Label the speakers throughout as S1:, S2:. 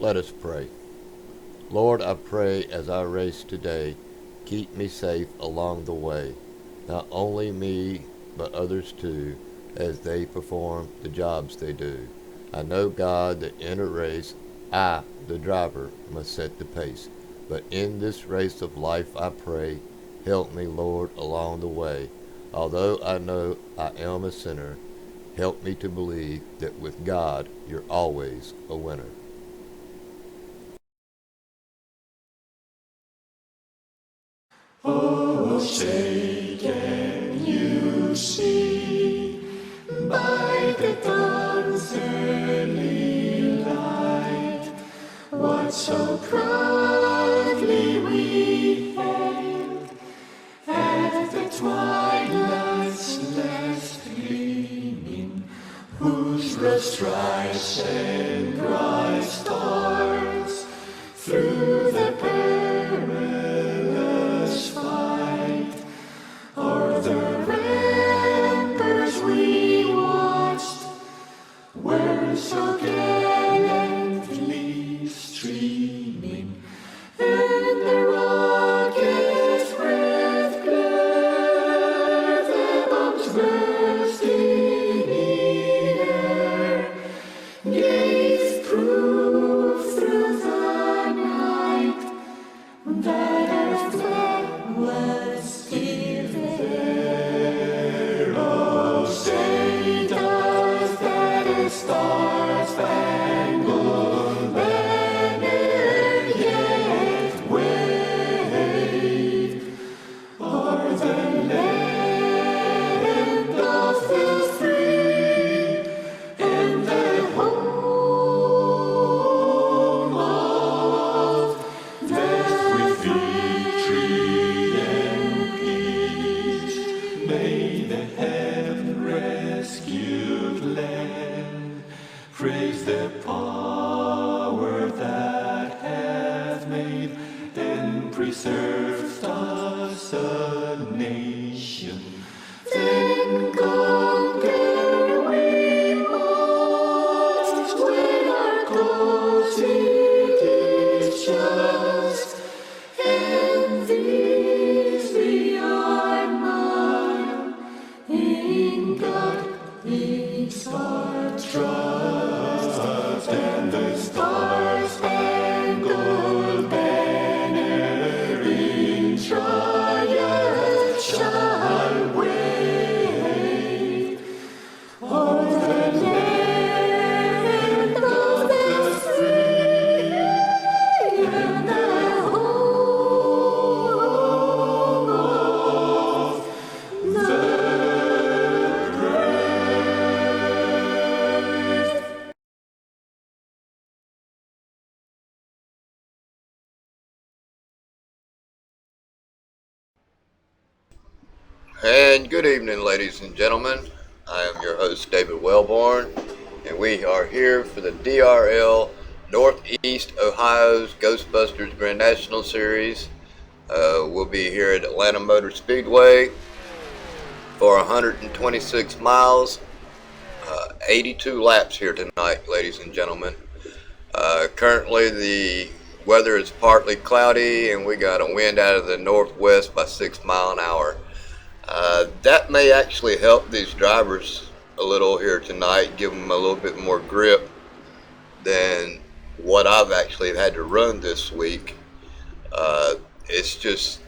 S1: Let us pray. Lord, I pray as I race today, keep me safe along the way. Not only me, but others too, as they perform the jobs they do. I know, God, that in a race, I, the driver, must set the pace. But in this race of life, I pray, help me, Lord, along the way. Although I know I am a sinner, help me to believe that with God, you're always a winner.
S2: Oh, say can you see by the dawn's early light what so proudly we hailed at the twilight's last gleaming, whose red stripes and bright stars through the perilous fight o'er the ramparts we watched were so gallantly streaming, and the rocket's red glare, the bombs bursting in air, gave proof through the night that our flag was still there. Oh, say does that star-spangled banner yet wave o'er the land of the free and the home of death with victory and peace? May the heaven-rescued land praise the power that hath made and preserved us a nation. Then conquer we must when our cause it is just, and this be our motto: in God is our trust, and the star-spangled banner in triumph shall wave o'er the land of the free and the home of the brave.
S1: And good evening, ladies and gentlemen. I am your host, David Wellborn, and we are here for the DRL Northeast Ohio's Ghostbusters Grand National Series. We'll be here at Atlanta Motor Speedway for 126 miles, 82 laps here tonight, ladies and gentlemen. Currently, the weather is partly cloudy, and we got a wind out of the northwest by 6 miles an hour. That may actually help these drivers a little here tonight, give them a little bit more grip than what I've actually had to run this week. It's just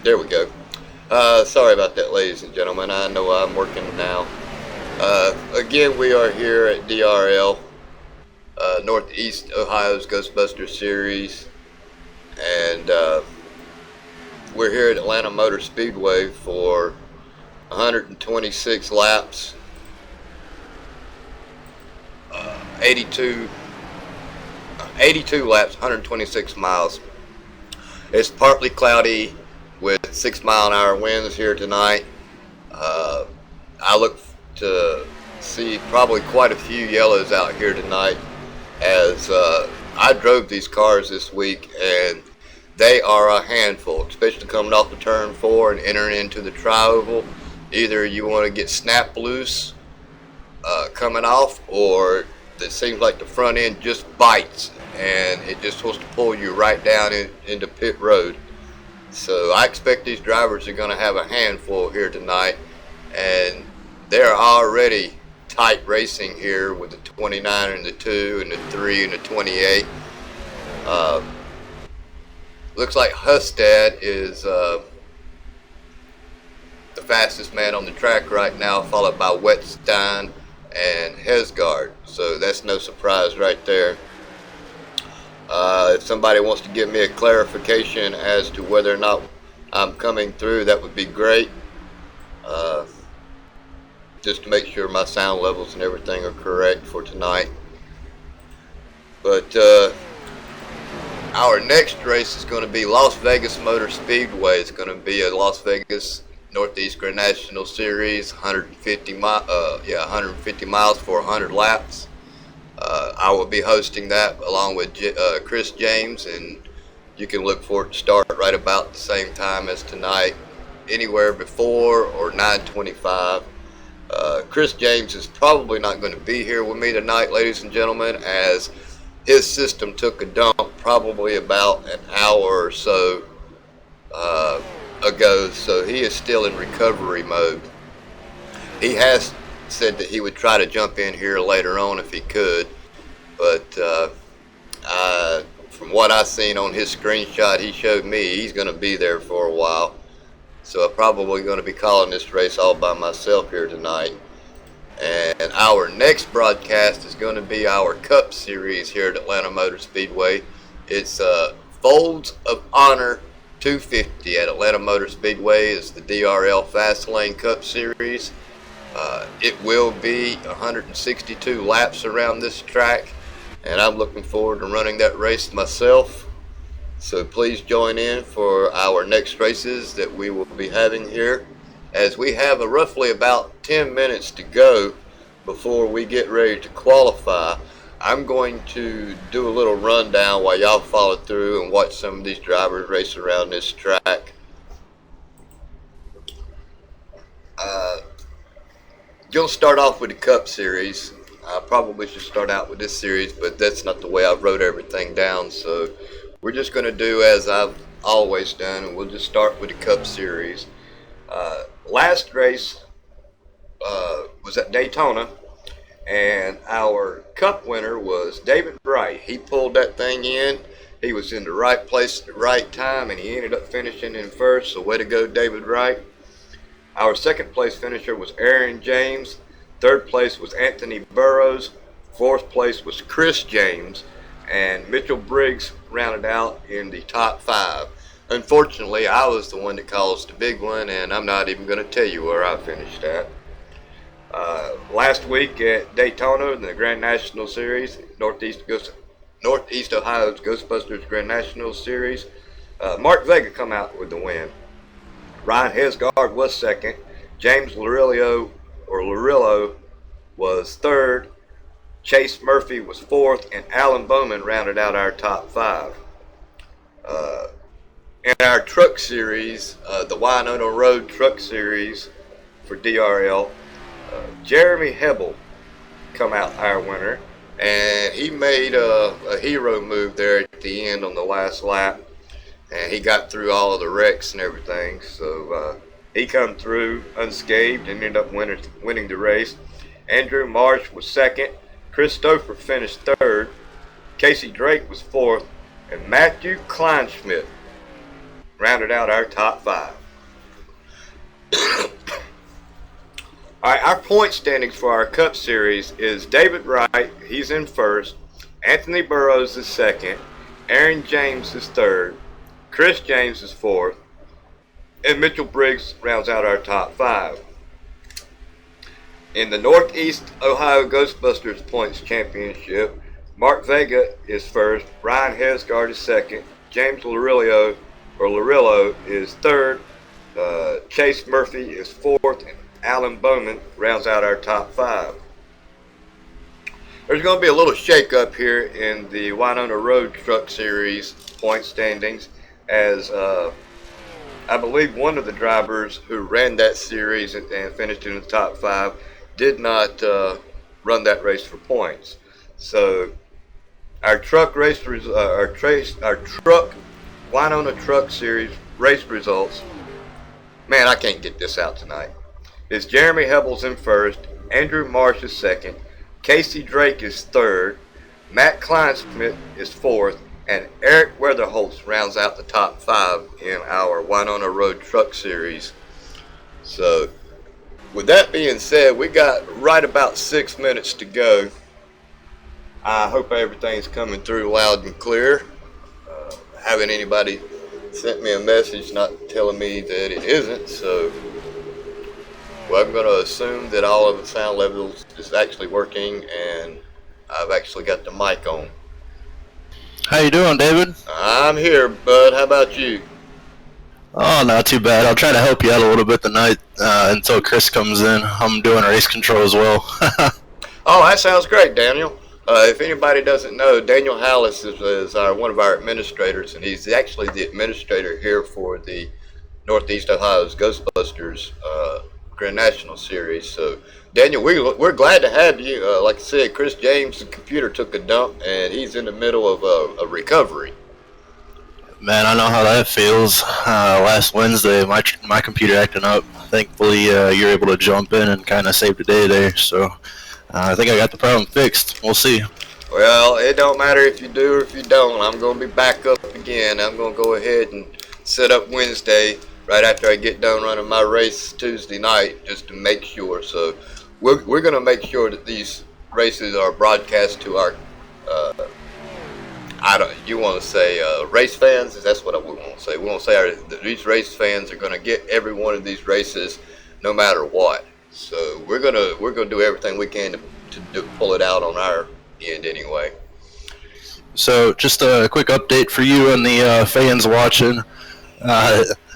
S1: There we go. Sorry about that, ladies and gentlemen. I know I'm working now. Again, we are here at DRL, Northeast Ohio's Ghostbusters Series, and we're here at Atlanta Motor Speedway for 126 laps, 82 laps, 126 miles. It's partly cloudy with 6-mile-an-hour winds here tonight. I look to see probably quite a few yellows out here tonight, as I drove these cars this week, and they are a handful, especially coming off the turn 4 and entering into the tri-oval. Either you want to get snapped loose coming off, or it seems like the front end just bites and it just wants to pull you right down into pit road. So I expect these drivers are going to have a handful here tonight, and they're already tight racing here with the 29 and the 2 and the 3 and the 28. Looks like Hustad is the fastest man on the track right now, followed by Wetstein and Hesgard. So that's no surprise right there. If somebody wants to give me a clarification as to whether or not I'm coming through, that would be great. Just to make sure my sound levels and everything are correct for tonight. But our next race is going to be Las Vegas Motor Speedway. It's going to be a Las Vegas Northeast Grand National Series, 150 miles for 100 laps. I will be hosting that along with Chris James, and you can look for it to start right about the same time as tonight, anywhere before or 9:25. Chris James is probably not going to be here with me tonight, ladies and gentlemen, as his system took a dump probably about an hour or so ago, so he is still in recovery mode. He has said that he would try to jump in here later on if he could, but from what I seen on his screenshot he showed me, he's going to be there for a while. So I'm probably going to be calling this race all by myself here tonight. And our next broadcast is going to be our Cup Series here at Atlanta Motor Speedway. It's Folds of Honor 250 at Atlanta Motor Speedway. Is the DRL Fast Lane Cup Series. It will be 162 laps around this track, and I'm looking forward to running that race myself. So please join in for our next races that we will be having here, as we have roughly about 10 minutes to go before we get ready to qualify. I'm going to do a little rundown while y'all follow through and watch some of these drivers race around this track. Going to start off with the Cup Series. I probably should start out with this series, but that's not the way I wrote everything down. So we're just going to do as I've always done, and we'll just start with the Cup Series. Last race was at Daytona, and our Cup winner was David Wright. He pulled that thing in. He was in the right place at the right time, and he ended up finishing in first. So way to go, David Wright. Our second place finisher was Aaron James. Third place was Anthony Burrows. Fourth place was Chris James. And Mitchell Briggs rounded out in the top 5. Unfortunately, I was the one that caused the big one, and I'm not even going to tell you where I finished at. Last week at Daytona in the Grand National Series, Northeast Ohio's Ghostbusters Grand National Series, Mark Vega come out with the win. Ryan Hesgard was second. James Larillo was third. Chase Murphy was fourth, and Alan Bowman rounded out our top 5. In our truck series, the Winona Road Truck Series for DRL, Jeremy Hebel come out our winner, and he made a hero move there at the end on the last lap, and he got through all of the wrecks and everything. So he come through unscathed and ended up winning the race. Andrew Marsh was second. Christopher finished third. Casey Drake was fourth, and Matthew Kleinschmidt rounded out our top 5. All right, our point standings for our Cup Series is David Wright, he's in first, Anthony Burrows is second, Aaron James is third, Chris James is fourth, and Mitchell Briggs rounds out our top 5. In the Northeast Ohio Ghostbusters Points Championship, Mark Vega is first, Ryan Hesgard is second, James Larillo is third, Chase Murphy is fourth, and Alan Bowman rounds out our top 5. There's going to be a little shake-up here in the Winona Road Truck Series point standings, as I believe one of the drivers who ran that series and finished in the top 5 did not run that race for points. So our truck Winona Truck Series race results. Man, I can't get this out tonight. It's Jeremy Hebels in first, Andrew Marsh is second, Casey Drake is third, Matt Kleinsmith is fourth, and Eric Weatherholtz rounds out the top 5 in our Winona Road Truck Series. So, with that being said, we got right about 6 minutes to go. I hope everything's coming through loud and clear. Haven't anybody sent me a message not telling me that it isn't, so well, I'm going to assume that all of the sound levels is actually working, and I've actually got the mic on.
S3: How you doing, David?
S1: I'm here, bud. How about you?
S3: Oh, not too bad. I'll try to help you out a little bit tonight until Chris comes in. I'm doing race control as well.
S1: Oh, that sounds great, Daniel. If anybody doesn't know, Daniel Hallis is one of our administrators, and he's actually the administrator here for the Northeast Ohio's Ghostbusters Grand National Series. So, Daniel, we're glad to have you. Like I said, Chris James' computer took a dump, and he's in the middle of a recovery.
S3: Man, I know how that feels. Last Wednesday, my computer acting up. Thankfully, you're able to jump in and kind of save the day there. So, I think I got the problem fixed. We'll see.
S1: Well, it don't matter if you do or if you don't. I'm going to be back up again. I'm going to go ahead and set up Wednesday right after I get done running my race Tuesday night, just to make sure. So we're going to make sure that these races are broadcast to our race fans? That's what we want to say. We want to say these race fans are going to get every one of these races no matter what. So we're gonna do everything we can to pull it out on our end anyway.
S3: So just a quick update for you and the fans watching.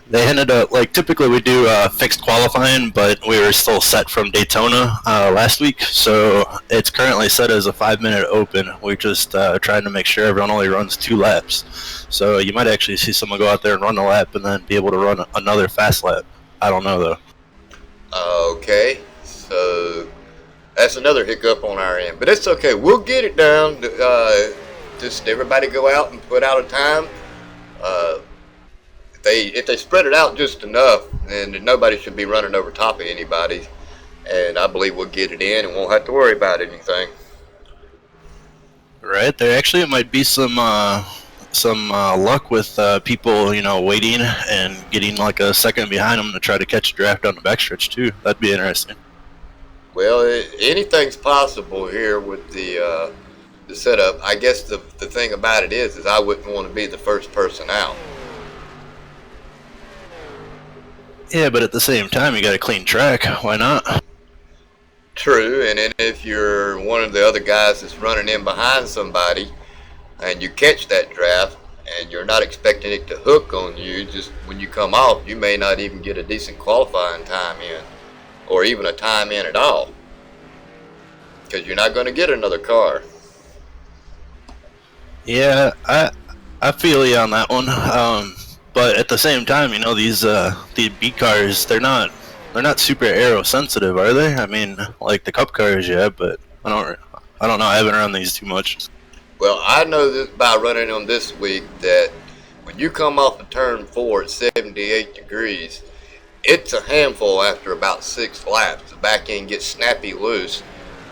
S3: They ended up, typically we do fixed qualifying, but we were still set from Daytona last week, so it's currently set as a 5-minute open. We're just trying to make sure everyone only runs 2 laps. So you might actually see someone go out there and run a lap and then be able to run another fast lap. I don't know, though.
S1: Okay, so that's another hiccup on our end, but it's okay. We'll get it down. Just everybody go out and put out a time. If they spread it out just enough, then nobody should be running over top of anybody, and I believe we'll get it in and won't have to worry about anything.
S3: Right, there actually might be some luck with people, waiting and getting like a second behind them to try to catch a draft on the backstretch too. That'd be interesting.
S1: Well, anything's possible here with the setup. I guess the thing about it is I wouldn't want to be the first person out.
S3: Yeah, but at the same time, you got a clean track. Why not?
S1: True, and then if you're one of the other guys that's running in behind somebody and you catch that draft and you're not expecting it to hook on you, just when you come off, you may not even get a decent qualifying time in, or even a time in at all, because you're not going to get another car.
S3: Yeah, I feel you on that one. But at the same time, these B cars, they're not super aero sensitive, are they? I mean, like the Cup cars, yeah, but I don't know. I haven't run these too much.
S1: Well, I know this by running them this week, that when you come off of turn 4 at 78 degrees, it's a handful after about 6 laps. The back end gets snappy loose,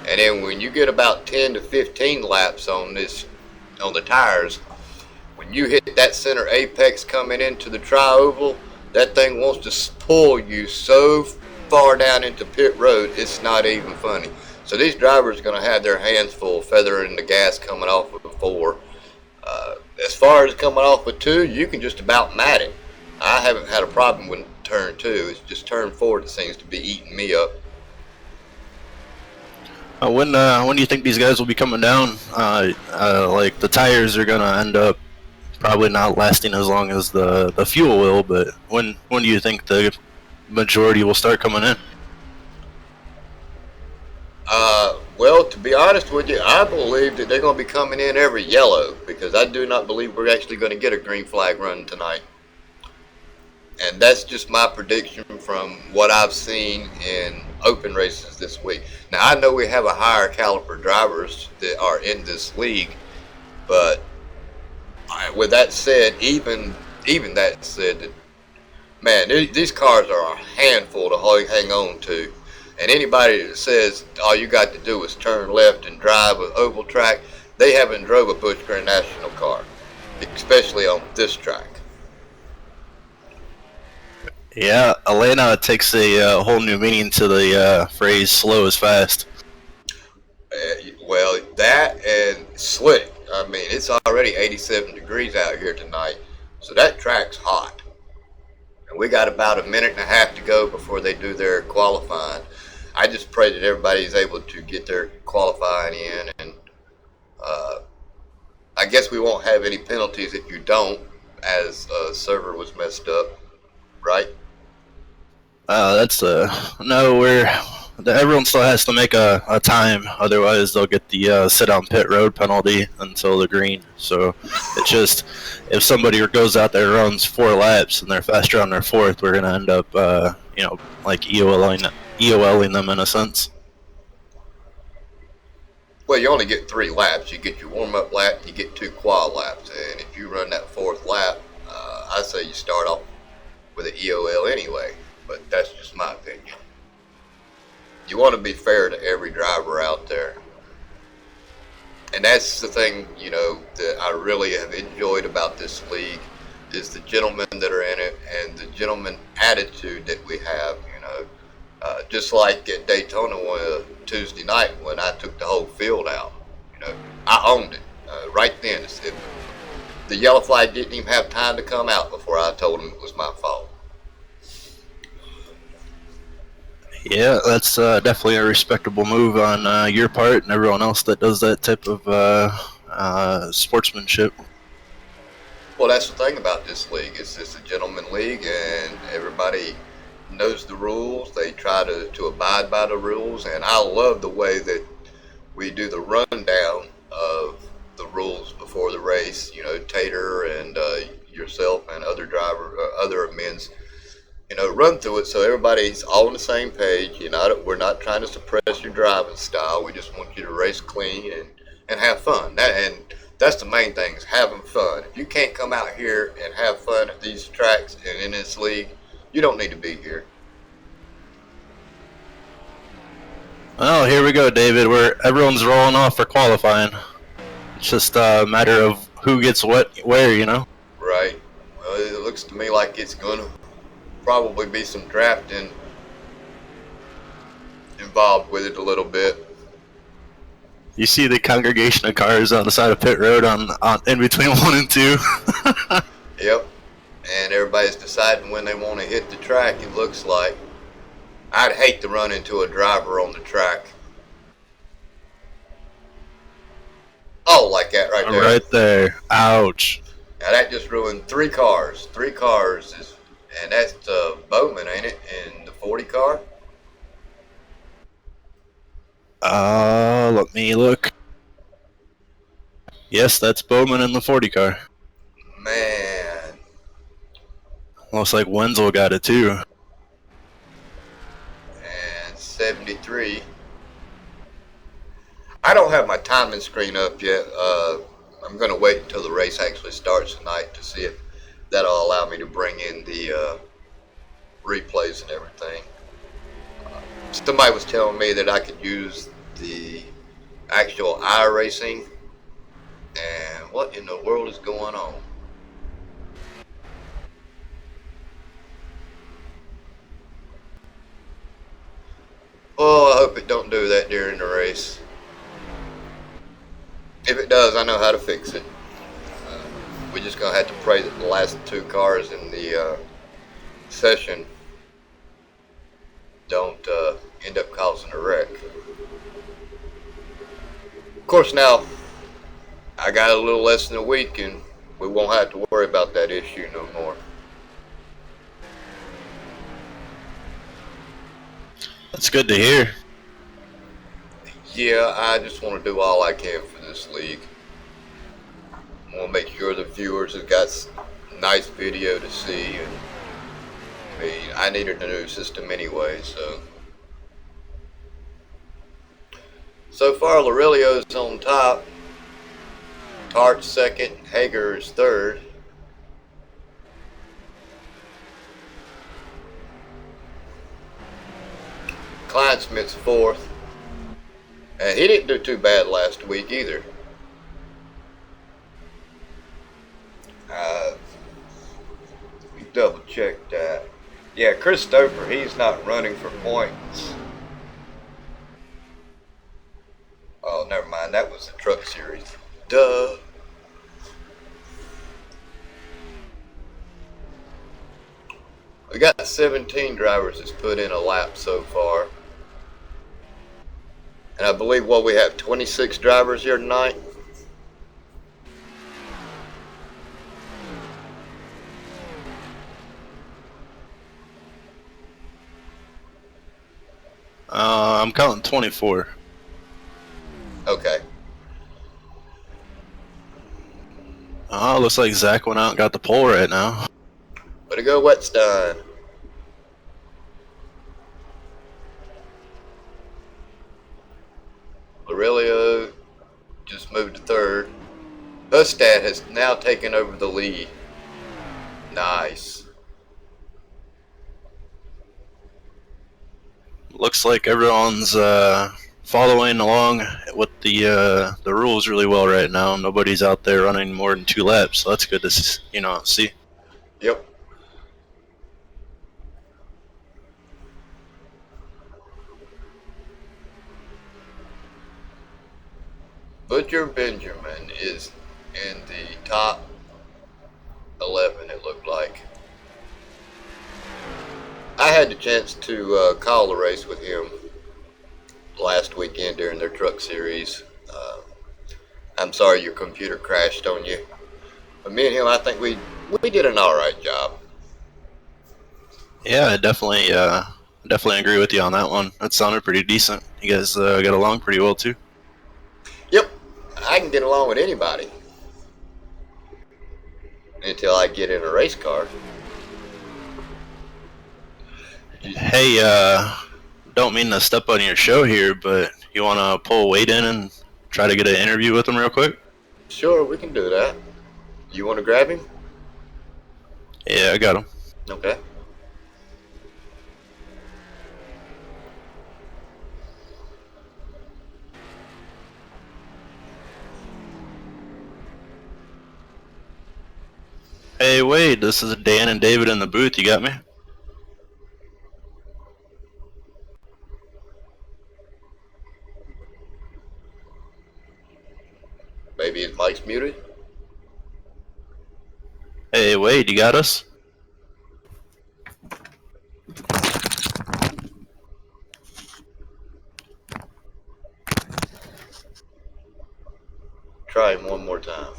S1: and then when you get about 10 to 15 laps on the tires, when you hit that center apex coming into the tri-oval, that thing wants to pull you so far down into pit road, it's not even funny. So these drivers are going to have their hands full feathering the gas coming off with a 4. As far as coming off with 2, you can just about mat it. I haven't had a problem with turn 2. It's just turn 4 that seems to be eating me up.
S3: When do you think these guys will be coming down? Like the tires are gonna end up probably not lasting as long as the fuel will, but when do you think the majority will start coming in?
S1: Well, to be honest with you, I believe that they're going to be coming in every yellow, because I do not believe we're actually going to get a green flag run tonight. And that's just my prediction from what I've seen in open races this week. Now, I know we have a higher caliber drivers that are in this league, but with that said, even that said, that, man, these cars are a handful to hang on to. And anybody that says all you got to do is turn left and drive an oval track, they haven't drove a Busch Grand National car, especially on this track.
S3: Yeah, Elena takes a whole new meaning to the phrase "slow is fast."
S1: Well, that and slick. I mean, it's already 87 degrees out here tonight, so that track's hot. And we got about a minute and a half to go before they do their qualifying. I just pray that everybody's able to get their qualifying in, and I guess we won't have any penalties if you don't, as server was messed up, right?
S3: That's no. Everyone still has to make a time, otherwise they'll get the sit on pit road penalty until the green. So it's just, if somebody goes out there and runs 4 laps and they're faster on their 4th, we're gonna end up like EOLing them in a sense.
S1: Well, you only get 3 laps. You get your warm-up lap, you get 2 quad laps, and if you run that 4th lap, I say you start off with an EOL anyway. But that's just my opinion. You want to be fair to every driver out there. And that's the thing, that I really have enjoyed about this league, is the gentlemen that are in it and the gentleman attitude that we have, just like at Daytona Tuesday night when I took the whole field out. I owned it right then. The yellow flag didn't even have time to come out before I told him it was my fault.
S3: Yeah, that's definitely a respectable move on your part and everyone else that does that type of sportsmanship.
S1: Well, that's the thing about this league. It's a gentleman league, and everybody knows the rules. They try to abide by the rules, and I love the way that we do the rundown of the rules before the race. Tater and yourself and other men's, run through it so everybody's all on the same page. We're not trying to suppress your driving style. We just want you to race clean and have fun. That's the main thing, is having fun. If you can't come out here and have fun at these tracks and in this league, you don't need to be here.
S3: Well, here we go, David. Everyone's rolling off for qualifying. It's just a matter of who gets what where,
S1: Right. Well, it looks to me like it's going to probably be some drafting involved with it a little bit.
S3: You see the congregation of cars on the side of pit road on in between 1 and 2.
S1: Yep. And everybody's deciding when they want to hit the track, it looks like. I'd hate to run into a driver on the track. Oh, like that right there.
S3: Right there. Ouch.
S1: Now that just ruined 3 cars. 3 cars and that's Bowman, ain't it? In the 40 car?
S3: Let me look. Yes, that's Bowman in the 40 car.
S1: Man.
S3: Looks like Wenzel got it too.
S1: And 73. I don't have my timing screen up yet. I'm going to wait until the race actually starts tonight to see if that'll allow me to bring in the replays and everything. Somebody was telling me that I could use the actual iRacing, and what in the world is going on? Well, I hope it don't do that during the race. If it does, I know how to fix it. We're just gonna have to pray that the last two cars in the session don't end up causing a wreck. Of course, now I got a little less than a week, and we won't have to worry about that issue no more.
S3: That's good to hear.
S1: Yeah, I just want to do all I can for this league. I want to make sure the viewers have got nice video to see, and I mean, I needed a new system anyway, so far Laurelio's on top, Tart's second, Hager's third. Kleinsmith's fourth, and he didn't do too bad last week either. Double check that. Yeah, Christopher, he's not running for points. Oh, never mind. That was the truck series. Duh. We got 17 drivers that's put in a lap so far. And I believe, what, we have 26 drivers here tonight?
S3: I'm counting 24.
S1: Okay.
S3: Oh, looks like Zach went out and got the pole right now.
S1: Way to go, Wetstein. Laurelio just moved to third. Hustad has now taken over the lead. Nice.
S3: Looks like everyone's following along with the rules really well right now. Nobody's out there running more than 2 laps, so that's good to see.
S1: Yep. Butcher Benjamin is in the top 11, it looked like. I had the chance to call the race with him last weekend during their truck series. I'm sorry your computer crashed on you. But me and him, I think we did an alright job.
S3: Yeah, I definitely agree with you on that one. That sounded pretty decent. You guys got along pretty well too.
S1: Yep, I can get along with anybody. Until I get in a race car.
S3: Hey, don't mean to step on your show here, but you want to pull Wade in and try to get an interview with him real quick?
S1: Sure, we can do that. You want to grab him?
S3: Yeah, I got him.
S1: Okay.
S3: Hey, Wade, this is Dan and David in the booth. You got me?
S1: Maybe his mic's muted?
S3: Hey, Wade, you got us?
S1: Try him one more time.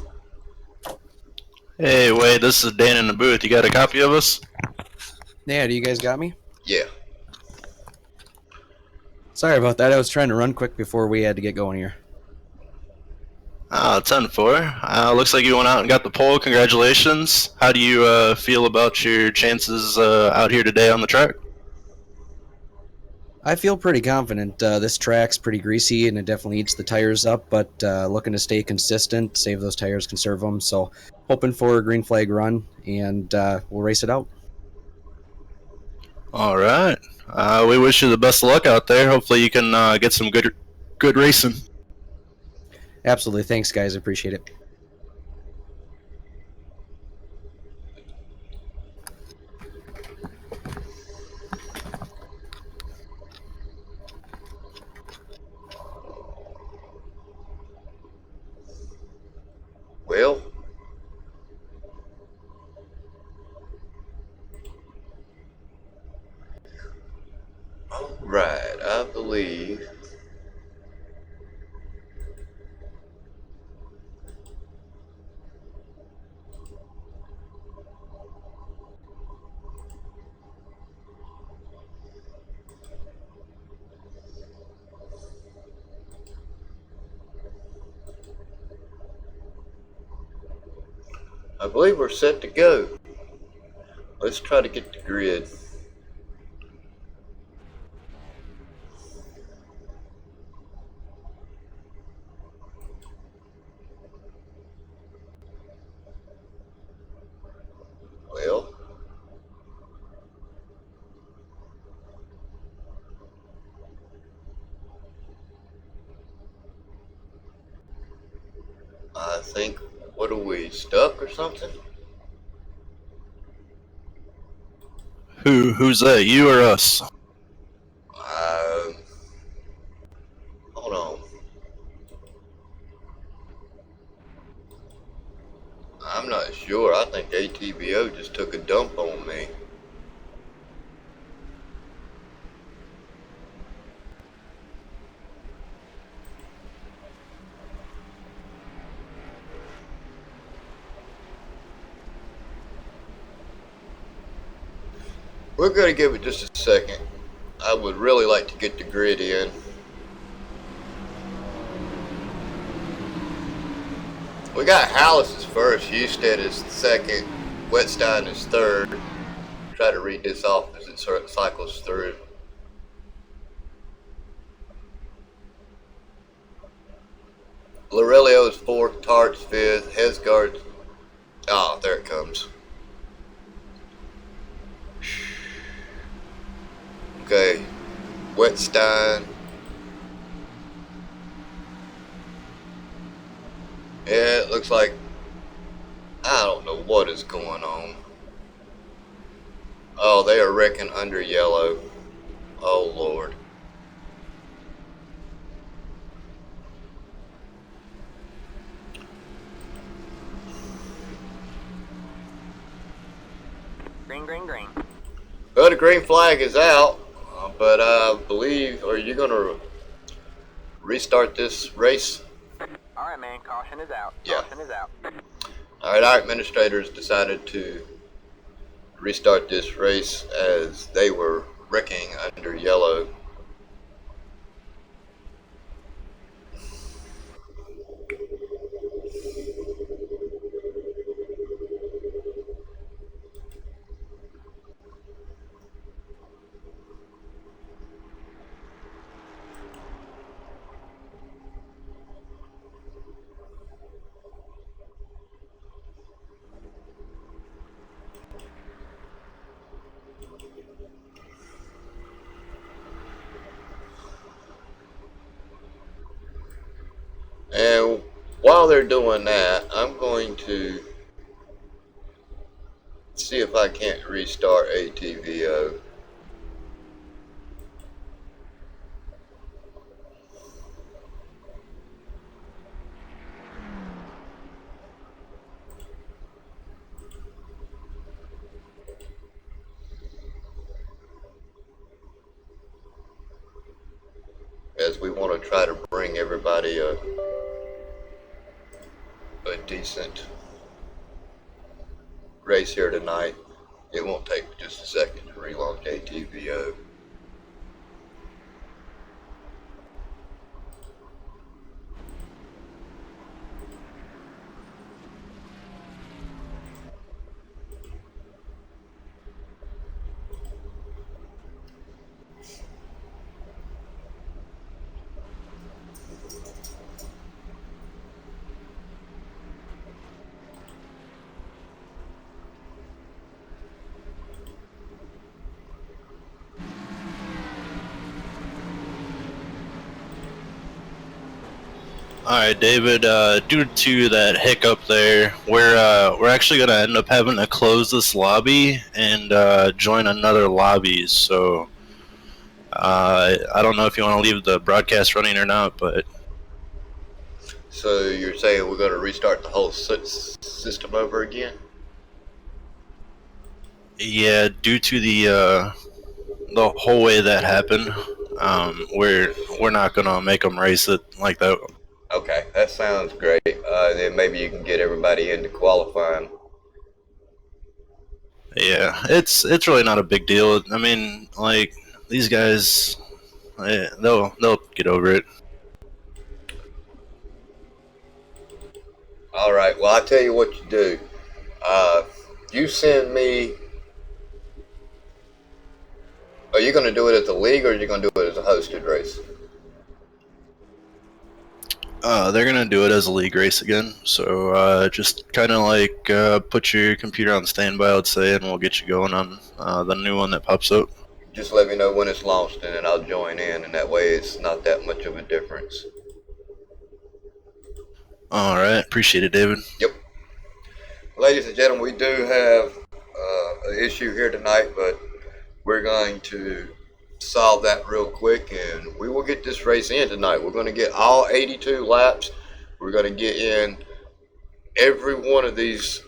S3: Hey, Wade, this is Dan in the booth. You got a copy of us?
S4: Yeah, do you guys got me?
S1: Yeah.
S4: Sorry about that. I was trying to run quick before we had to get going here.
S3: 10-4. Looks like you went out and got the pole. Congratulations. How do you feel about your chances out here today on the track?
S4: I feel pretty confident. This track's pretty greasy and it definitely eats the tires up, but looking to stay consistent, save those tires, conserve them. So hoping for a green flag run, and we'll race it out.
S3: All right. We wish you the best of luck out there. Hopefully you can get some good racing.
S4: Absolutely. Thanks, guys. I appreciate it.
S1: believe we're set to go. Let's try to get the grid. Well, I think, what are we, stuck or something?
S3: Who's that? You or us?
S1: Hold on. I'm not sure. I think ATBO just took a dump on me. We're going to give it just a second. I would really like to get the grid in. We got Hallis is first, Husted is second, Wetstein is third. Try to read this off as it cycles through. Laurelio is fourth, Tart's fifth, Hesgard. Oh, there it comes. Okay, Wetstein. Yeah, it looks like I don't know what is going on. Oh, they are wrecking under yellow. Oh, Lord.
S5: Green, green, green.
S1: Well, the green flag is out, but I believe, are you going to restart this race?
S5: Alright, man, caution is out.
S1: Yeah.
S5: Caution is out.
S1: Alright, our administrators decided to restart this race as they were wrecking under yellow. And while they're doing that, I'm going to see if I can't restart ATVO. As we want to try to bring everybody a decent race here tonight. It won't take just a second to relaunch ATVO.
S3: Alright, David, due to that hiccup there, we're actually going to end up having to close this lobby and join another lobby, so I don't know if you want to leave the broadcast running or not, but...
S1: So you're saying we're going to restart the whole system over again?
S3: Yeah, due to the whole way that happened, We're not gonna make them race it like that.
S1: Okay, that sounds great. Then maybe you can get everybody into qualifying.
S3: Yeah, it's really not a big deal. I mean, like these guys, they'll get over it.
S1: All right. Well, I tell you what you do. You send me. Are you going to do it as a league, or are you going to do it as a hosted race?
S3: They're gonna do it as a league race again. So just kind of like put your computer on standby, I would say, and we'll get you going on the new one that pops up.
S1: Just let me know when it's launched, and then I'll join in, and that way it's not that much of a difference.
S3: All right, appreciate it, David.
S1: Yep. Ladies and gentlemen, we do have an issue here tonight, but we're going to solve that real quick, and we will get this race in tonight. We're going to get all 82 laps. We're going to get in every one of these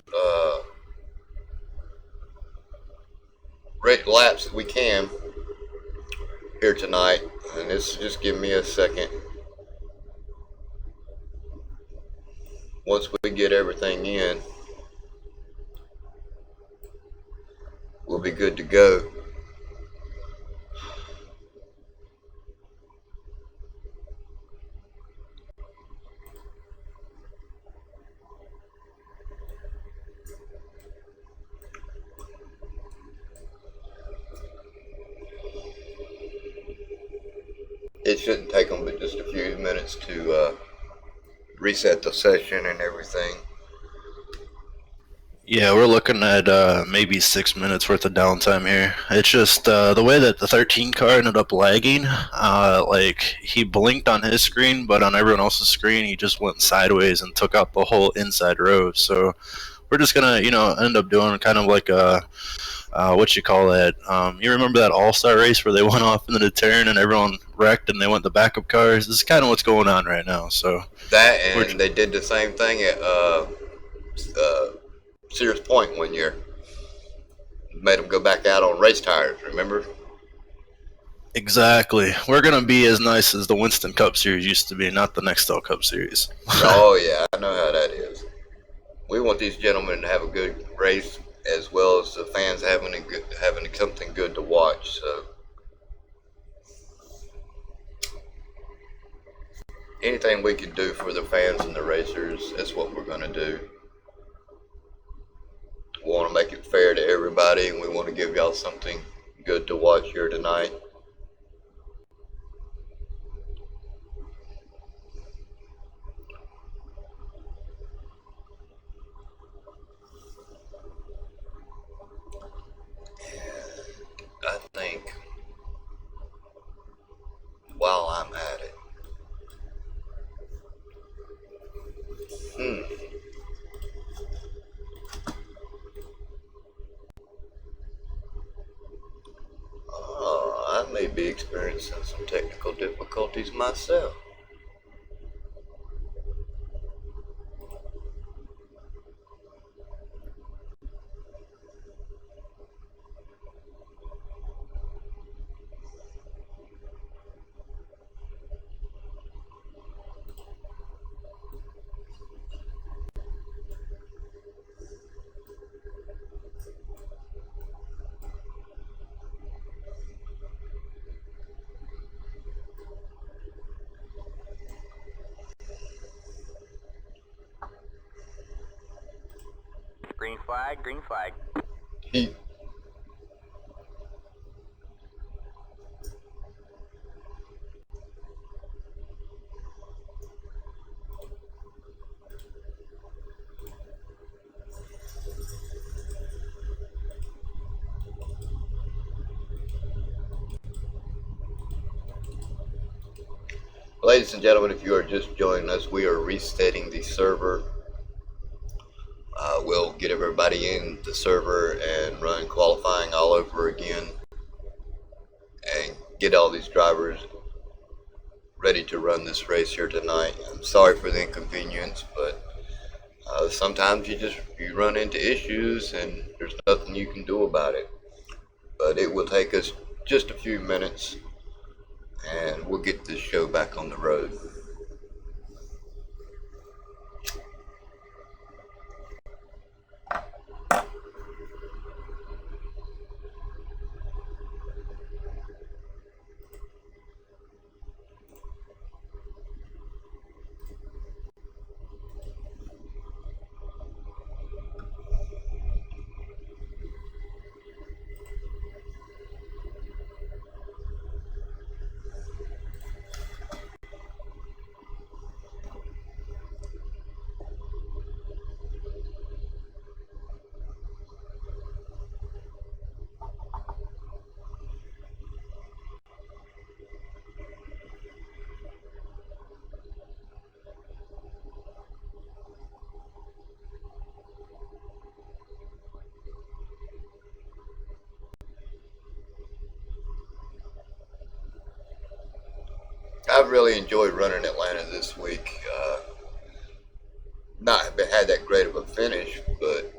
S1: laps that we can here tonight. And this, just give me a second. Once we get everything in, we'll be good to go. It shouldn't take them but just a few minutes to reset the session and everything.
S3: Yeah, we're looking at maybe 6 minutes worth of downtime here. It's just the way that the 13 car ended up lagging. Like he blinked on his screen, but on everyone else's screen, he just went sideways and took out the whole inside row. So we're just gonna, end up doing kind of like a what you call that? You remember that All-Star race where they went off into the turn and everyone wrecked and they went the backup cars? This is kind of what's going on right now. So
S1: that, and they did the same thing at Sears Point one year. Made them go back out on race tires, remember?
S3: Exactly. We're going to be as nice as the Winston Cup Series used to be, not the Nextel Cup Series.
S1: Oh, yeah, I know how that is. We want these gentlemen to have a good race, as well as the fans having something good to watch. So anything we can do for the fans and the racers, that's what we're going to do. We want to make it fair to everybody, and we want to give y'all something good to watch here tonight. I think while I'm at it, I may be experiencing some technical difficulties myself.
S5: Green flag, green flag.
S1: He Ladies and gentlemen, if you are just joining us, we are resetting the server. We'll get everybody in the server and run qualifying all over again and get all these drivers ready to run this race here tonight. I'm sorry for the inconvenience, but sometimes you run into issues and there's nothing you can do about it. But it will take us just a few minutes, and we'll get this show back on the road. I've really enjoyed running Atlanta this week. Not had that great of a finish, but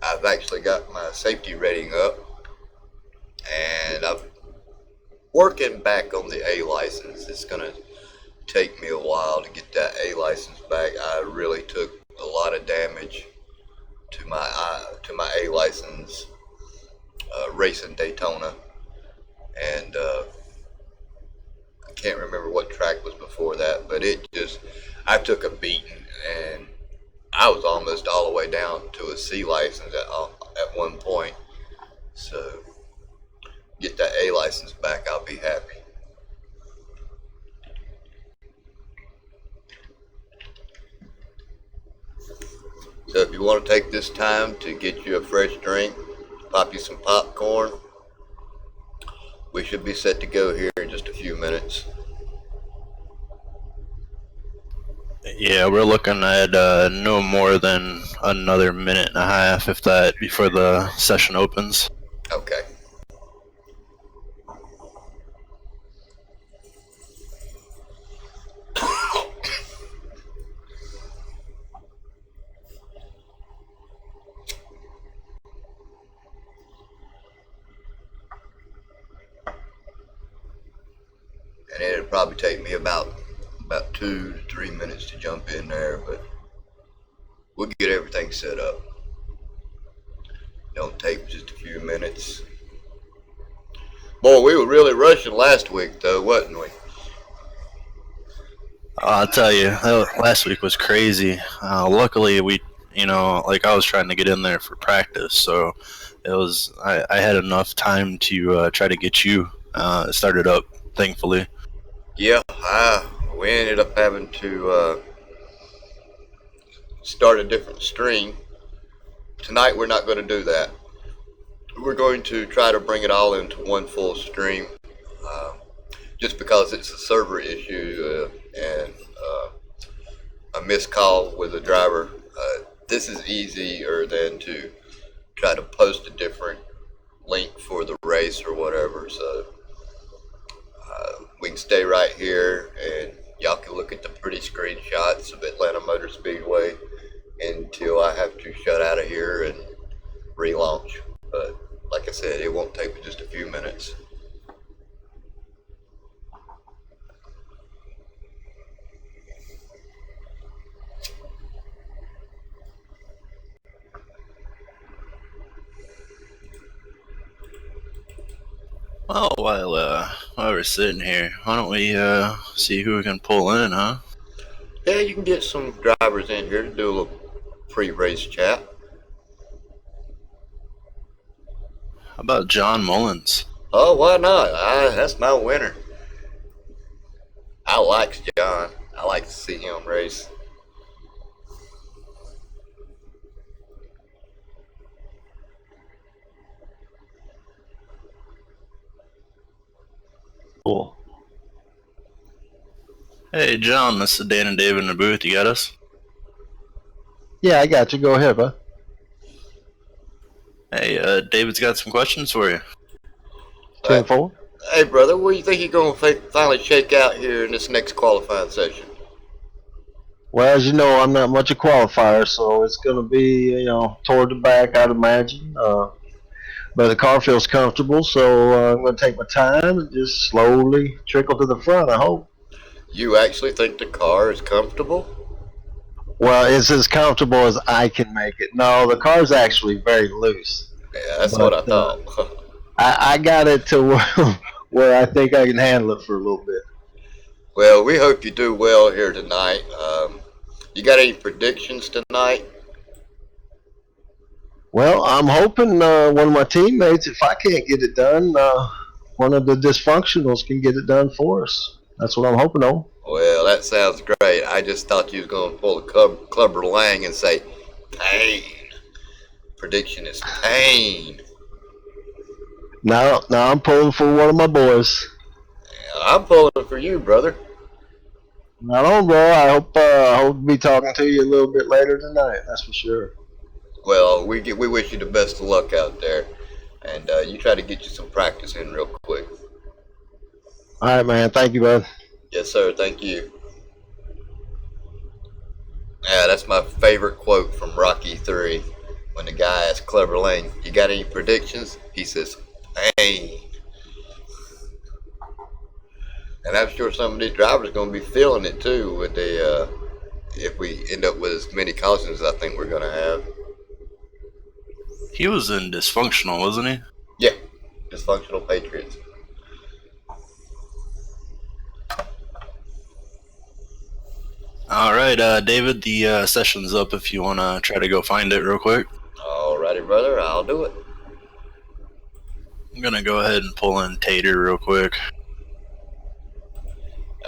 S1: I've actually got my safety rating up, and I'm working back on the A license. It's going to take me a while to get that A license back. I really took a lot of damage to my A license racing Daytona, and I can't remember what track was before that, but I took a beating, and I was almost all the way down to a C license at one point. So get that A license back, I'll be happy. So if you want to take this time to get you a fresh drink, pop you some popcorn, we should be set to go here in just a few minutes.
S3: Yeah, we're looking at no more than another minute and a half, if that, before the session opens.
S1: Okay. And it'll probably take me about 2 to 3 minutes to jump in there, but we'll get everything set up. Don't take just a few minutes. Boy, we were really rushing last week, though, wasn't we?
S3: I'll tell you, last week was crazy. Luckily, I was trying to get in there for practice, so I had enough time to try to get you started up, thankfully.
S1: Yeah, we ended up having to start a different stream. Tonight we're not going to do that. We're going to try to bring it all into one full stream, just because it's a server issue and a missed call with a driver. This is easier than to try to post a different link for the race or whatever, so we can stay right here and y'all can look at the pretty screenshots of Atlanta Motor Speedway until I have to shut out of here and relaunch. But like I said, it won't take but just a few minutes.
S3: Well, while we're sitting here, why don't we see who we can pull in, huh?
S1: Yeah, you can get some drivers in here to do a little pre-race chat.
S3: How about John Mullins?
S1: Oh, why not? That's my winner. I like John. I like to see him race.
S6: Cool.
S3: Hey, John, this is Dan and David in the booth. You got us?
S6: Yeah, I got you. Go ahead, bud.
S3: Hey, David's got some questions for you.
S6: 10-4.
S1: Hey, brother, where do you think you're going to finally shake out here in this next qualifying session?
S6: Well, as you know, I'm not much a qualifier, so it's going to be, toward the back, I'd imagine. but the car feels comfortable, so I'm going to take my time and just slowly trickle to the front, I hope.
S1: You actually think the car is comfortable?
S6: Well, it's as comfortable as I can make it. No, the car's actually very loose,
S1: Yeah, that's what
S6: but
S1: I thought.
S6: I got it to where I think I can handle it for a little bit.
S1: Well, we hope you do well here tonight. You got any predictions tonight?
S6: Well, I'm hoping one of my teammates, if I can't get it done, one of the dysfunctionals can get it done for us. That's what I'm hoping on.
S1: Well, that sounds great. I just thought you was going to pull a Clubber Lang and say, pain. Prediction is pain.
S6: Now I'm pulling for one of my boys.
S1: I'm pulling for you, brother.
S6: Not on, bro. I hope to be talking to you a little bit later tonight. That's for sure.
S1: Well, we wish you the best of luck out there, and you try to get you some practice in real quick.
S6: All right, man. Thank you, bud.
S1: Yes, sir. Thank you. Yeah, that's my favorite quote from Rocky 3. When the guy asks Clubber Lang, "You got any predictions?" He says, "Pain." And I'm sure some of these drivers are going to be feeling it too with the if we end up with as many cautions as I think we're going to have.
S3: He was in Dysfunctional, wasn't he?
S1: Yeah, dysfunctional Patriots.
S3: All right, David, the session's up if you want to try to go find it real quick.
S1: Alrighty, brother, I'll do it.
S3: I'm going to go ahead and pull in Tater real quick.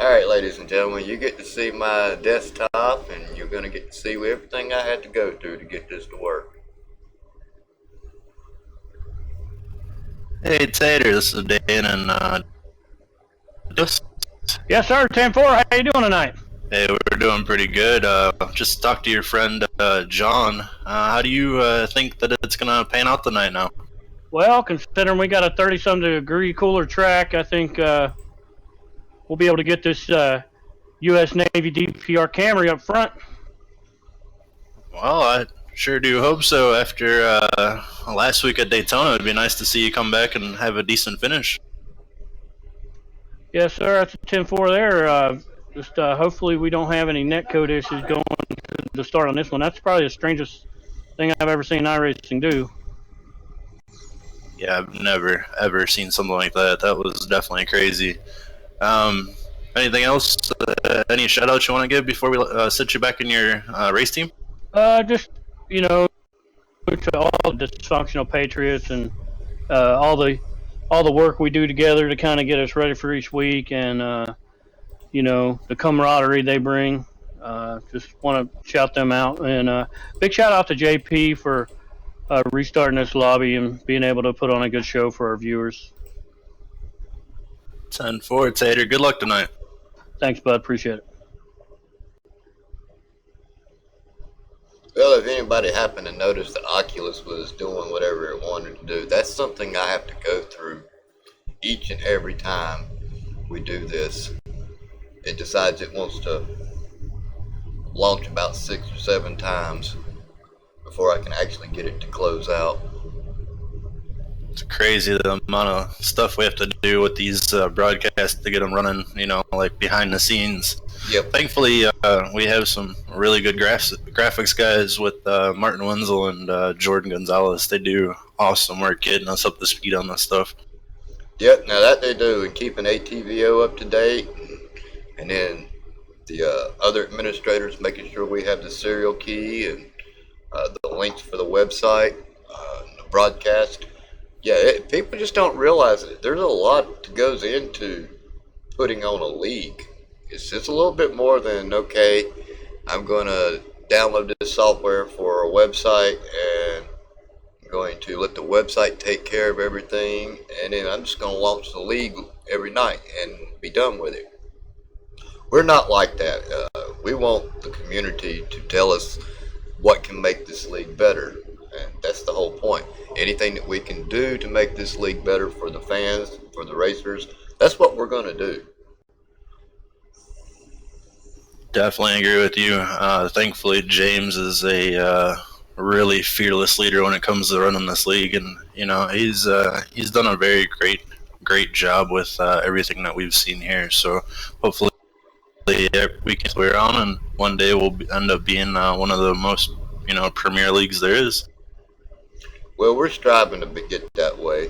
S1: Alright, ladies and gentlemen, you get to see my desktop, and you're going to get to see everything I had to go through to get this to work.
S3: Hey, Tater, this is Dan, and just...
S7: Yes, sir. 10-4. How you doing tonight?
S3: Hey, we're doing pretty good. Just talked to your friend, John. How do you think that it's going to pan out tonight now?
S7: Well, considering we got a 30-some degree cooler track, I think we'll be able to get this U.S. Navy DPR Camry up front.
S3: Well, I sure do hope so. After last week at Daytona, it'd be nice to see you come back and have a decent finish.
S7: Yes, sir. That's a 10-4 there. Just hopefully we don't have any netcode issues going to the start on this one. That's probably the strangest thing I've ever seen iRacing do.
S3: Yeah, I've never, ever seen something like that. That was definitely crazy. Anything else? Any shout-outs you want to give before we sit you back in your race team?
S7: Just, to all the dysfunctional Patriots and all the work we do together to kind of get us ready for each week, and the camaraderie they bring. Just want to shout them out, and big shout out to JP for restarting this lobby and being able to put on a good show for our viewers.
S3: 10-4, Tater. Good luck tonight.
S7: Thanks, bud. Appreciate it.
S1: Well, if anybody happened to notice that Oculus was doing whatever it wanted to do, that's something I have to go through each and every time we do this. It decides it wants to launch about 6 or 7 times before I can actually get it to close out.
S3: It's crazy the amount of stuff we have to do with these broadcasts to get them running, like behind the scenes.
S1: Yep.
S3: Thankfully, we have some really good graphics guys with Martin Wenzel and Jordan Gonzalez. They do awesome work getting us up to speed on this stuff.
S1: Yep, now that they do, and keeping ATVO up to date, and then the other administrators making sure we have the serial key and the links for the website, the broadcast. Yeah, people just don't realize it. There's a lot that goes into putting on a league. It's a little bit more than, okay, I'm going to download this software for a website, and I'm going to let the website take care of everything, and then I'm just going to launch the league every night and be done with it. We're not like that. We want the community to tell us what can make this league better, and that's the whole point. Anything that we can do to make this league better for the fans, for the racers, that's what we're going to do.
S3: Definitely agree with you. Thankfully, James is a really fearless leader when it comes to running this league, and you know he's done a very great job with everything that we've seen here. So hopefully we can clear on, and one day we'll end up being one of the most premier leagues there is.
S1: Well, we're striving to get that way.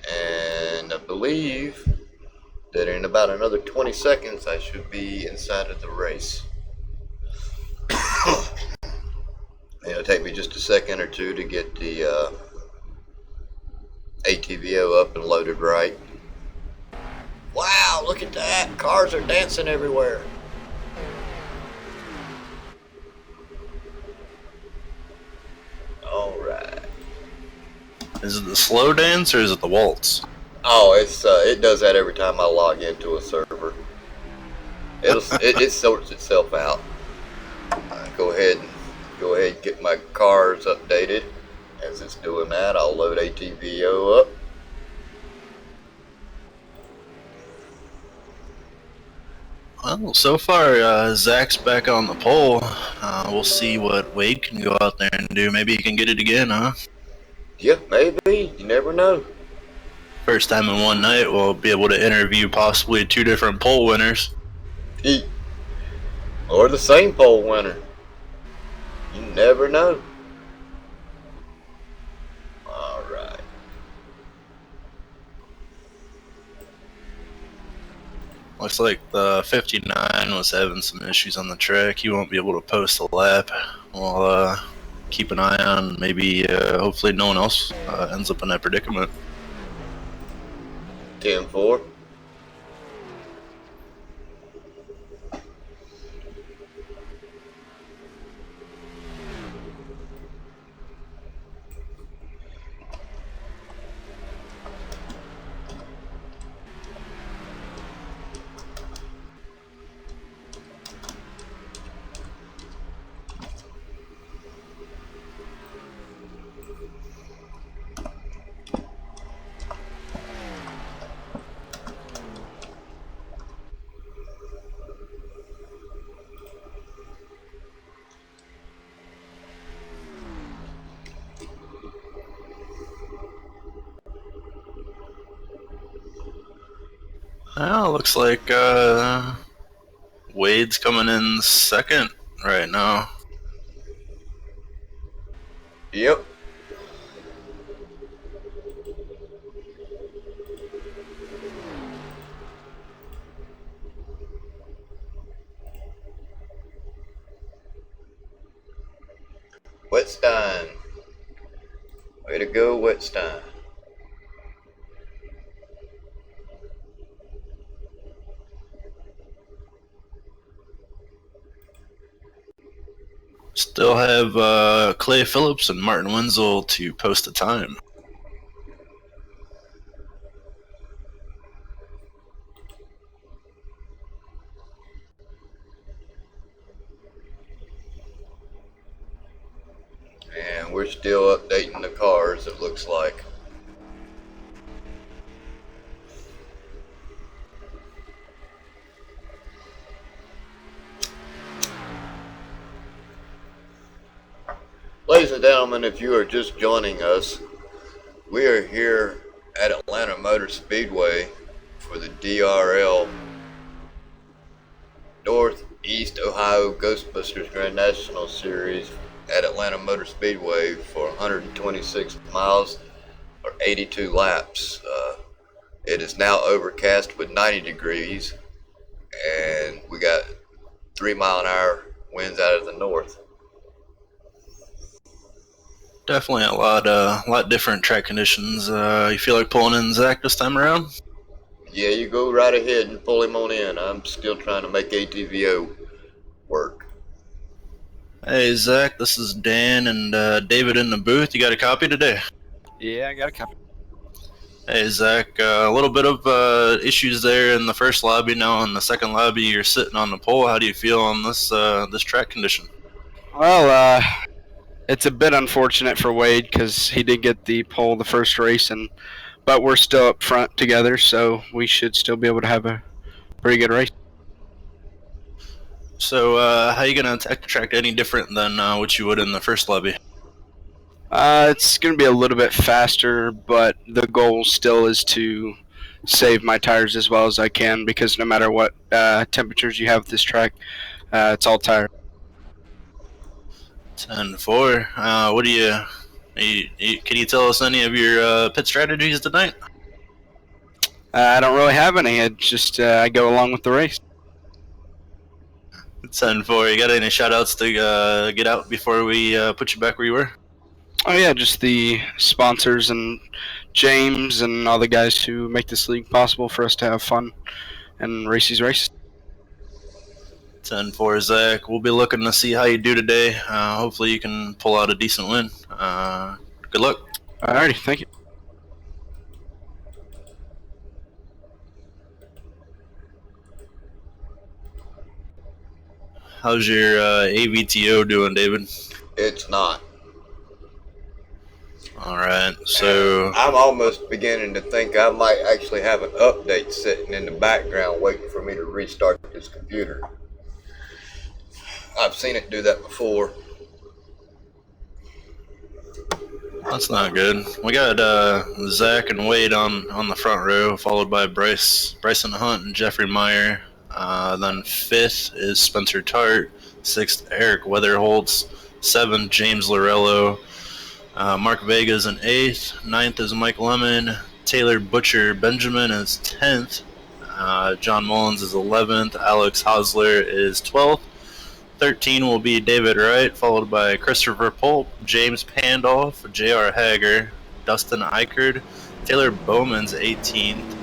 S1: And I believe that in about another 20 seconds I should be inside of the race. It'll take me just a second or two to get the ATVO up and loaded right. Wow, look at that! Cars are dancing everywhere. Alright.
S3: Is it the slow dance or is it the waltz?
S1: Oh, it does that every time I log into a server. It sorts itself out. Go ahead and get my cars updated. As it's doing that, I'll load ATVO up.
S3: Well, so far Zach's back on the pole. We'll see what Wade can go out there and do. Maybe he can get it again, huh?
S1: Yeah, maybe. You never know.
S3: First time in one night, we'll be able to interview possibly 2 different pole winners.
S1: Or the same pole winner. You never know. Alright.
S3: Looks like the 59 was having some issues on the track. He won't be able to post a lap. We'll keep an eye on maybe, hopefully no one else ends up in that predicament.
S1: 10-4.
S3: Well, looks like Wade's coming in second right now.
S1: Yep. Wetstein. Way to go, Wetstein.
S3: Still have Clay Phillips and Martin Wenzel to post a time.
S1: And we're still updating the cars, it looks like. Ladies and gentlemen, if you are just joining us, we are here at Atlanta Motor Speedway for the DRL Northeast Ohio Ghostbusters Grand National Series at Atlanta Motor Speedway for 126 miles or 82 laps. It is now overcast with 90 degrees, and we got 3-mile-an-hour winds out of the north.
S3: Definitely a lot different track conditions. You feel like pulling in Zach this time around?
S1: Yeah, you go right ahead and pull him on in. I'm still trying to make ATVO work.
S3: Hey Zach, this is Dan and David in the booth. You got a copy today?
S8: Yeah, I got a copy.
S3: Hey Zach, a little bit of issues there in the first lobby. Now in the second lobby, you're sitting on the pole. How do you feel on this track condition?
S8: Well, it's a bit unfortunate for Wade because he did get the pole the first race, but we're still up front together, so we should still be able to have a pretty good race.
S3: So, how you gonna attack the track any different than what you would in the first lobby?
S8: It's going to be a little bit faster, but the goal still is to save my tires as well as I can because no matter what temperatures you have with this track, it's all tire.
S3: 10-4. What do can you tell us any of your pit strategies tonight?
S8: I don't really have any. I go along with the race.
S3: 10-4. You got any shout outs to get out before we put you back where you were?
S8: Oh yeah, just the sponsors and James and all the guys who make this league possible for us to have fun and race these races.
S3: 10-4, Zach. We'll be looking to see how you do today. Hopefully you can pull out a decent win. Good luck.
S8: Alrighty, thank you.
S3: How's your AVTO doing, David?
S1: It's not.
S3: All right, so
S1: I'm almost beginning to think I might actually have an update sitting in the background waiting for me to restart this computer. I've seen it do that before.
S3: that's not good. We got Zach and Wade on the front row, followed by Bryson Hunt and Jeffrey Meyer. Then fifth is Spencer Tart. Sixth, Eric Weatherholtz. Seventh, James Lorello. Mark Vega's in eighth. Ninth is Mike Lemon. Taylor Butcher Benjamin is 10th. John Mullins is 11th. Alex Hosler is 12th. 13 will be David Wright, followed by Christopher Polk, James Pandolf, J.R. Hager, Dustin Eichard, Taylor Bowman's 18th,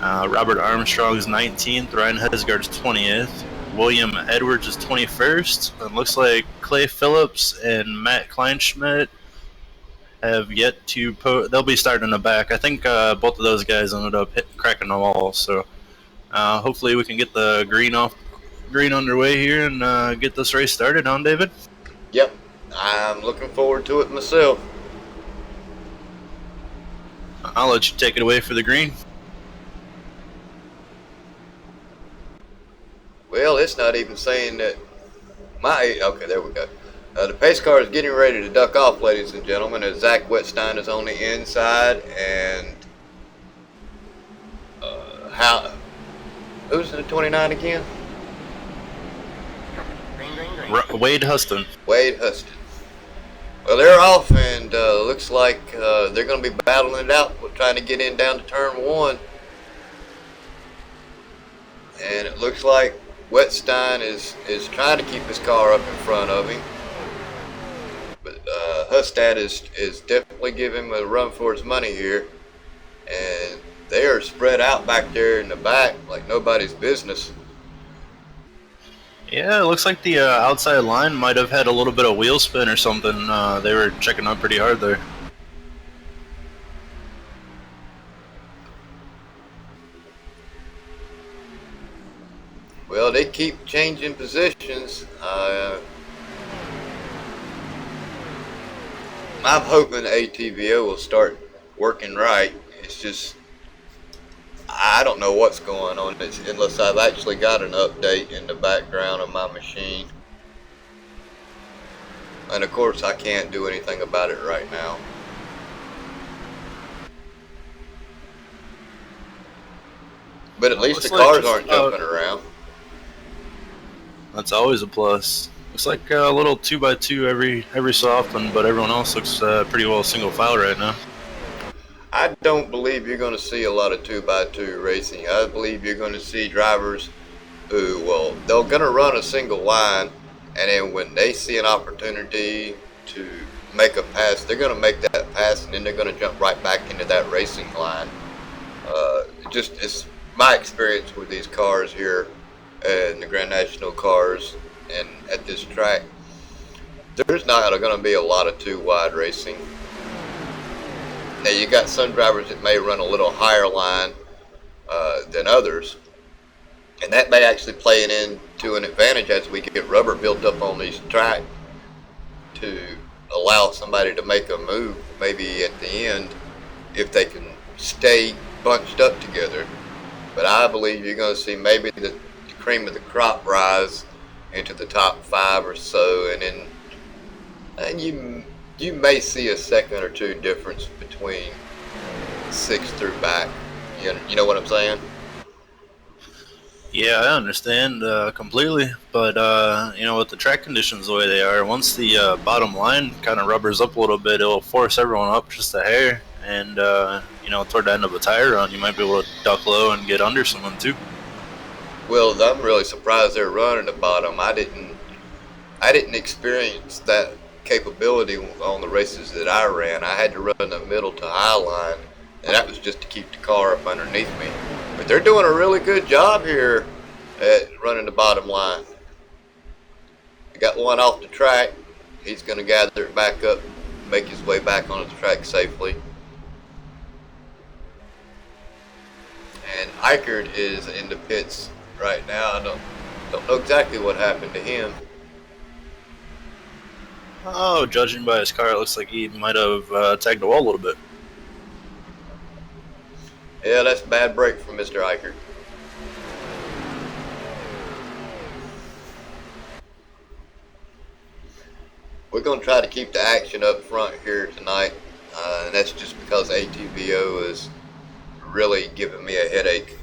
S3: Robert Armstrong's 19th, Ryan Hesgard's 20th, William Edwards is 21st, and looks like Clay Phillips and Matt Kleinschmidt have yet to they'll be starting in the back. I think both of those guys ended up cracking the wall, so hopefully we can get the green underway here and get this race started, huh, David?
S1: Yep, I'm looking forward to it myself.
S3: I'll let you take it away for the green.
S1: Well, it's not even saying that okay, there we go. The pace car is getting ready to duck off, ladies and gentlemen, as Zach Wetstein is on the inside, and who's in the 29 again?
S3: Wade Huston.
S1: Wade Huston. Well, they're off, and looks like they're going to be battling it out, trying to get in down to turn one. And it looks like Wetstein is trying to keep his car up in front of him. But Hustad is definitely giving him a run for his money here. And they are spread out back there in the back like nobody's business.
S3: Yeah, it looks like the outside line might have had a little bit of wheel spin or something. They were checking out pretty hard there.
S1: Well, they keep changing positions. I'm hoping the ATVO will start working right. It's just, I don't know what's going on unless I've actually got an update in the background of my machine. And of course, I can't do anything about it right now. But at least the cars aren't jumping around.
S3: That's always a plus. Looks like a little 2x2 every so often, but everyone else looks pretty well single file right now.
S1: I don't believe you're going to see a lot of 2x2 racing. I believe you're going to see drivers who, well, they're going to run a single line, and then when they see an opportunity to make a pass, they're going to make that pass, and then they're going to jump right back into that racing line. It's my experience with these cars here and the Grand National cars and at this track. There's not going to be a lot of two wide racing. Now you got some drivers that may run a little higher line than others, and that may actually play into an advantage as we get rubber built up on these tracks to allow somebody to make a move maybe at the end if they can stay bunched up together. But I believe you're going to see maybe the cream of the crop rise into the top 5 or so, and then you may see a second or two difference between 6 through back. You know what I'm saying?
S3: Yeah, I understand completely, but with the track conditions the way they are, once the bottom line kind of rubbers up a little bit, it'll force everyone up just a hair, and toward the end of a tire run, you might be able to duck low and get under someone too.
S1: Well, I'm really surprised they're running the bottom. I didn't experience that capability on the races that I ran. I had to run the middle to high line, and that was just to keep the car up underneath me. But they're doing a really good job here at running the bottom line. I got one off the track. He's going to gather it back up, make his way back onto the track safely. And Eichert is in the pits right now. I don't know exactly what happened to him.
S3: Oh, judging by his car, it looks like he might have tagged the wall a little bit.
S1: Yeah, that's a bad break from Mr. Eichert. We're going to try to keep the action up front here tonight, and that's just because ATVO is really giving me a headache.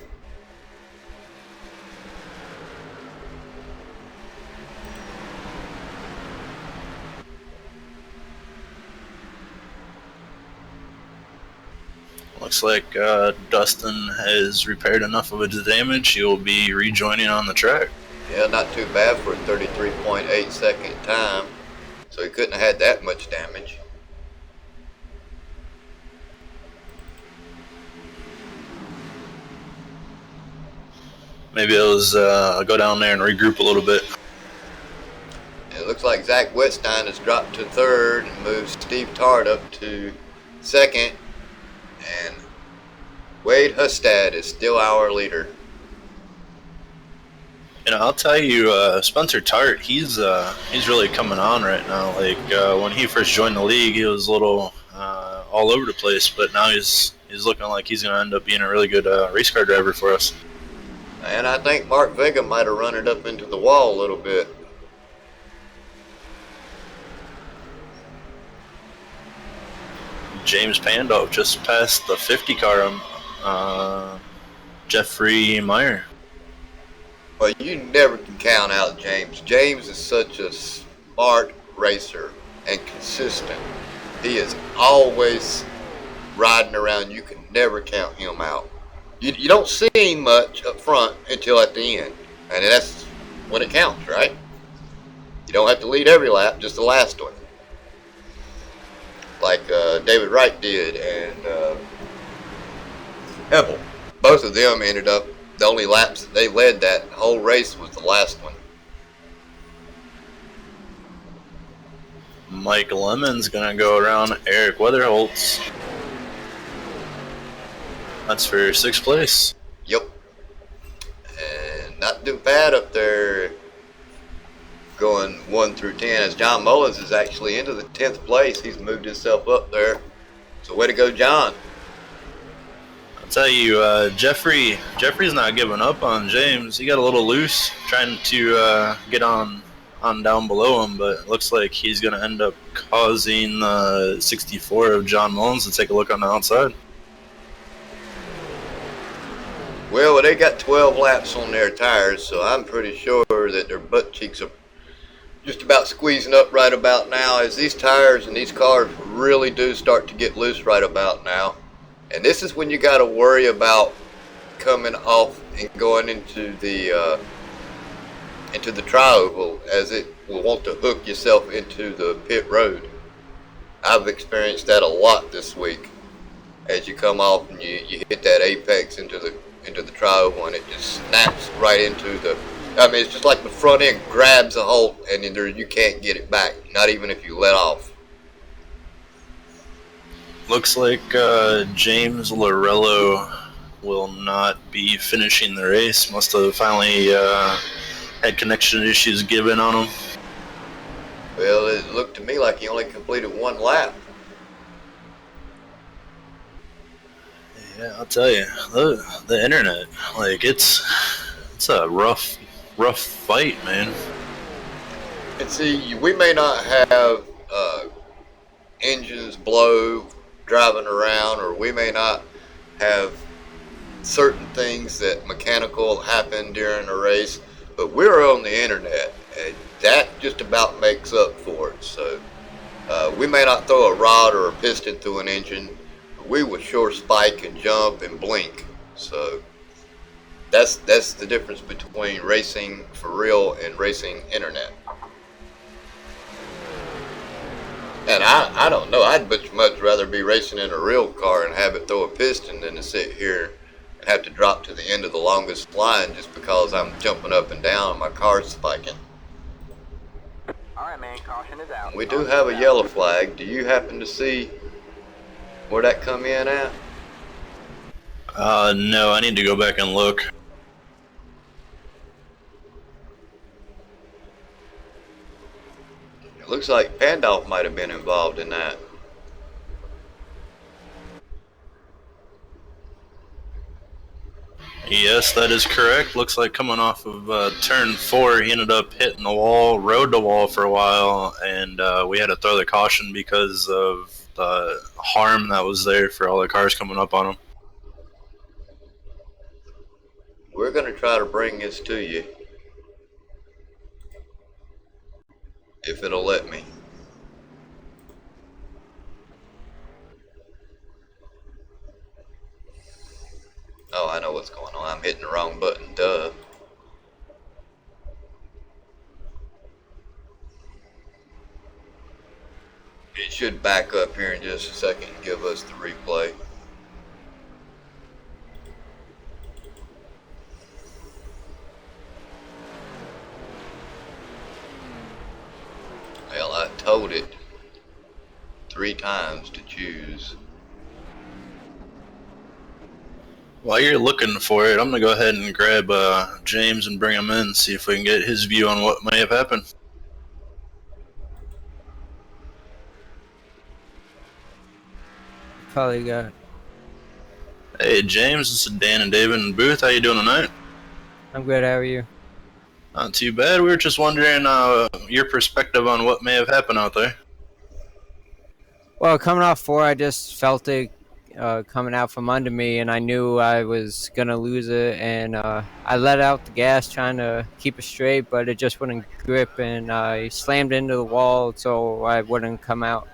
S3: Looks like Dustin has repaired enough of his damage. He will be rejoining on the track.
S1: Yeah, not too bad for a 33.8 second time. So he couldn't have had that much damage.
S3: Maybe it was go down there and regroup a little bit.
S1: It looks like Zach Wetstein has dropped to third and moves Steve Tart up to second. And Wade Hustad is still our leader.
S3: I'll tell you, Spencer Tart, he's really coming on right now. Like when he first joined the league, he was a little all over the place, but now he's looking like he's going to end up being a really good race car driver for us.
S1: And I think Mark Vega might have run it up into the wall a little bit.
S3: James Pandolf just passed the 50 car, Jeffrey Meyer.
S1: Well, you never can count out James. James is such a smart racer and consistent. He is always riding around. You can never count him out. You don't see him much up front until at the end. And that's when it counts, right? You don't have to lead every lap, just the last one. Like David Wright did and Hebel. Both of them ended up, the only laps that they led that whole race was the last one.
S3: Mike Lemon's going to go around Eric Weatherholtz. That's for 6th place.
S1: Yep. And not too bad up there going 1 through 10 as John Mullins is actually into the 10th place. He's moved himself up there. So way to go, John.
S3: I'll tell you, Jeffrey's not giving up on James. He got a little loose trying to get on down below him, but it looks like he's going to end up causing 64 of John Mullins to take a look on the outside.
S1: Well, they got 12 laps on their tires, so I'm pretty sure that their butt cheeks are just about squeezing up right about now, as these tires and these cars really do start to get loose right about now. And this is when you got to worry about coming off and going into the tri-oval, as it will want to hook yourself into the pit road. I've experienced that a lot this week. As you come off and you hit that apex into the tri-oval, and it just snaps right into the. I mean, it's just like the front end grabs a hold, and then you can't get it back. Not even if you let off.
S3: Looks like James Lorello will not be finishing the race. Must have finally had connection issues given on him.
S1: Well, it looked to me like he only completed 1 lap.
S3: Yeah, I'll tell you, the internet, like it's a rough fight, man.
S1: And see, we may not have engines blow driving around, or we may not have certain things that mechanical happen during a race, but we're on the internet, and that just about makes up for it. So we may not throw a rod or a piston through an engine, but we will sure spike and jump and blink. So that's the difference between racing for real and racing internet. And I don't know, I'd much rather be racing in a real car and have it throw a piston than to sit here and have to drop to the end of the longest line just because I'm jumping up and down and my car's spiking.
S5: Alright, man, caution is out.
S1: We do have a yellow flag. Do you happen to see where that come in at?
S3: No, I need to go back and look.
S1: It looks like Pandolf might have been involved in that.
S3: Yes, that is correct. Looks like coming off of turn 4, he ended up hitting the wall, rode the wall for a while, and we had to throw the caution because of the harm that was there for all the cars coming up on him.
S1: We're going to try to bring this to you, if it'll let me. Oh, I know what's going on. I'm hitting the wrong button, duh. It should back up here in just a second and give us the replay. Well, I told it 3 times to choose.
S3: While you're looking for it, I'm going to go ahead and grab James and bring him in, see if we can get his view on what may have happened.
S9: Probably got.
S3: Hey James, this is Dan and David in the booth. How you doing tonight?
S9: I'm good. How are you?
S3: Not too bad. We were just wondering your perspective on what may have happened out there.
S9: Well, coming off 4, I just felt it coming out from under me, and I knew I was gonna lose it. And I let out the gas, trying to keep it straight, but it just wouldn't grip, and I slammed into the wall, so I wouldn't come out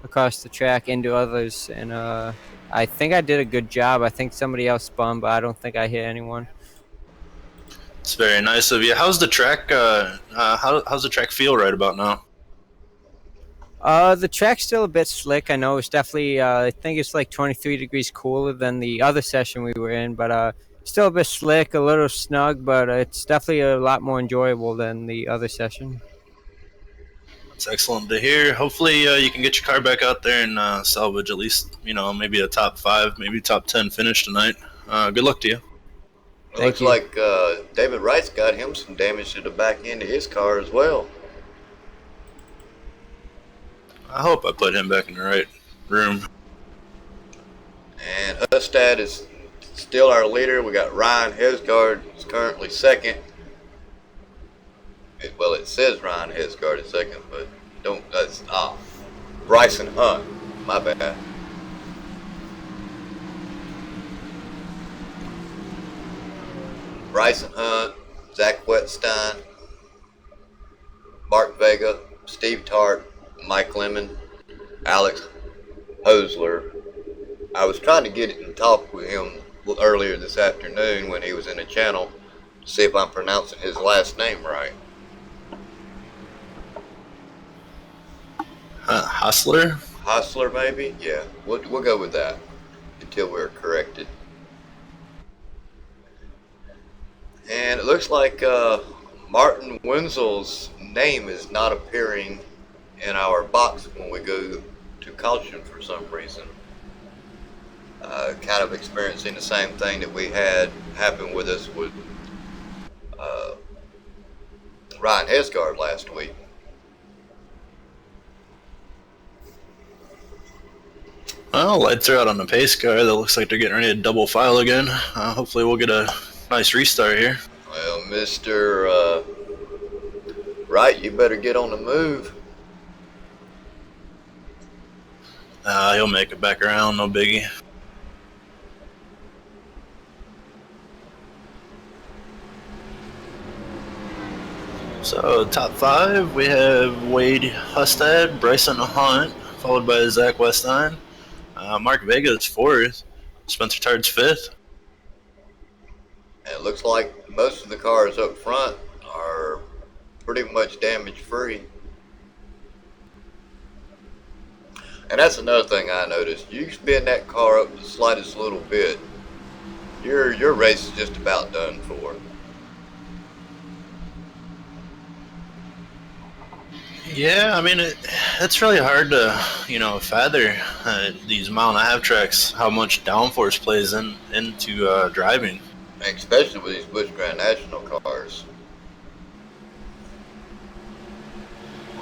S9: across the track into others. And I think I did a good job. I think somebody else spun, but I don't think I hit anyone.
S3: It's very nice of you. How's the track? How's the track feel right about now?
S9: The track's still a bit slick. I know it's definitely. I think it's like 23 degrees cooler than the other session we were in, but still a bit slick, a little snug, but it's definitely a lot more enjoyable than the other session.
S3: It's excellent to hear. Hopefully, you can get your car back out there and salvage at least, maybe a top 5, maybe top 10 finish tonight. Good luck to you.
S1: Looks like David Wright's got him some damage to the back end of his car as well.
S3: I hope I put him back in the right room.
S1: And Hustad is still our leader. We got Ryan Hesgard is currently second. Well, it says Ryan Hesgard is second, but that's Bryson Hunt. My bad. Bryson Hunt, Zach Wetstein, Mark Vega, Steve Tart, Mike Lemon, Alex Hosler. I was trying to get in talk with him earlier this afternoon when he was in the channel to see if I'm pronouncing his last name right.
S3: Hostler?
S1: Hostler, maybe? Yeah, we'll go with that until we're corrected. And it looks like Martin Wenzel's name is not appearing in our box when we go to caution for some reason. Kind of experiencing the same thing that we had happen with us with Ryan Hesgard last week.
S3: Well, lights are out on the pace car. That looks like they're getting ready to double file again. Hopefully we'll get a nice restart here.
S1: Well, Mr. Right, you better get on the move.
S3: He'll make it back around, no biggie. So, top 5, we have Wade Hustad, Bryson Hunt, followed by Zach Westine. Mark Vega is 4th. Spencer Tard's 5th.
S1: And it looks like most of the cars up front are pretty much damage free. And that's another thing I noticed. You spin that car up the slightest little bit, your race is just about done for.
S3: Yeah, I mean, it's really hard to, fathom these mile-and-a-half tracks, how much downforce plays into driving.
S1: Especially with these Busch Grand National cars.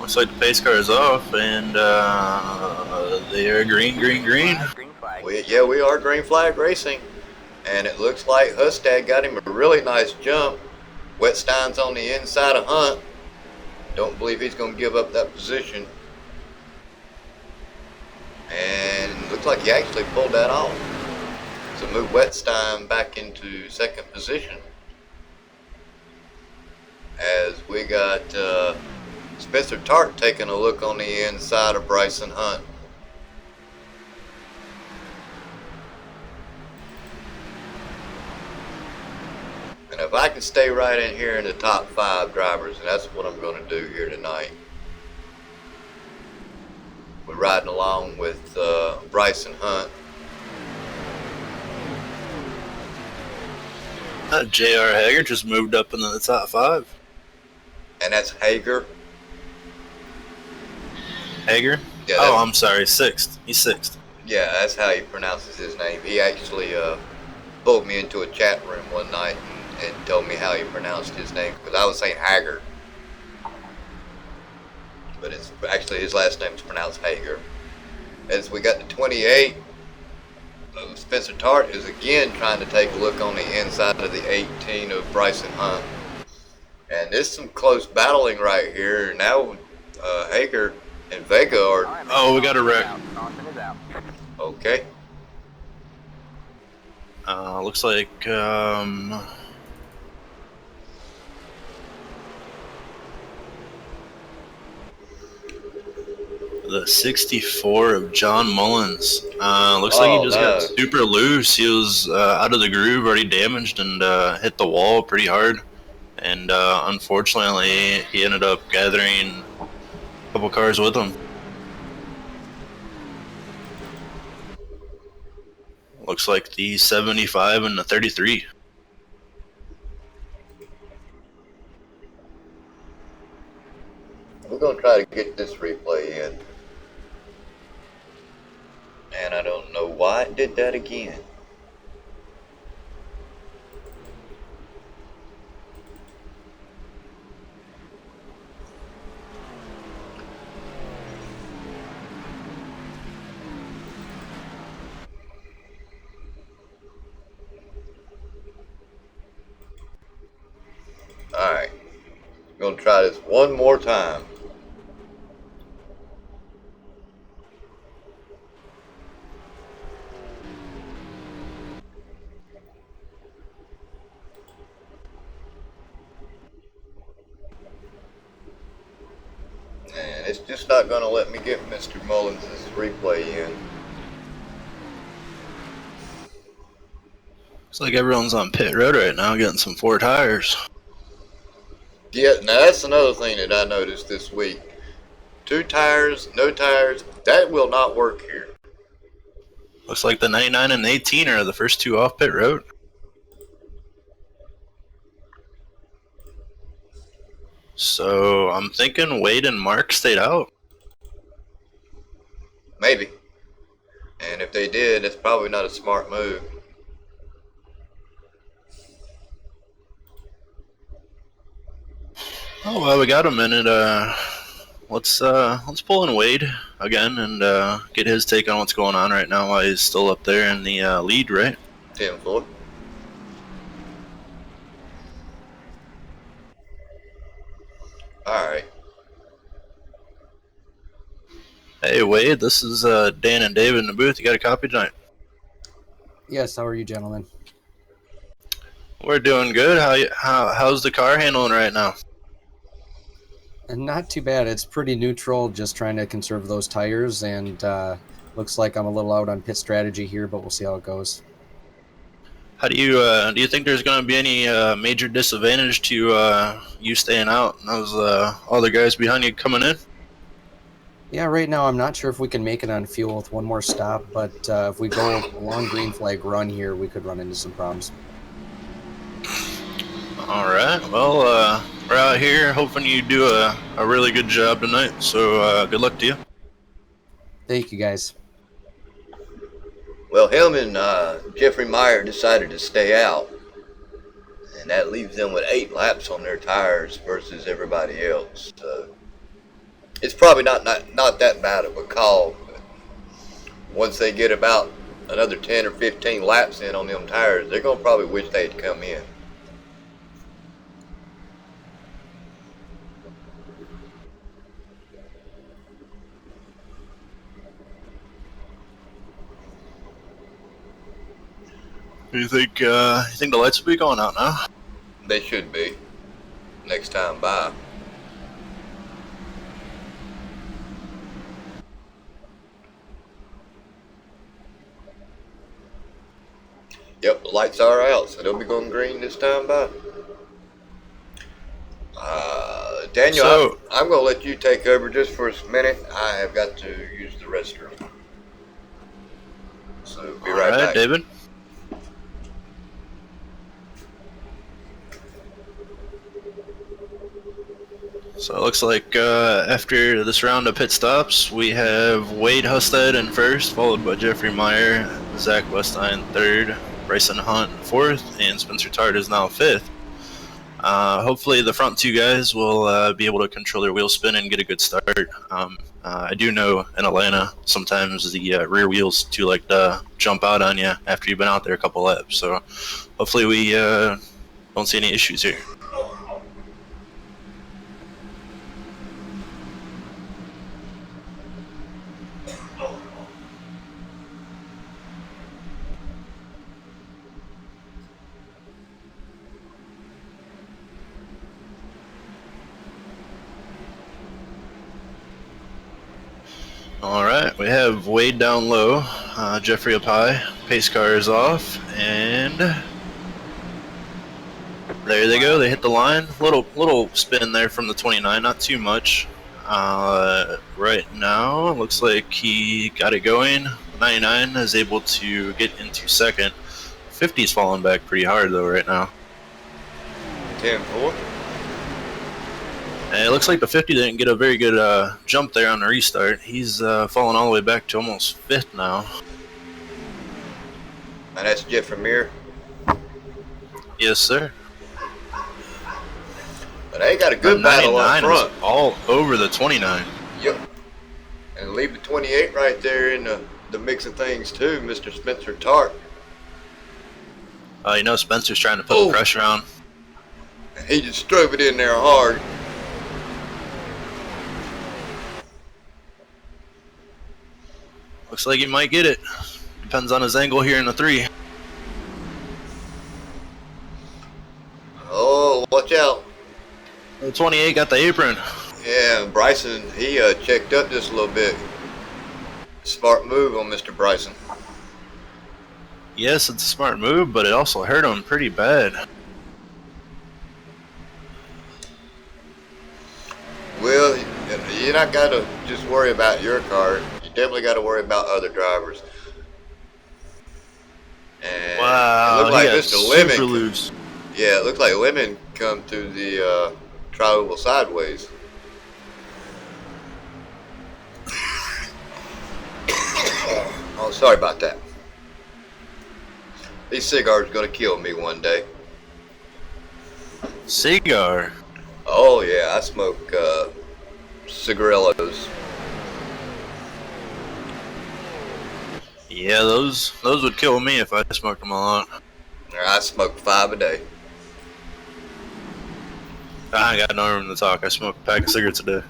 S3: Looks like the pace car is off, and they are green.
S5: Green flag.
S1: We are green flag racing. And it looks like Hustad got him a really nice jump. Wetstein's on the inside of Hunt. Don't believe he's going to give up that position. And looks like he actually pulled that off. So move Wetstein back into second position. As we got Spencer Tart taking a look on the inside of Bryson Hunt. And if I can stay right in here in the top 5 drivers, and that's what I'm going to do here tonight. We're riding along with Bryson Hunt.
S3: J.R. Hager just moved up into the top 5.
S1: And that's Hager.
S3: Hager?
S1: Yeah,
S3: oh, I'm sorry, 6th. He's 6th.
S1: Yeah, that's how he pronounces his name. He actually pulled me into a chat room one night and told me how he pronounced his name, because I was saying Hager. But it's actually his last name is pronounced Hager. As we got to 28, Spencer Tart is again trying to take a look on the inside of the 18 of Bryson Hunt. And there's some close battling right here. Now Hager and Vega are...
S3: Oh, we got a wreck.
S5: Caution is out.
S1: Okay.
S3: Looks like... the 64 of John Mullins. Looks like he just got super loose. He was out of the groove, already damaged, and hit the wall pretty hard. And unfortunately, he ended up gathering a couple cars with him. Looks like the 75 and the 33.
S1: We're going to try to get this replay in. And I don't know why it did that again. Alright. I'm going to try this one more time. And it's just not going to let me get Mr. Mullins' replay in.
S3: Looks like everyone's on pit road right now getting some 4 tires.
S1: Yeah, now that's another thing that I noticed this week. 2 tires, no tires, that will not work here.
S3: Looks like the 99 and 18 are the first 2 off pit road. So I'm thinking Wade and Mark stayed out.
S1: Maybe. And if they did, it's probably not a smart move.
S3: Oh well, we got a minute. Let's pull in Wade again and get his take on what's going on right now while he's still up there in the lead, right?
S1: 10-4. Alright.
S3: Hey Wade, this is Dan and David in the booth. You got a copy tonight?
S4: Yes, how are you, gentlemen?
S3: We're doing good. How's the car handling right now?
S4: And not too bad. It's pretty neutral, just trying to conserve those tires, and looks like I'm a little out on pit strategy here, but we'll see how it goes.
S3: How do you think there's going to be any major disadvantage to you staying out and those other guys behind you coming in?
S4: Yeah, right now I'm not sure if we can make it on fuel with one more stop, but if we go a long green flag run here, we could run into some problems.
S3: All right. Well, we're out here hoping you do a really good job tonight. So good luck to you.
S4: Thank you, guys.
S1: Well, him and Jeffrey Meyer decided to stay out, and that leaves them with 8 laps on their tires versus everybody else. So it's probably not that bad of a call. But once they get about another 10 or 15 laps in on them tires, they're gonna probably wish they'd come in.
S3: You think the lights will be going out now?
S1: They should be next time by. Yep, the lights are out, so they'll be going green this time by. Daniel,
S3: So-
S1: I'm going to let you take over just for a minute. I have got to use the restroom. So be
S3: All
S1: right
S3: right,
S1: back.
S3: David. So it looks like after this round of pit stops, we have Wade Husted in first, followed by Jeffrey Meyer, Zach Westein third, Bryson Hunt fourth, and Spencer Tart is now fifth. Hopefully the front two guys will be able to control their wheel spin and get a good start. I do know in Atlanta sometimes the rear wheels do like to jump out on you after you've been out there a couple laps. So hopefully we don't see any issues here. All right, we have Wade down low, Jeffrey up high, pace car is off, and there they go. They hit the line. Little spin there from the 29, not too much. Right now, it looks like he got it going. 99 is able to get into second. 50's falling back pretty hard though right now.
S1: 10-4.
S3: And it looks like the 50 didn't get a very good jump there on the restart. He's fallen all the way back to almost fifth now.
S1: And that's Jeffrey Meyer.
S3: Yes, sir.
S1: But they got a good
S3: The
S1: battle up
S3: 99 is
S1: front.
S3: all over the 29.
S1: Yep. And leave the 28 right there in the mix of things too, Mr. Spencer Tart.
S3: You know Spencer's trying to put the pressure on.
S1: He just drove it in there hard.
S3: Looks like he might get it. Depends on his angle here in the 3.
S1: Oh, watch out.
S3: The 28 got the apron.
S1: Yeah, Bryson, he checked up just a little bit. Smart move on Mr. Bryson.
S3: Yes, it's a smart move, but it also hurt him pretty bad.
S1: Well, you're not got to just worry about your car. You definitely got to worry about other drivers. And
S3: Wow,
S1: it looked like
S3: he got
S1: Mr. Lemon.
S3: super loose.
S1: Yeah, it looked like Lemon come through the tri-oval sideways. Oh, sorry about that. These cigars are gonna kill me one day.
S3: Cigar.
S1: Oh yeah, I smoke cigarillos.
S3: Yeah, those would kill me if I smoked them a lot.
S1: I smoke 5 a day.
S3: I ain't got no room to talk. I smoke a pack of cigarettes a day.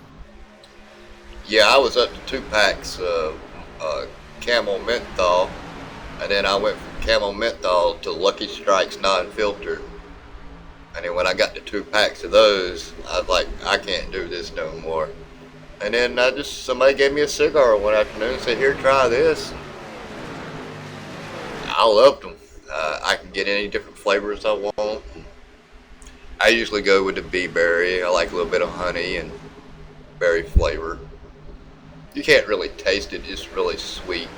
S1: Yeah, I was up to 2 packs of Camel Menthol, and then I went from Camel Menthol to Lucky Strikes non-filter. And then when I got the 2 packs of those, I was like, I can't do this no more. And then somebody gave me a cigar one afternoon and said, here, try this. I loved them. I can get any different flavors I want. I usually go with the bee berry. I like a little bit of honey and berry flavor. You can't really taste it, it's really sweet.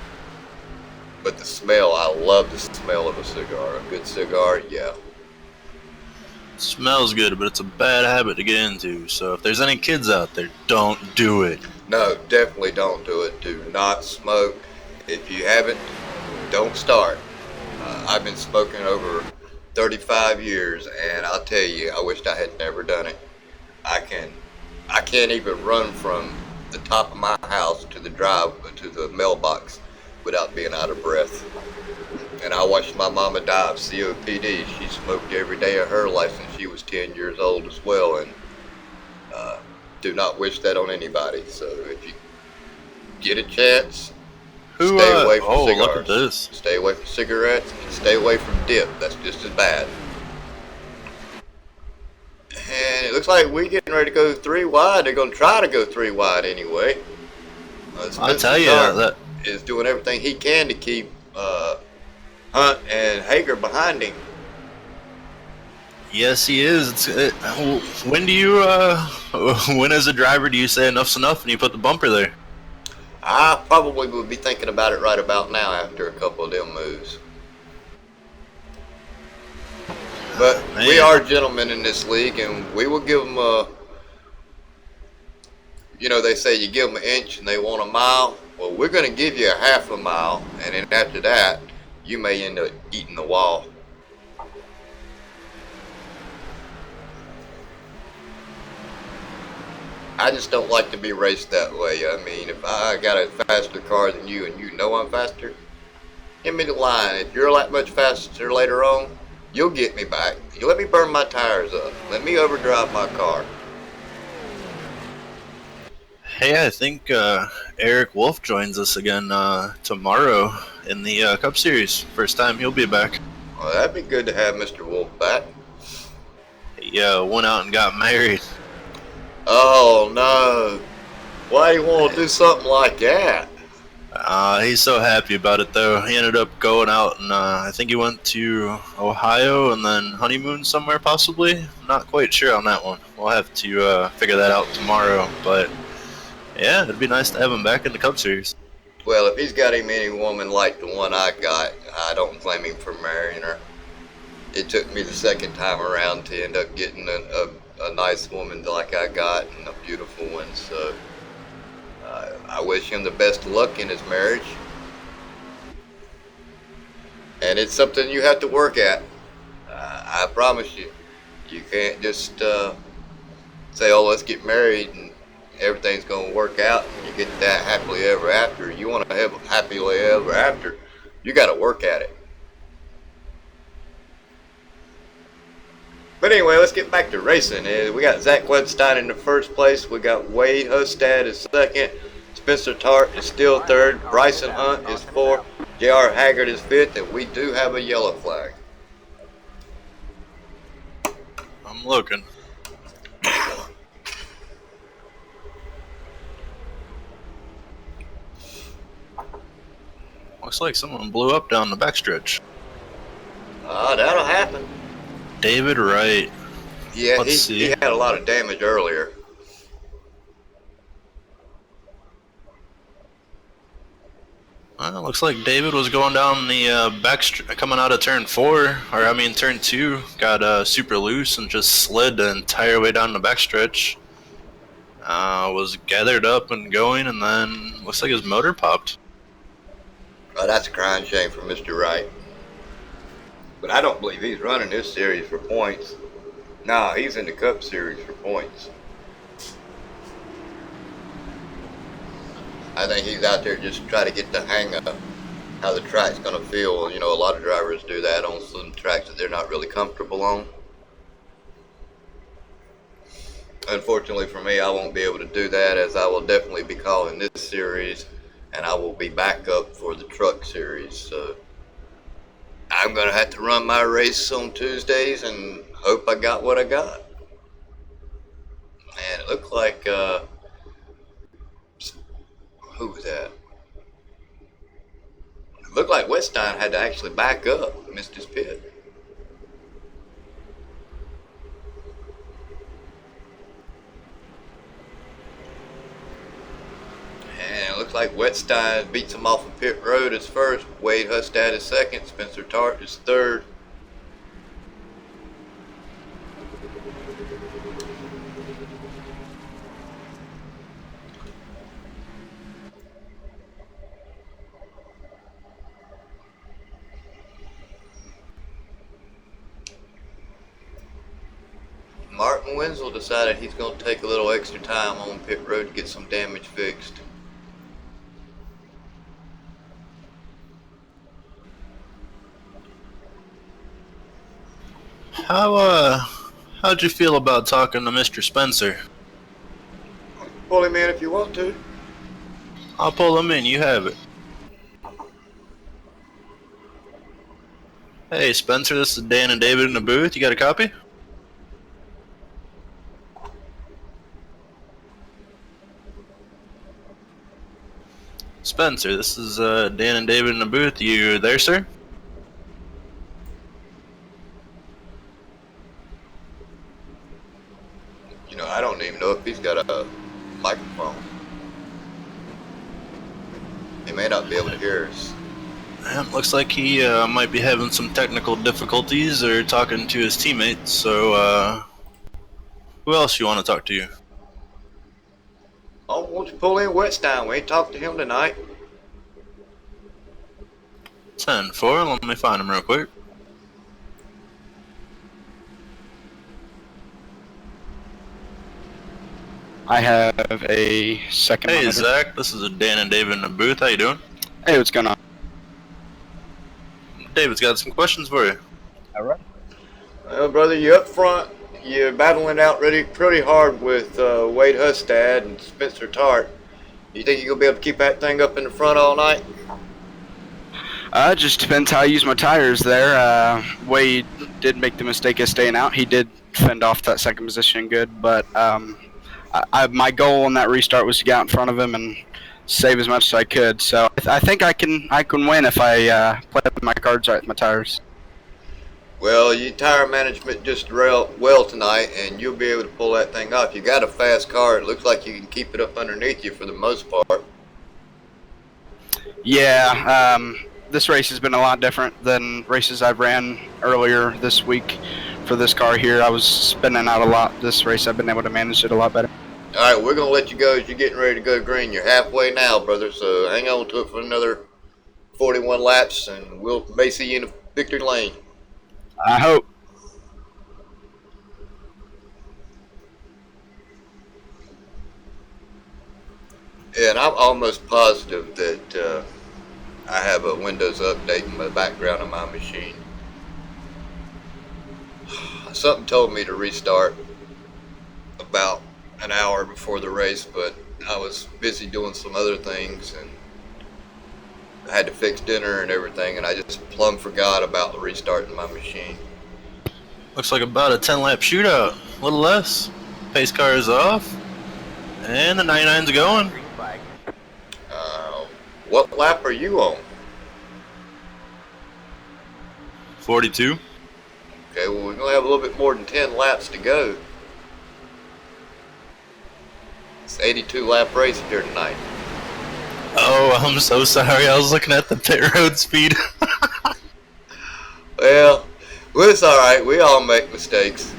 S1: But the smell, I love the smell of a cigar. A good cigar, yeah.
S3: Smells good, but it's a bad habit to get into. So if there's any kids out there, don't do it.
S1: No, definitely don't do it. Do not smoke. If you haven't, don't start. I've been smoking over 35 years, and I'll tell you, I wished I had never done it. I can't even run from the top of my house to the mailbox without being out of breath. And I watched my mama die of COPD. She smoked every day of her life since she was 10 years old as well, and do not wish that on anybody. So if you get a chance, stay away from cigars.
S3: Look at this.
S1: Stay away from cigarettes, and stay away from dip. That's just as bad. And it looks like we're getting ready to go 3 wide. They're going to try to go 3 wide anyway.
S3: I tell you, that
S1: is doing everything he can to keep Hunt and Hager behind him.
S3: yes, he is. When do you, when as a driver do you say enough's enough and you put the bumper there?
S1: I probably would be thinking about it right about now after a couple of them moves. But we are gentlemen in this league, and we will give them a, you know, they say you give them an inch and they want a mile. Well, we're going to give you a half a mile, and then after that, you may end up eating the wall. I just don't like to be raced that way. I mean, if I got a faster car than you and you know I'm faster, give me the line. If you're that much faster later on, you'll get me back. You let me burn my tires up. Let me overdrive my car.
S3: Hey, I think Eric Wolf joins us again tomorrow in the Cup Series. First time he'll be back.
S1: Well, that'd be good to have Mr. Wolf back.
S3: He went out and got married.
S1: Oh, no. Why do you want to do something like that?
S3: He's so happy about it, though. He ended up going out, and I think he went to Ohio and then honeymoon somewhere, possibly. I'm not quite sure on that one. We'll have to figure that out tomorrow, but yeah, it'd be nice to have him back in the Cup Series.
S1: Well, if he's got him any woman like the one I got, I don't blame him for marrying her. It took me the second time around to end up getting a nice woman like I got, and a beautiful one, so I wish him the best of luck in his marriage. And it's something you have to work at. I promise you. You can't just say, oh, let's get married and everything's going to work out and you get that happily ever after. You want to have a happily ever after, you got to work at it. But anyway, let's get back to racing. We got Zach Wedstein in the first place. We got Wade Hustad is second. Spencer Tart is still third. Bryson Hunt is fourth. J.R. Haggard is fifth. And we do have a yellow flag.
S3: I'm looking. Looks like someone blew up down the backstretch.
S1: That'll happen.
S3: David Wright.
S1: Yeah,
S3: Let's
S1: he
S3: see.
S1: had a lot of damage earlier.
S3: Looks like David was going down the coming out of turn 4, or turn 2, got super loose and just slid the entire way down the backstretch. Was gathered up and going, and then looks like his motor popped.
S1: Oh, that's a crying shame for Mr. Wright. But I don't believe he's running this series for points. Nah, he's in the Cup Series for points. I think he's out there just to try to get the hang of how the track's going to feel. You know, a lot of drivers do that on some tracks that they're not really comfortable on. Unfortunately for me, I won't be able to do that, as I will definitely be calling this series, and I will be back up for the truck series. So I'm going to have to run my race on Tuesdays and hope I got what I got. And it looked like, who was that? It looked like Wetstein had to actually back up, missed his pit. And it looks like Wetstein beats him off of pit road as first. Wade Hustad is second. Spencer Tart is third. Martin Wenzel decided he's going to take a little extra time on pit road to get some damage fixed.
S3: How'd you feel about talking to Mr. Spencer?
S1: Pull him in if you want to.
S3: I'll pull him in, you have it. Hey Spencer, this is Dan and David in the booth. You got a copy? Spencer, this is Dan and David in the booth. You there, sir?
S1: You know, I don't even know if he's got a microphone. He may not be able to hear us.
S3: Looks like he might be having some technical difficulties or talking to his teammates, so who else you want to talk to you?
S1: Oh, won't you pull in Wetstein? We ain't talked to him tonight.
S3: 10-4, let me find him real quick.
S8: I have a second.
S3: Hey
S8: monitor.
S3: Zach, this is Dan and David in the booth. How you doing?
S8: Hey, what's going on?
S3: David's got some questions for you.
S8: All right.
S1: Well, brother, you're up front. You're battling out pretty hard with Wade Hustad and Spencer Tart. You think you're going to be able to keep that thing up in the front all night?
S8: It just depends how I use my tires there. Wade did make the mistake of staying out. He did fend off that second position good, but my goal on that restart was to get out in front of him and save as much as I could. So I think I can win if I play my cards right with my tires.
S1: Well, your tire management just well tonight, and you'll be able to pull that thing off. You got a fast car. It looks like you can keep it up underneath you for the most part.
S8: Yeah, this race has been a lot different than races I've ran earlier this week. For this car here, I was spinning out a lot. This race, I've been able to manage it a lot better.
S1: All right, we're going to let you go as you're getting ready to go green. You're halfway now, brother, so hang on to it for another 41 laps, and we'll may see you in the victory lane.
S8: I hope.
S1: Yeah, and I'm almost positive that I have a Windows update in the background of my machine. Something told me to restart about an hour before the race, but I was busy doing some other things, and I had to fix dinner and everything, and I just plumb forgot about restarting my machine.
S3: Looks like about a 10-lap shootout. A little less. Pace car is off. And the 99's going.
S5: Green flag.
S1: What lap are you on?
S3: 42.
S1: Okay, well, we're going to have a little bit more than 10 laps to go. It's 82 lap race here tonight.
S3: Oh, I'm so sorry. I was looking at the pit road speed.
S1: Well, it's alright. We all make mistakes.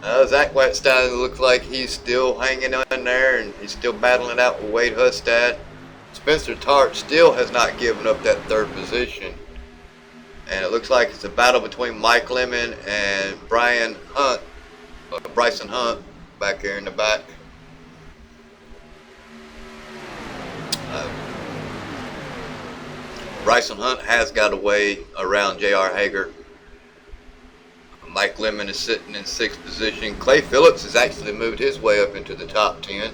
S1: Zach Wetstein looks like he's still hanging in there, and he's still battling out with Wade Hustad. Spencer Tart still has not given up that third position. And it looks like it's a battle between Mike Lemon and Bryson Hunt back here in the back. Bryson Hunt has got a way around J.R. Hager. Mike Lemon is sitting in 6th position. Clay Phillips has actually moved his way up into the top 10.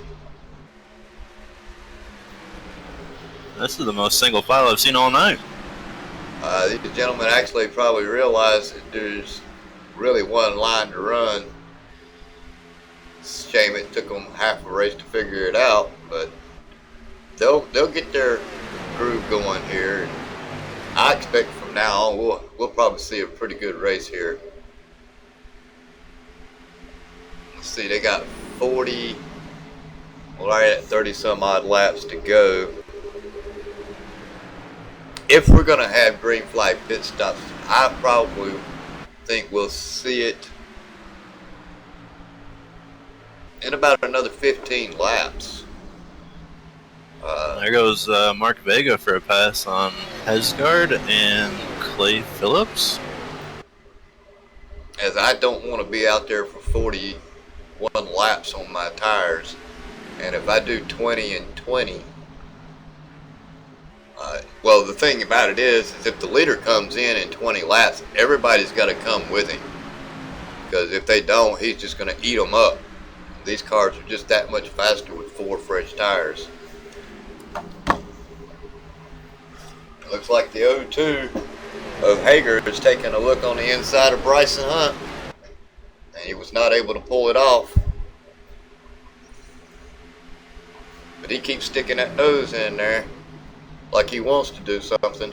S3: This is the most single file I've seen all night.
S1: These gentlemen actually probably realize that there's really one line to run. It's a shame it took them half a race to figure it out, but they'll get their groove going here. I expect from now on we'll probably see a pretty good race here. Let's see, they got 40, well, right at 30 some odd laps to go. If we're gonna have green flag pit stops, I probably think we'll see it in about another 15 laps.
S3: There goes Mark Vega for a pass on Hesgard and Clay Phillips.
S1: As I don't want to be out there for 41 laps on my tires, and if I do 20 and 20, well, the thing about it is if the leader comes in 20 laps, everybody's got to come with him, because if they don't, he's just going to eat them up. These cars are just that much faster with 4 fresh tires. Looks like the 0-2 of Hager is taking a look on the inside of Bryson Hunt, and he was not able to pull it off. But he keeps sticking that nose in there like he wants to do something.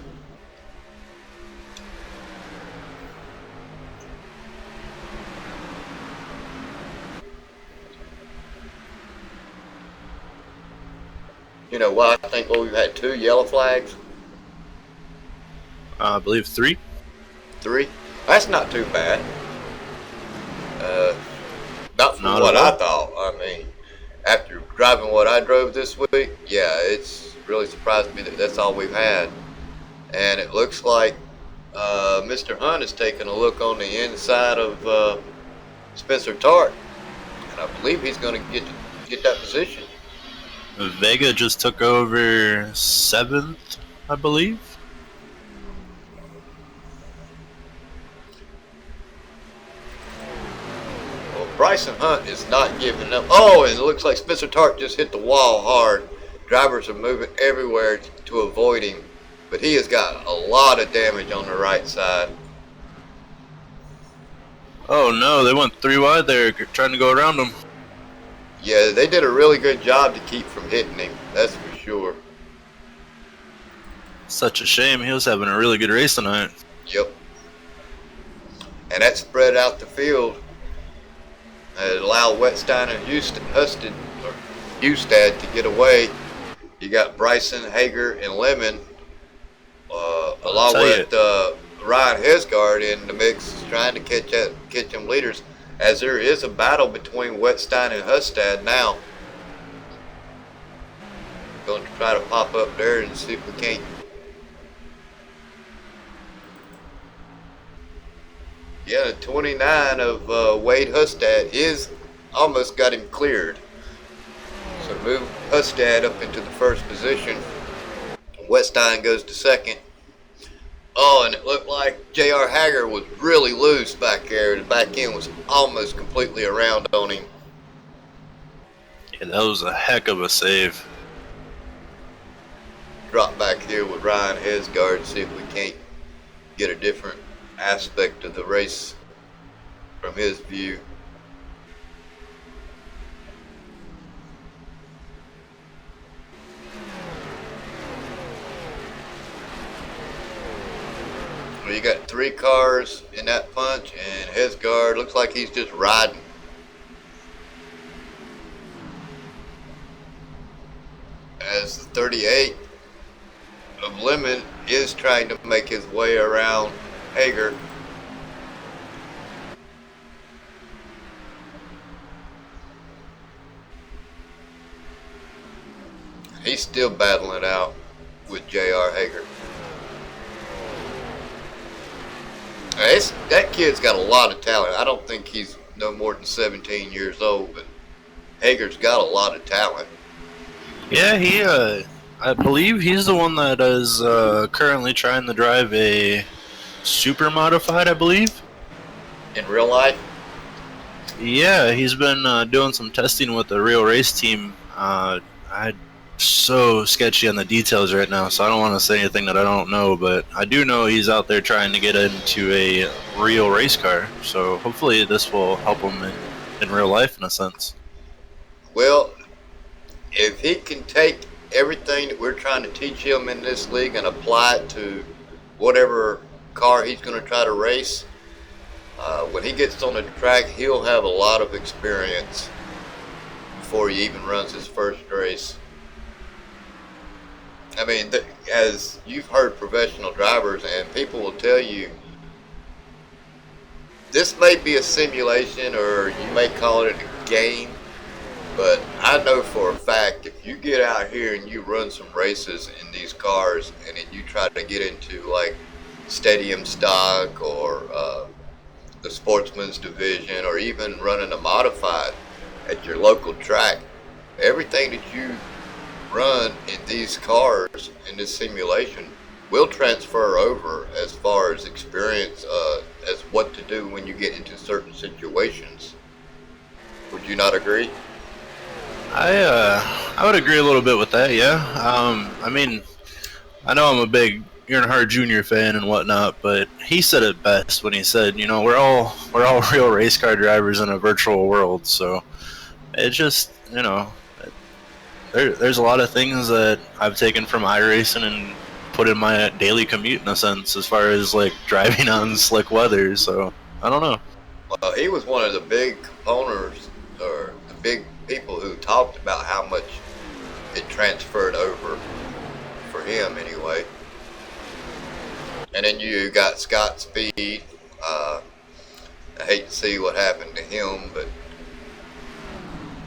S1: You know what? I think we've had 2 yellow flags.
S3: I believe 3.
S1: 3? That's not too bad. Not from
S3: Not
S1: what
S3: at all.
S1: I thought. I mean, after driving what I drove this week, yeah, it's really surprised me that that's all we've had. And it looks like Mr. Hunt is taking a look on the inside of Spencer Tart, and I believe he's going to get that position.
S3: Vega just took over 7th, I believe.
S1: Well, Bryson Hunt is not giving up. Oh, and it looks like Spencer Tart just hit the wall hard. Drivers are moving everywhere to avoid him, but he has got a lot of damage on the right side.
S3: Oh no, they went 3 wide there, trying to go around him.
S1: Yeah, they did a really good job to keep from hitting him, that's for sure.
S3: Such a shame, he was having a really good race tonight.
S1: Yep. And that spread out the field. It allowed Wetstein and Hustad to get away. You got Bryson, Hager, and Lemon, along with Ryan Hesgard in the mix, trying to catch them leaders, as there is a battle between Wetstein and Hustad now. Going to try to pop up there and see if we can't. Yeah, the 29 of Wade Hustad is almost got him cleared. So move Hustad up into the first position. Wetstein goes to second. Oh, and it looked like J.R. Hager was really loose back there. The back end was almost completely around on him.
S3: Yeah, that was a heck of a save.
S1: Drop back here with Ryan Hesgard, see if we can't get a different aspect of the race from his view. Well, you got 3 cars in that punch, and Hesgard looks like he's just riding. As the 38 of Lemon is trying to make his way around Hager. He's still battling it out with J.R. Hager. That kid's got a lot of talent. I don't think he's no more than 17 years old, but Hager's got a lot of talent.
S3: Yeah, I believe he's the one that is currently trying to drive a super modified, I believe.
S1: in real life?
S3: Yeah, he's been doing some testing with the real race team. I'm so sketchy on the details right now, so I don't want to say anything that I don't know. But I do know he's out there trying to get into a real race car. So hopefully this will help him in real life, in a sense.
S1: Well, if he can take everything that we're trying to teach him in this league and apply it to whatever car he's going to try to race, when he gets on the track, he'll have a lot of experience before he even runs his first race. I mean, as you've heard professional drivers, and people will tell you, this may be a simulation or you may call it a game, but I know for a fact if you get out here and you run some races in these cars and then you try to get into like stadium stock or the sportsman's division or even running a modified at your local track, everything that you run in these cars in this simulation will transfer over as far as experience as what to do when you get into certain situations. Would you not agree?
S3: I would agree a little bit with that. Yeah. I mean, I know I'm a big Earnhardt Jr. fan and whatnot, but he said it best when he said, you know, we're all real race car drivers in a virtual world. So it just, you know, there's a lot of things that I've taken from iRacing and put in my daily commute in a sense, as far as like driving on slick weather. So I don't know.
S1: Well, he was one of the big components or the big people who talked about how much it transferred over for him anyway. And then you got Scott Speed. I hate to see what happened to him, but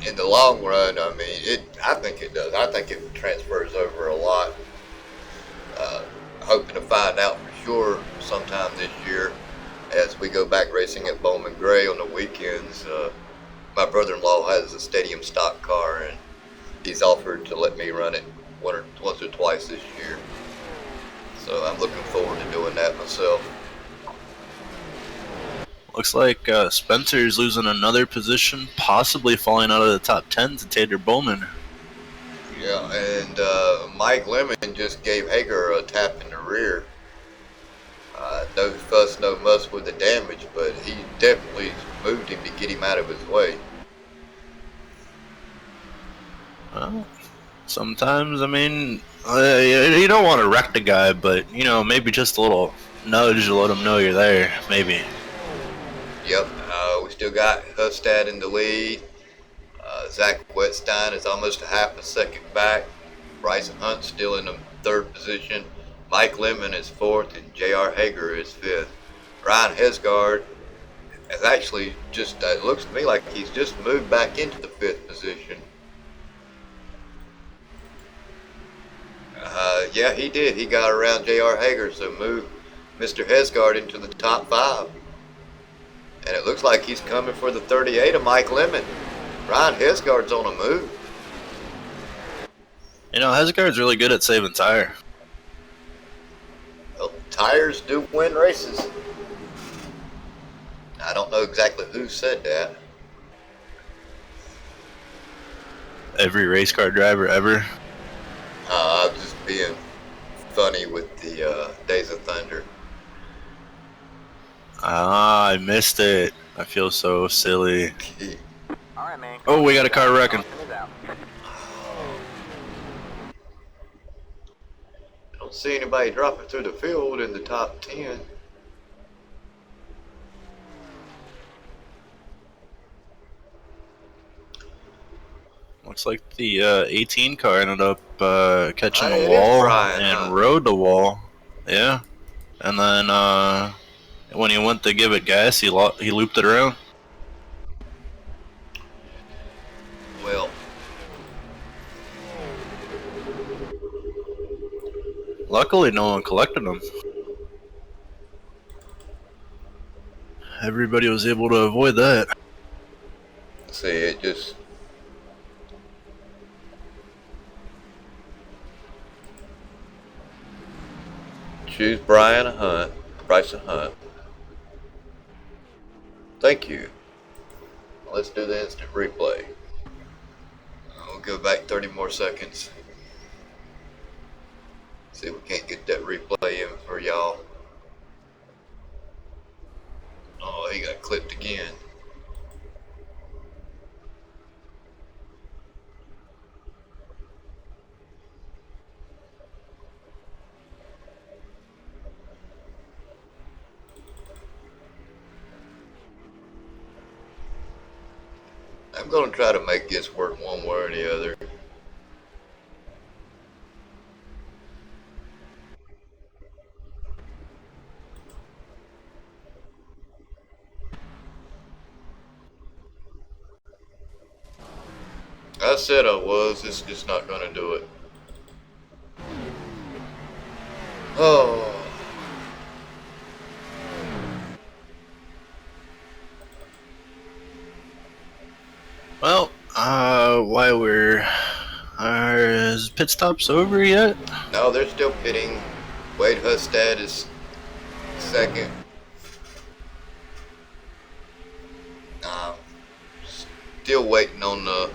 S1: in the long run, I mean, I think it does. I think it transfers over a lot. Hoping to find out for sure sometime this year as we go back racing at Bowman Gray on the weekends. My brother-in-law has a stadium stock car, and he's offered to let me run it once or twice this year. So I'm looking forward to doing that myself.
S3: Looks like Spencer's losing another position, possibly falling out of the top 10 to Tater Bowman.
S1: Yeah, and Mike Lemon just gave Hager a tap in the rear. No fuss, no muss with the damage, but he definitely moved him to get him out of his way.
S3: Well, sometimes, I mean, you don't want to wreck the guy, but, you know, maybe just a little nudge to let him know you're there, maybe.
S1: Yep, we still got Hustad in the lead. Zach Wetstein is almost a half a second back. Bryson Hunt's still in the third position. Mike Lemon is fourth, and J.R. Hager is fifth. Ryan Hesgard has actually just, it looks to me like he's just moved back into the fifth position. Yeah, he did. He got around J.R. Hager, so moved Mr. Hesgard into the top five. And it looks like he's coming for the 38 of Mike Lemon. Ryan Hesgard's on a move.
S3: You know, Hesgard's really good at saving tire.
S1: Well, tires do win races. I don't know exactly who said that.
S3: Every race car driver ever.
S1: I was just being funny with the Days of Thunder.
S3: Ah, I missed it. I feel so silly.
S5: All right, man.
S3: Oh, we got a car wrecking.
S1: I don't see anybody dropping through the field in the top 10.
S3: Looks like the 18 car ended up catching
S1: It
S3: the
S1: is
S3: wall
S1: Brian,
S3: and
S1: huh?
S3: rode the wall. Yeah. And then when he went to give it gas, he looped it around.
S1: Well,
S3: Luckily, no one collected them. Everybody was able to avoid that.
S1: see, it just... Choose Bryson Hunt. Thank you. Let's do the instant replay. We'll go back 30 more seconds. See if we can't get that replay in for y'all. Oh, he got clipped again. I'm going to try to make this work one way or the other. I said I was, it's just not going to do it. Oh.
S3: Well, while is pit stops over yet?
S1: No, they're still pitting. Wade Hustad is second. Still waiting on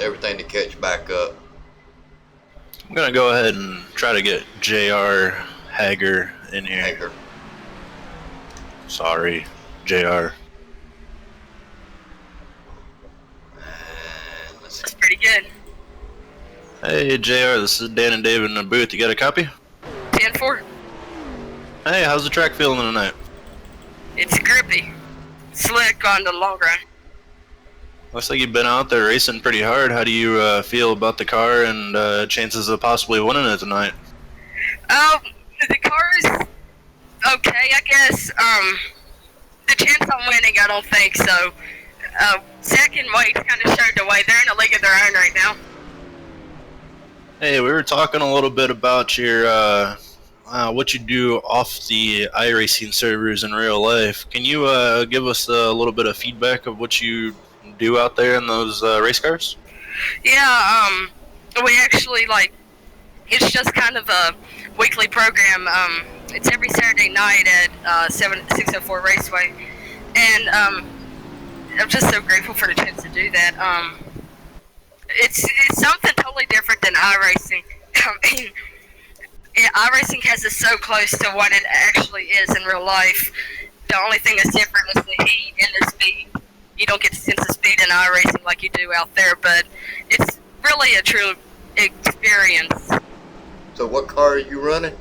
S1: everything to catch back up.
S3: I'm gonna go ahead and try to get JR Hager in here.
S1: Hager.
S3: Sorry, JR.
S10: That's pretty good.
S3: Hey JR, this is Dan and David in the booth. You got a copy?
S10: 10-4.
S3: Hey, how's the track feeling tonight?
S10: It's grippy. Slick on the long run.
S3: Looks like you've been out there racing pretty hard. How do you feel about the car and chances of possibly winning it tonight?
S10: The car is okay, I guess. The chance on winning, I don't think so. Zach and Wade kind of showed the way. They're in a league of their own right now.
S3: Hey, we were talking a little bit about your what you do off the iRacing servers in real life. Can you give us a little bit of feedback of what you do out there in those race cars?
S10: Yeah, we actually, it's just kind of a weekly program. It's every Saturday night at 604 Raceway. And I'm just so grateful for the chance to do that. It's something totally different than iRacing. iRacing has us so close to what it actually is in real life. The only thing that's different is the heat and the speed. You don't get the sense of speed in iRacing like you do out there, but it's really a true experience.
S1: So what car are you running?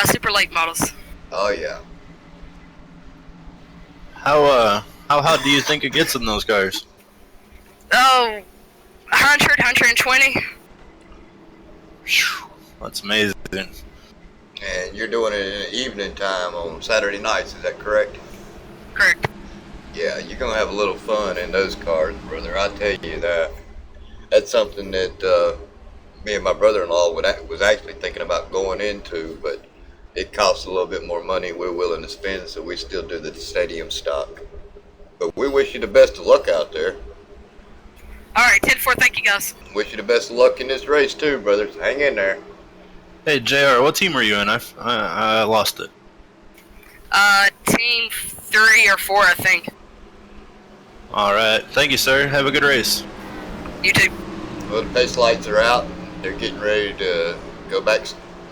S10: Super late models.
S1: Oh yeah.
S3: How hot do you think it gets in those cars?
S10: Oh, 100, 120.
S3: That's amazing.
S1: And you're doing it in the evening time on Saturday nights, is that correct?
S10: Correct.
S1: Yeah, you're going to have a little fun in those cars, brother. I tell you that. That's something that me and my brother-in-law was actually thinking about going into, but it costs a little bit more money we're willing to spend, so we still do the stadium stock. But we wish you the best of luck out there.
S10: All right, 10-4, thank you, guys.
S1: Wish you the best of luck in this race, too, brothers. Hang in there.
S3: Hey JR, what team were you in? I lost it.
S10: Team 3 or 4, I think.
S3: Alright, thank you sir, have a good race.
S10: You too.
S1: Well, the pace lights are out. They're getting ready to go back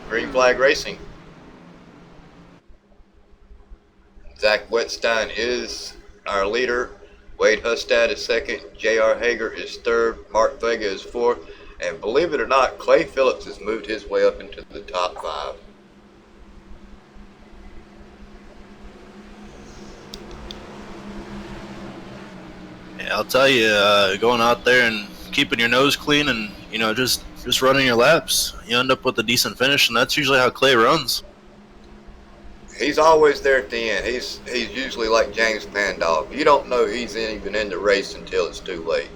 S1: green flag racing. Zach Wetstein is our leader. Wade Hustad is second. J.R. Hager is third. Mark Vega is fourth. And believe it or not, Clay Phillips has moved his way up into the top 5.
S3: Yeah, I'll tell you, going out there and keeping your nose clean and, just running your laps, you end up with a decent finish, and that's usually how Clay runs.
S1: He's always there at the end. He's usually like James Pandolf. You don't know he's even in the race until it's too late.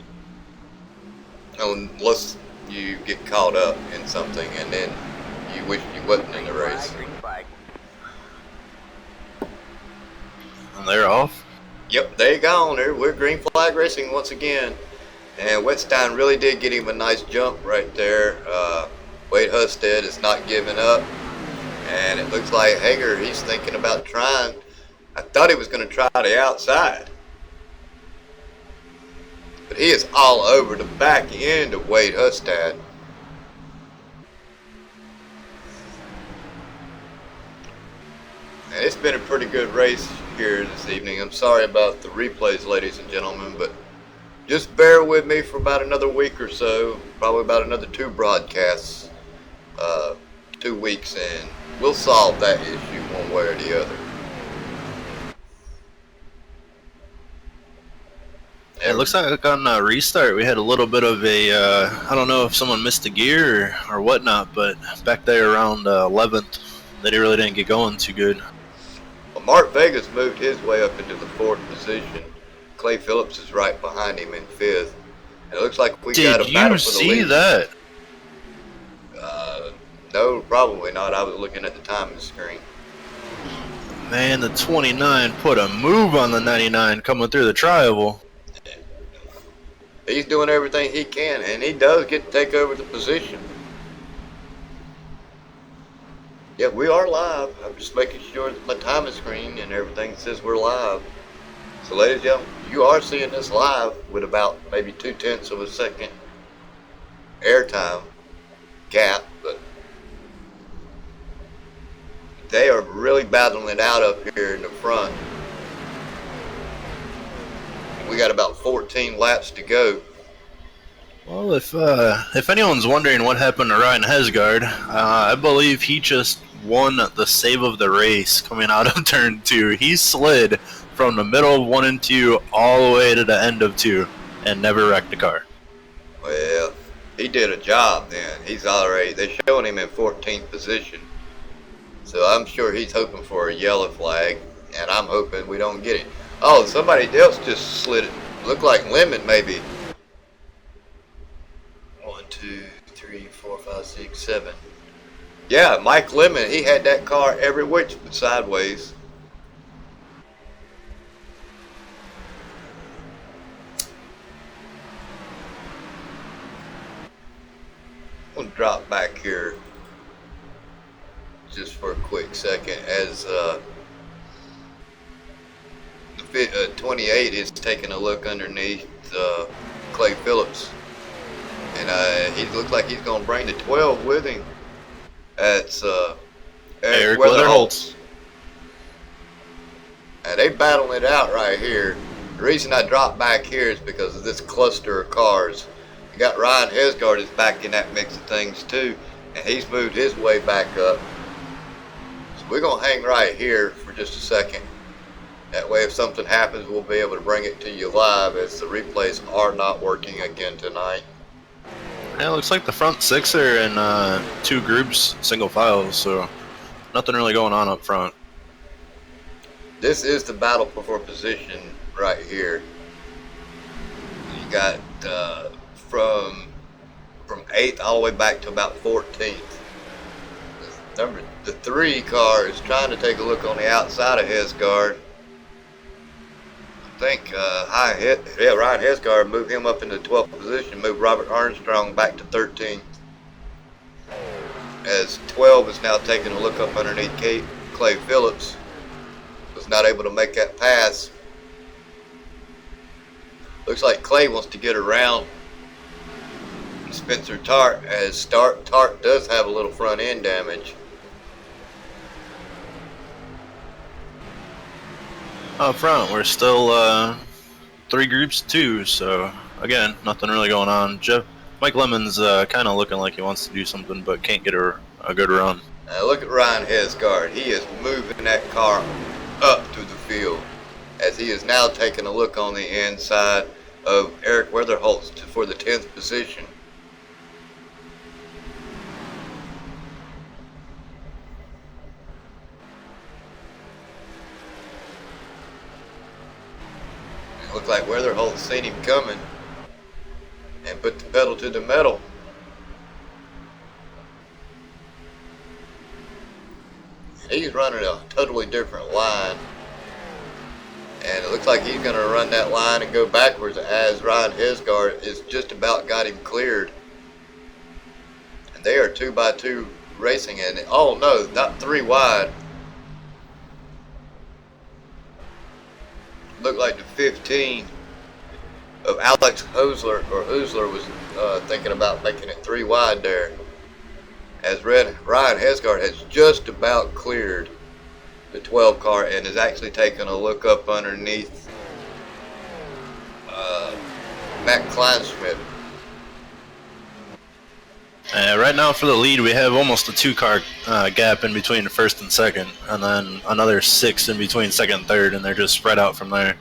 S1: Unless you get caught up in something and then you wish you wasn't in the race.
S3: And they're off.
S1: Yep, they gone. We're green flag racing once again. And Wetstein really did get him a nice jump right there. Wade Hustad is not giving up. And it looks like Hager, he's thinking about trying I thought he was going to try the outside. But he is all over the back end of Wade Hustad. And it's been a pretty good race here this evening. I'm sorry about the replays, ladies and gentlemen, but just bear with me for about another week or so. Probably about another 2 broadcasts. 2 weeks, and we'll solve that issue one way or the other.
S3: It looks like on restart we had a little bit of a, I don't know if someone missed a gear or whatnot, but back there around 11th, they really didn't get going too good.
S1: Well, Mark Vegas moved his way up into the 4th position. Clay Phillips is right behind him in 5th. And it looks like we got a battle for the lead.
S3: Did you see that?
S1: No, probably not. I was looking at the timing screen.
S3: Man, the 29 put a move on the 99 coming through the tri-oval.
S1: He's doing everything he can, and he does get to take over the position. Yeah, we are live. I'm just making sure that my timing screen and everything says we're live. So, ladies and gentlemen, you are seeing this live with about maybe 0.2 of a second airtime gap, but they are really battling it out up here in the front. We got about 14 laps to go.
S3: Well, if anyone's wondering what happened to Ryan Hesgard, I believe he just won the save of the race coming out of turn 2. He slid from the middle of 1 and 2 all the way to the end of 2 and never wrecked a car.
S1: Well, he did a job then. They're showing him in 14th position. So I'm sure he's hoping for a yellow flag, and I'm hoping we don't get it. Oh, somebody else just slid it. Looked like Lemon, maybe. 1, 2, 3, 4, 5, 6, 7. Yeah, Mike Lemon, he had that car every which but sideways. I'm going to drop back here just for a quick second as 28 is taking a look underneath Clay Phillips, and he looks like he's going to bring the 12 with him. That's Eric Weatherholtz. And they battling it out right here. The reason I dropped back here is because of this cluster of cars. You got Ryan Hesgard is back in that mix of things too, and he's moved his way back up. So we're going to hang right here for just a second. That way if something happens, we'll be able to bring it to you live, as the replays are not working again tonight.
S3: Yeah, it looks like the front 6 are in 2 groups, single files, so nothing really going on up front.
S1: This is the battle for position right here. You got from 8th all the way back to about 14th. The 3 car is trying to take a look on the outside of Hesgard. I think Ryan Hesgard moved him up into 12th position, moved Robert Armstrong back to 13th. As 12 is now taking a look up underneath Clay Phillips. Was not able to make that pass. Looks like Clay wants to get around Spencer Tart, as Tart does have a little front end damage.
S3: Up front, we're still 3 groups 2, so again, nothing really going on. Mike Lemon's kind of looking like he wants to do something, but can't get a good run.
S1: Now look at Ryan Hesgard. He is moving that car up through the field, as he is now taking a look on the inside of Eric Weatherholtz for the 10th position. Looks like Weatherholtz seen him coming and put the pedal to the metal. He's running a totally different line, and it looks like he's going to run that line and go backwards, as Ryan Hesgard is just about got him cleared. And they are 2x2 racing, and oh no, not 3 wide. looked like the 15 of Alex Hosler was thinking about making it 3 wide there. As Ryan Hesgard has just about cleared the 12 car and is actually taking a look up underneath Matt Kleinsmith.
S3: Right now for the lead, we have almost a 2-car gap in between the first and second, and then another 6 in between second and third, and they're just spread out from there.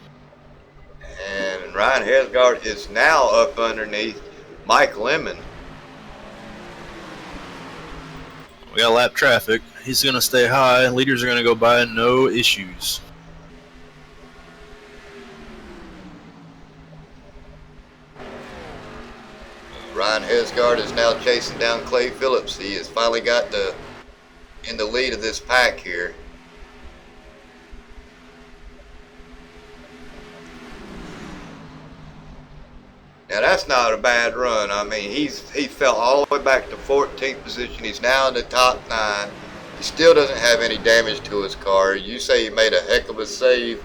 S1: And Ryan Hesgard is now up underneath Mike Lemon.
S3: We got lap traffic. He's going to stay high. Leaders are going to go by, no issues.
S1: Ryan Hesgard is now chasing down Clay Phillips. He has finally got in the lead of this pack here. Now that's not a bad run. I mean, he fell all the way back to 14th position. He's now in the top 9. He still doesn't have any damage to his car. You say he made a heck of a save.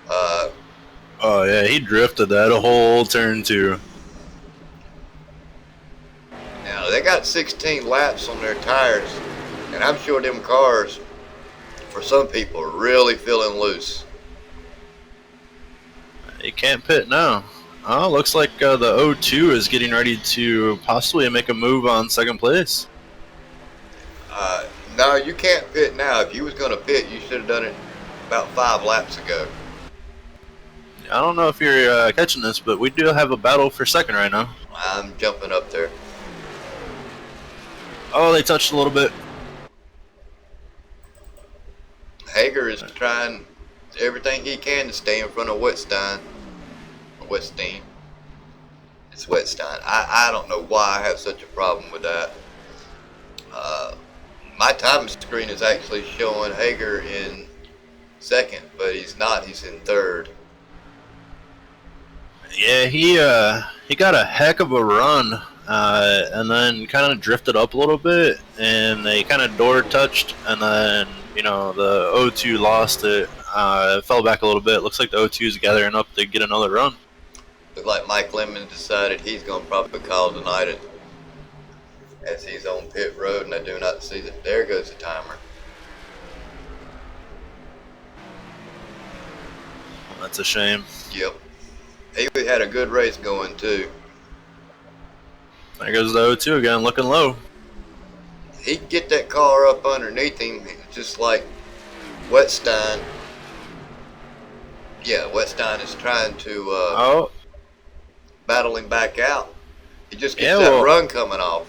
S3: Oh yeah, he drifted that a whole turn too.
S1: Now they got 16 laps on their tires, and I'm sure them cars, for some people, are really feeling loose.
S3: He can't pit now. Oh, looks like the O2 is getting ready to possibly make a move on second place.
S1: No, you can't pit now. If you was going to pit, you should have done it about 5 laps ago.
S3: I don't know if you're catching this, but we do have a battle for second right now.
S1: I'm jumping up there.
S3: Oh, they touched a little bit.
S1: Hager is trying everything he can to stay in front of Wetstein. Wetstein. It's Wetstein. I don't know why I have such a problem with that. My time screen is actually showing Hager in second, but he's not. He's in third.
S3: Yeah, he got a heck of a run, and then kind of drifted up a little bit, and they kind of door touched, and then the O2 lost it, fell back a little bit. Looks like the O2 is gathering up to get another run.
S1: Looks like Mike Lemon decided he's going to probably call tonight as he's on pit road, and I do not see that. There goes the timer.
S3: That's a shame.
S1: Yep. He had a good race going too.
S3: There goes the O2 again, looking low.
S1: He can get that car up underneath him, just like Wetstein. Yeah, Wetstein is trying to battle him back out. He just gets that run coming off.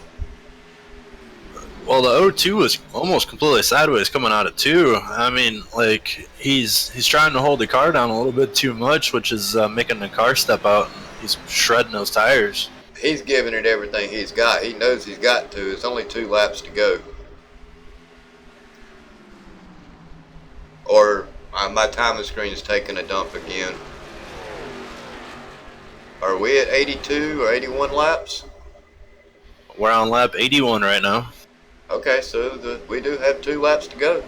S3: Well, the O2 was almost completely sideways coming out of 2. I mean, like, he's trying to hold the car down a little bit too much, which is making the car step out. He's shredding those tires.
S1: He's giving it everything he's got. He knows he's got to. It's only 2 laps to go. Or my timing screen is taking a dump again. Are we at 82 or 81 laps?
S3: We're on lap 81 right now.
S1: Okay, so we do have 2 laps to go.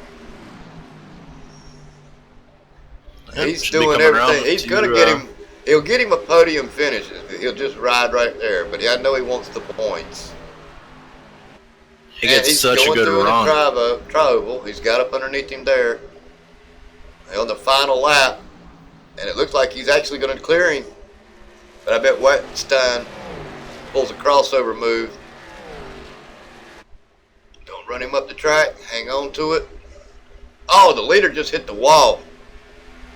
S3: Yep,
S1: he's doing everything. He's going to get him. He'll get him a podium finish. He'll just ride right there. But I know he wants the points.
S3: He gets such a good run.
S1: Tri-oval. He's got up underneath him there. On the final lap. And it looks like he's actually going to clear him. But I bet Wetstein pulls a crossover move. Don't run him up the track. Hang on to it. Oh, the leader just hit the wall.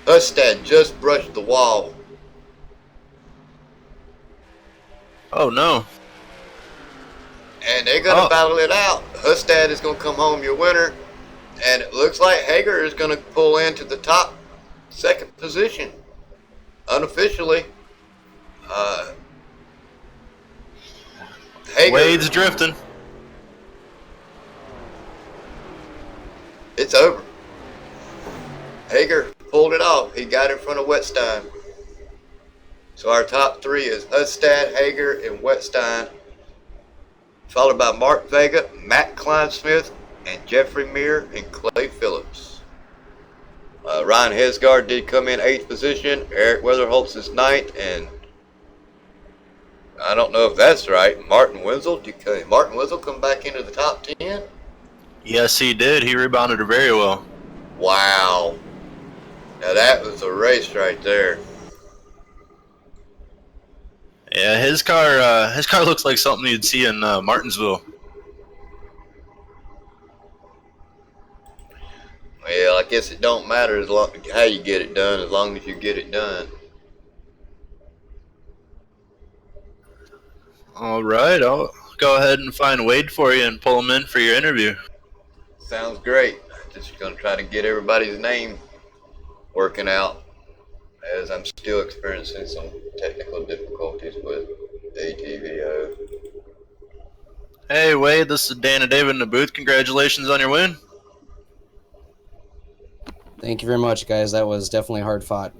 S1: Hustad just brushed the wall.
S3: Oh, no.
S1: And they're going to battle it out. Hustad is going to come home your winner. And it looks like Hager is going to pull into the top 2nd position. Unofficially. Hager,
S3: Wade's drifting.
S1: It's over. Hager pulled it off. He got in front of Wetstein. So our top 3 is Hustad, Hager, and Wetstein. Followed by Mark Vega, Matt Kleinsmith, and Jeffrey Meir and Clay Phillips. Ryan Hesgard did come in 8th position. Eric Weatherholtz is 9th, and I don't know if that's right. Martin Wenzel, did Martin Wenzel come back into the top 10?
S3: Yes, he did. He rebounded very well.
S1: Wow. Now that was a race right there.
S3: Yeah, his car looks like something you'd see in Martinsville.
S1: Well, I guess it don't matter as long how you get it done, as long as you get it done.
S3: All right, I'll go ahead and find Wade for you and pull him in for your interview.
S1: Sounds great. Just gonna try to get everybody's name working out, as I'm still experiencing some technical difficulties with ATVO.
S3: Hey, Wade, this is Dan and David in the booth. Congratulations on your win.
S4: Thank you very much, guys. That was definitely hard fought.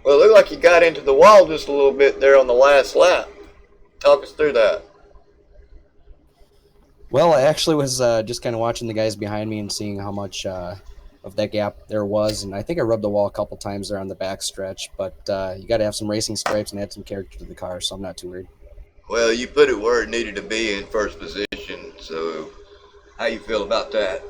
S1: Well, it looked like you got into the wall just a little bit there on the last lap. Talk us through that.
S4: Well, I actually was just kind of watching the guys behind me and seeing how much of that gap there was, and I think I rubbed the wall a couple times there on the back stretch, but you got to have some racing stripes and add some character to the car, so I'm not too worried.
S1: Well, you put it where it needed to be in first position, so how you feel about that?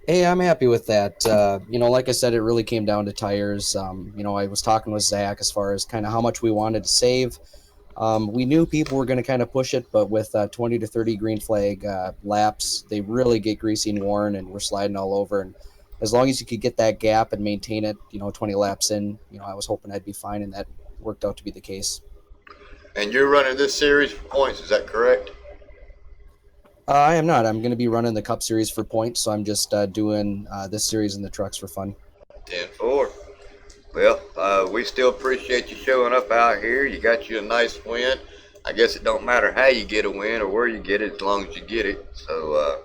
S4: Hey, I'm happy with that. Like I said, it really came down to tires. I was talking with Zach as far as kind of how much we wanted to save. We knew people were going to kind of push it, but with 20 to 30 green flag laps, they really get greasy and worn, and we're sliding all over. And as long as you could get that gap and maintain it, 20 laps in, I was hoping I'd be fine, and that worked out to be the case.
S1: And you're running this series for points, is that correct?
S4: I am not. I'm going to be running the Cup Series for points, so I'm just doing this series in the trucks for fun.
S1: 10-4. Well, we still appreciate you showing up out here. You got you a nice win. I guess it don't matter how you get a win or where you get it, as long as you get it. So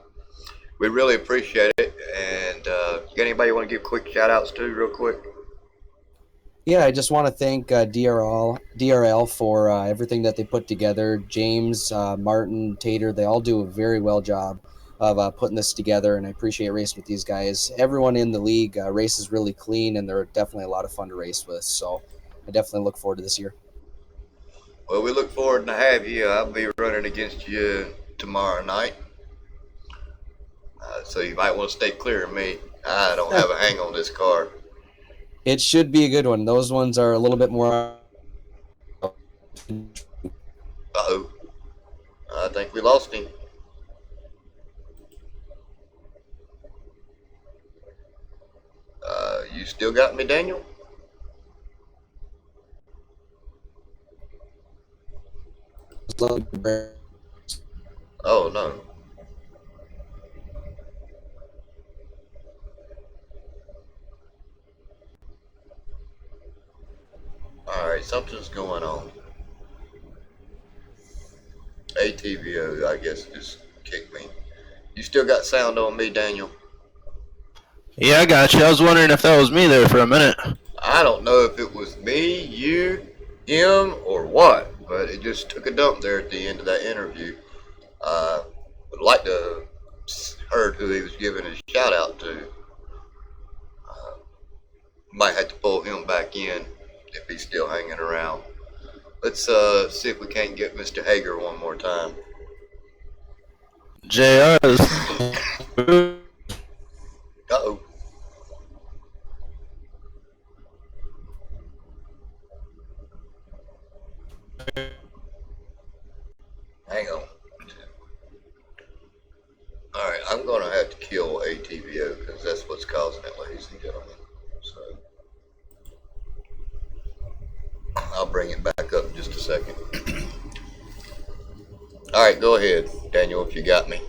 S1: we really appreciate it. And you got anybody you want to give quick shout-outs to real quick?
S4: Yeah, I just want to thank DRL for everything that they put together. James, Martin, Tater, they all do a very well job of putting this together, and I appreciate racing with these guys. Everyone in the league races really clean, and they're definitely a lot of fun to race with, so I definitely look forward to this year.
S1: Well, we look forward to have you. I'll be running against you tomorrow night, so you might want to stay clear of me. I don't have a hang on this car.
S4: It should be a good one. Those ones are a little bit more...
S1: Uh-oh. I think we lost him. You still got me, Daniel? Oh, no. Alright, something's going on. ATVO, I guess, just kicked me. You still got sound on me, Daniel?
S3: Yeah, I got you. I was wondering if that was me there for a minute.
S1: I don't know if it was me, you, him, or what, but it just took a dump there at the end of that interview. Would like to heard who he was giving a shout out to. Might have to pull him back in if he's still hanging around. Let's see if we can't get Mr. Hager one more time.
S3: JR is...
S1: Uh-oh. Hang on. Alright, I'm going to have to kill ATVO because that's what's causing it, ladies and gentlemen. So, I'll bring it back up in just a second. Alright, go ahead, Daniel, if you got me.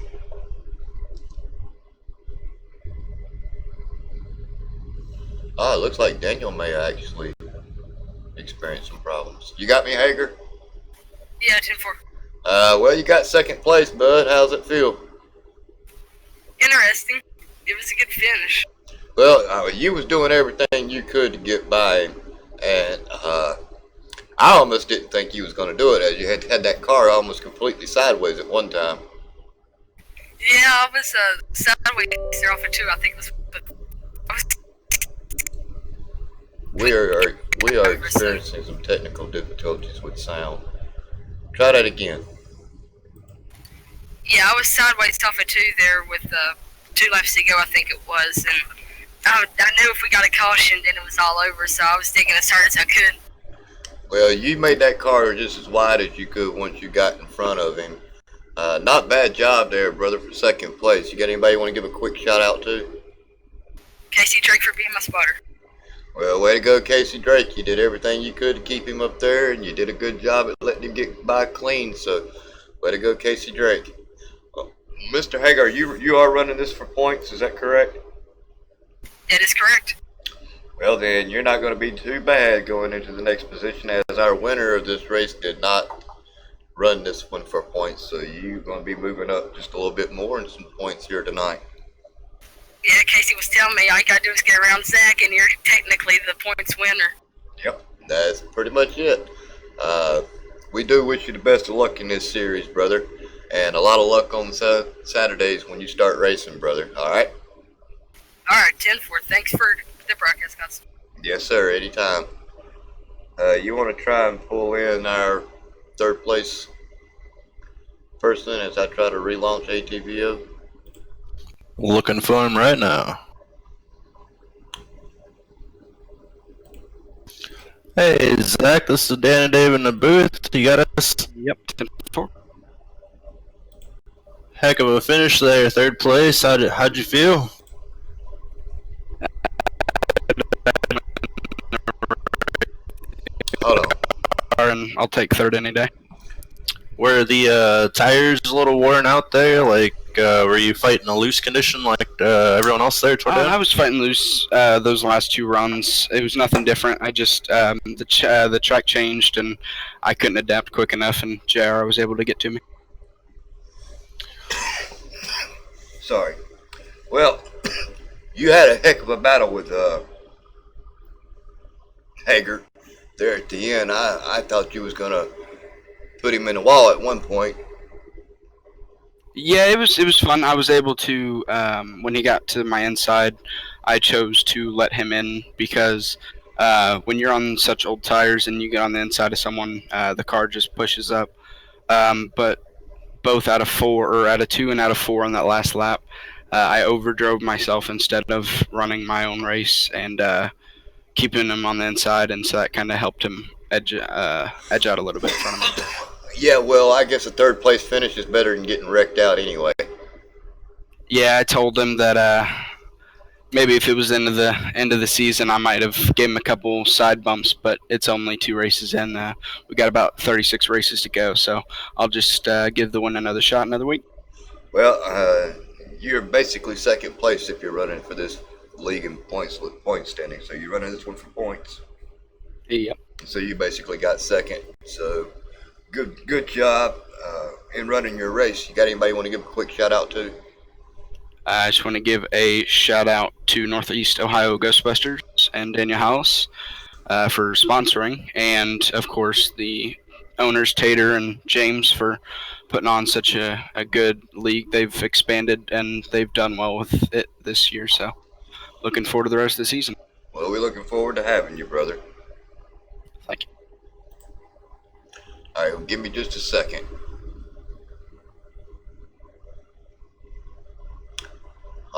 S1: Oh, it looks like Daniel may actually experience some problems. You got me, Hager?
S10: Yeah, 10-4.
S1: Well, you got second place, bud. How's it feel?
S10: Interesting. It was a good finish.
S1: Well, you was doing everything you could to get by, and I almost didn't think you was going to do it, as you had that car almost completely sideways at one time.
S10: Yeah, I was sideways there off of 2. I think it was. I was
S1: We are experiencing some technical difficulties with sound. Try that again.
S10: Yeah, I was sideways off of 2 there with 2 laps to go, I think it was, and I knew if we got a caution, then it was all over. So I was digging as hard as I could.
S1: Well, you made that car just as wide as you could once you got in front of him. Not bad job there, brother, for second place. You got anybody you want to give a quick shout out to?
S10: Casey Drake for being my spotter.
S1: Well, way to go, Casey Drake. You did everything you could to keep him up there, and you did a good job at letting him get by clean. So, way to go, Casey Drake. Mr. Hagar, you are running this for points, is that correct?
S10: That is correct.
S1: Well, then, you're not going to be too bad going into the next position, as our winner of this race did not run this one for points. So, you're going to be moving up just a little bit more in some points here tonight.
S10: Yeah, Casey was telling me all you gotta do is get around Zach, and you're technically the points winner.
S1: Yep, that's pretty much it. We do wish you the best of luck in this series, brother, and a lot of luck on Saturdays when you start racing, brother. All right?
S10: All right, 10-4. Thanks for the broadcast, guys.
S1: Yes, sir. Anytime. You want to try and pull in our third place person as I try to relaunch ATVO?
S3: Looking for him right now. Hey, Zach, this is Dan and Dave in the booth. You got us?
S8: Yep, 10-4.
S3: Heck of a finish there, third place. How'd you feel?
S1: Hold on.
S8: And I'll take third any day.
S3: Were the tires a little worn out there? Like, were you fighting a loose condition like everyone else there toward
S8: I was fighting loose those last 2 runs. It was nothing different. I just the track changed and I couldn't adapt quick enough, and JR was able to get to me.
S1: Sorry. Well, you had a heck of a battle with Hager there at the end. I thought you was going to put him in the wall at one point.
S8: Yeah, it was fun. I was able to when he got to my inside, I chose to let him in because when you're on such old tires and you get on the inside of someone, the car just pushes up. But both out of 4, or out of 2 and out of 4 on that last lap, I overdrove myself instead of running my own race and keeping him on the inside, and so that kind of helped him edge out a little bit in front of me.
S1: Yeah, well, I guess a third place finish is better than getting wrecked out anyway.
S8: Yeah, I told him that maybe if it was into the end of the season, I might have gave him a couple side bumps, but it's only 2 races in. We got about 36 races to go, so I'll just give the one another shot another week.
S1: Well, you're basically second place if you're running for this league in points standing. So you're running this one for points.
S8: Yep.
S1: So you basically got second. So good job in running your race. You got anybody you want to give a quick shout out to?
S8: I just want to give a shout out to Northeast Ohio Ghostbusters and Daniel House for sponsoring, and of course the owners Tater and James for putting on such a good league. They've expanded and they've done well with it this year, so looking forward to the rest of the season.
S1: Well, we're looking forward to having you, brother.
S8: Thank you.
S1: All right, well, give me just a second.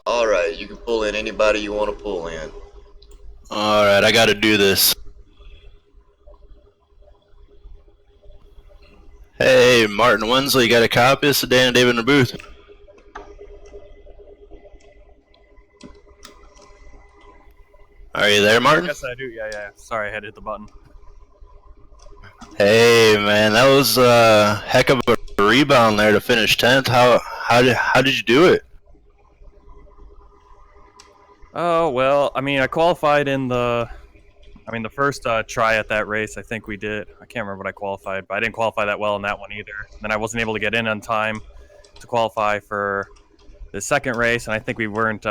S1: All right, you can pull in anybody you want to pull in.
S3: All right, I got to do this. Hey, Martin Wensley, you got a copy? This is Dan and David in the booth. Are you there, Martin?
S11: Yes, I do. Yeah. Sorry, I had to hit the button.
S3: Hey, man, that was a heck of a rebound there to finish 10th. How did you do it?
S11: Oh, well, I mean, I qualified in the first try at that race. I think we did. I can't remember what I qualified, but I didn't qualify that well in that one either. Then I wasn't able to get in on time to qualify for the second race, and I think we weren't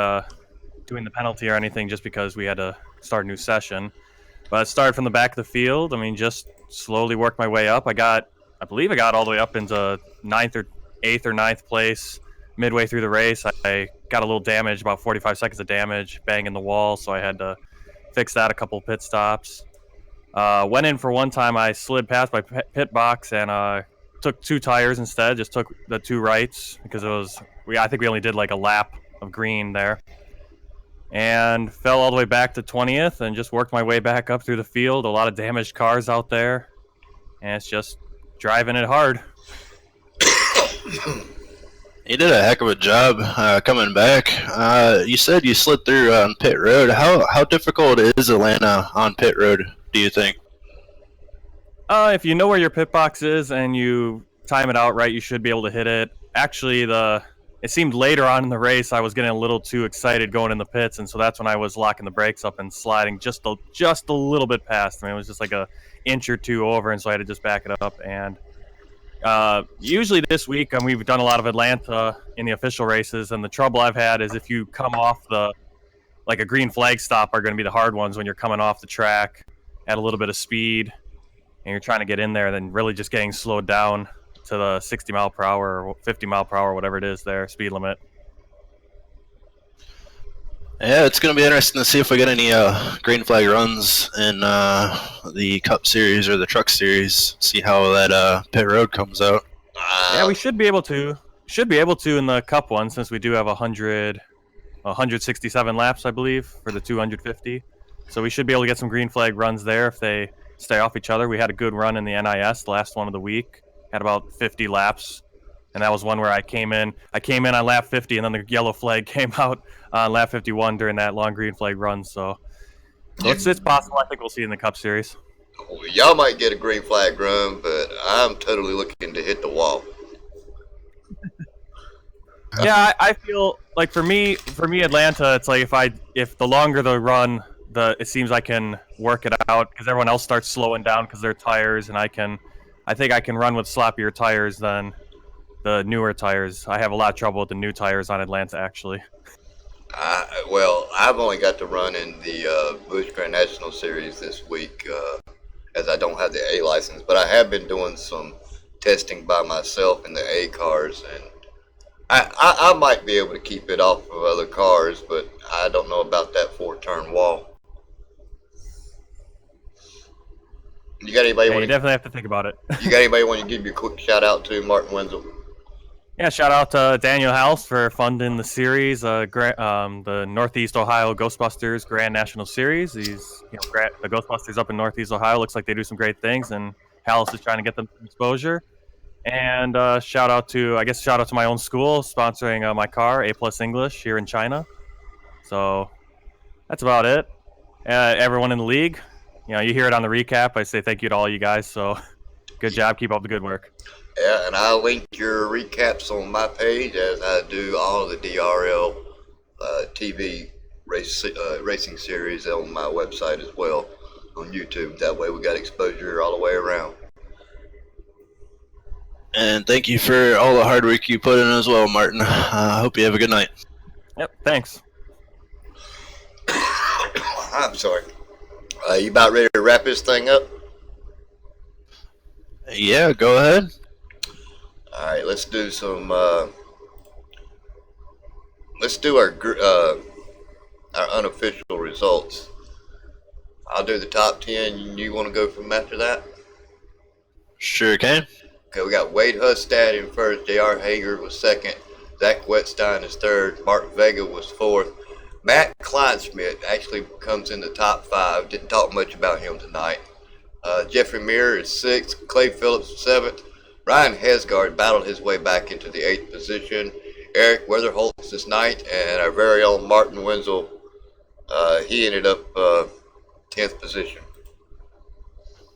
S11: doing the penalty or anything just because we had to start a new session. But I started from the back of the field. I mean, just slowly worked my way up. I believe I got all the way up into 8th or 9th place midway through the race, I got a little damage, about 45 seconds of damage, banging the wall, so I had to fix that a couple pit stops. Went in for one time. I slid past my pit box and took 2 tires instead. Just took the 2 rights because it was I think we only did like a lap of green there, and fell all the way back to 20th and just worked my way back up through the field. A lot of damaged cars out there, and it's just driving it hard.
S3: You did a heck of a job coming back. You said you slid through on pit road. How difficult is Atlanta on pit road, do you think?
S11: If you know where your pit box is and you time it out right, you should be able to hit it. Actually, it seemed later on in the race I was getting a little too excited going in the pits, and so that's when I was locking the brakes up and sliding just a little bit past. I mean, it was just like a inch or 2 over, and so I had to just back it up. And usually this week, we've done a lot of Atlanta in the official races, and the trouble I've had is if you come off like a green flag stop are going to be the hard ones when you're coming off the track at a little bit of speed and you're trying to get in there, then really just getting slowed down to the 60 mile per hour or 50 mile per hour, whatever it is there, speed limit.
S3: Yeah, it's going to be interesting to see if we get any green flag runs in the Cup Series or the Truck Series. See how that pit road comes out.
S11: Yeah, we should be able to. Should be able to in the Cup one, since we do have 167 laps, I believe, for the 250. So we should be able to get some green flag runs there if they stay off each other. We had a good run in the NIS, the last one of the week. Had about 50 laps. And that was one where I came in on lap 50, and then the yellow flag came out on lap 51 during that long green flag run. So it's possible. I think we'll see in the Cup Series.
S1: Y'all might get a green flag run, but I'm totally looking to hit the wall.
S11: Yeah, I feel like for me, Atlanta, it's like if the longer the run, it seems I can work it out because everyone else starts slowing down because their tires, and I think I can run with sloppier tires than the newer tires. I have a lot of trouble with the new tires on Atlanta, actually.
S1: Well, I've only got to run in the Busch Grand National Series this week, as I don't have the A license. But I have been doing some testing by myself in the A cars, and I might be able to keep it off of other cars, but I don't know about that 4-turn wall. You got anybody?
S11: Yeah, you definitely have to think about it.
S1: You got anybody want to give you a quick shout out to, Martin Wenzel?
S11: Yeah, shout out to Daniel House for funding the series, the Northeast Ohio Ghostbusters Grand National Series. The Ghostbusters up in Northeast Ohio looks like they do some great things, and House is trying to get them some exposure. And shout out to my own school sponsoring my car, A+ English, here in China. So that's about it. Everyone in the league, you hear it on the recap. I say thank you to all you guys. So good job. Keep up the good work.
S1: Yeah, and I'll link your recaps on my page as I do all of the DRL TV racing series on my website as well on YouTube. That way we got exposure all the way around.
S3: And thank you for all the hard work you put in as well, Martin. I hope you have a good night.
S11: Yep, thanks.
S1: I'm sorry. You about ready to wrap this thing up?
S3: Yeah, go ahead.
S1: All right, let's do some. Let's do our unofficial results. I'll do the top 10. You want to go from after that?
S3: Sure can.
S1: Okay, we got Wade Hustad in first. J.R. Hager was second. Zach Wetstein is third. Mark Vega was fourth. Matt Kleinschmidt actually comes in the top 5. Didn't talk much about him tonight. Jeffrey Muir is sixth. Clay Phillips seventh. Ryan Hesgard battled his way back into the 8th position. Eric Weatherholtz is 9th, and our very own Martin Wenzel, he ended up 10th position.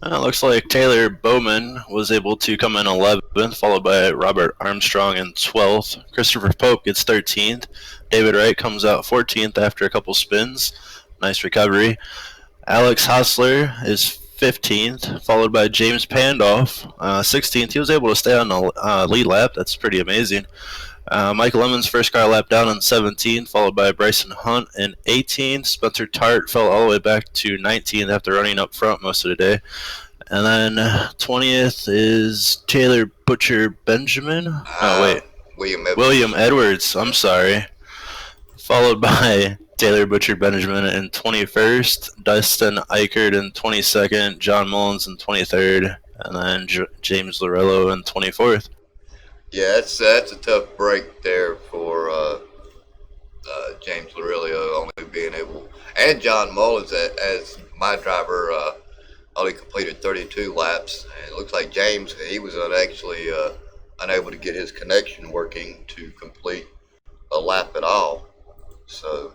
S3: Looks like Taylor Bowman was able to come in 11th, followed by Robert Armstrong in 12th. Christopher Pope gets 13th. David Wright comes out 14th after a couple spins. Nice recovery. Alex Hostler is 15th, followed by James Pandolf, 16th. He was able to stay on the lead lap. That's pretty amazing. Michael Lemons' first car lap down in 17th, followed by Bryson Hunt in 18th. Spencer Tart fell all the way back to 19th after running up front most of the day. And then 20th is Taylor Butcher Benjamin. William Edwards, I'm sorry. Followed by Taylor Butcher Benjamin in 21st, Dustin Eichert in 22nd, John Mullins in 23rd, and then James Lorello in 24th.
S1: Yeah, that's a tough break there for James Lorello only being able, and John Mullins as my driver only completed 32 laps, and it looks like James, he was actually unable to get his connection working to complete a lap at all. So,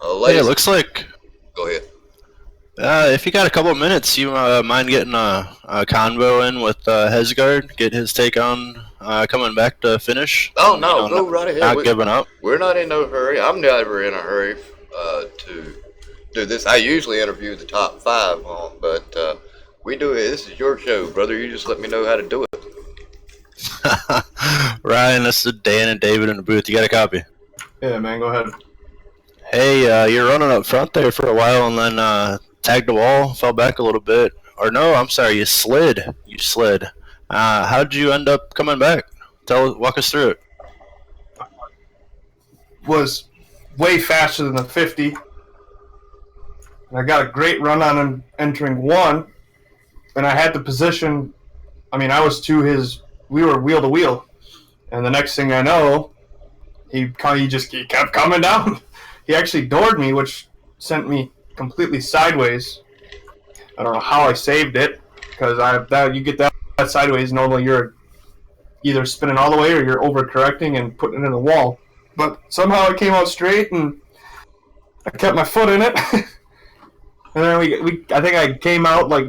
S3: hey, it looks like.
S1: Go ahead.
S3: If you got a couple of minutes, you mind getting a convo in with Hesgard, get his take on coming back to finish?
S1: Oh, no, go right ahead.
S3: Not giving up.
S1: We're not in no hurry. I'm never in a hurry to do this. I usually interview the top 5, but we do it. This is your show, brother. You just let me know how to do it.
S3: Ryan, this is Dan and David in the booth. You got a copy?
S12: Yeah, man, go ahead.
S3: Hey, you're running up front there for a while and then tagged the wall, fell back a little bit. Or no, I'm sorry, you slid. How'd you end up coming back? Walk us through it.
S12: Was way faster than the 50. And I got a great run on him entering 1. And I had the position, I was to his, we were wheel to wheel. And the next thing I know, he kept coming down. He actually doored me, which sent me completely sideways. I don't know how I saved it, because you get that sideways, normally you're either spinning all the way or you're overcorrecting and putting it in the wall. But somehow it came out straight, and I kept my foot in it. And then I think I came out like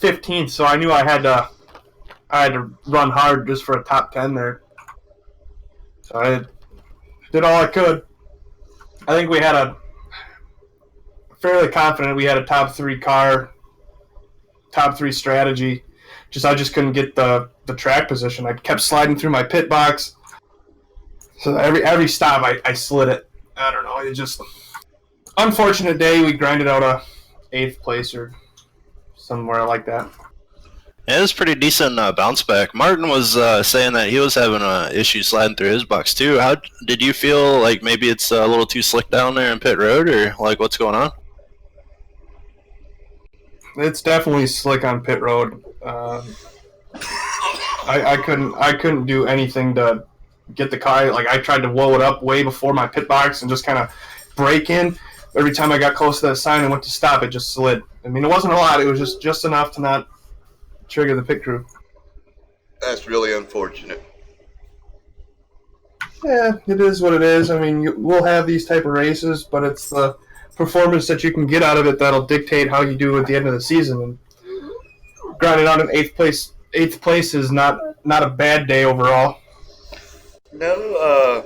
S12: 15th, so I knew I had to run hard just for a top 10 there. So I did all I could. I think we had fairly confident we had a top 3 car, top 3 strategy. I just couldn't get the track position. I kept sliding through my pit box. So every stop I slid it. I don't know. It just unfortunate day. We grinded out a 8th place or somewhere like that.
S3: Yeah, it was pretty decent bounce back. Martin was saying that he was having issues sliding through his box too. How did you feel? Like maybe it's a little too slick down there in pit road, or like what's going on?
S12: It's definitely slick on pit road. I couldn't do anything to get the car. Like I tried to blow it up way before my pit box and just kind of brake in. Every time I got close to that sign and went to stop, it just slid. It wasn't a lot. It was just enough to not trigger the pit crew.
S1: That's really unfortunate.
S12: Yeah, it is what it is. We'll have these type of races, but it's the performance that you can get out of it that'll dictate how you do at the end of the season. And grinding out an 8th place. 8th place is not a bad day overall.
S1: No,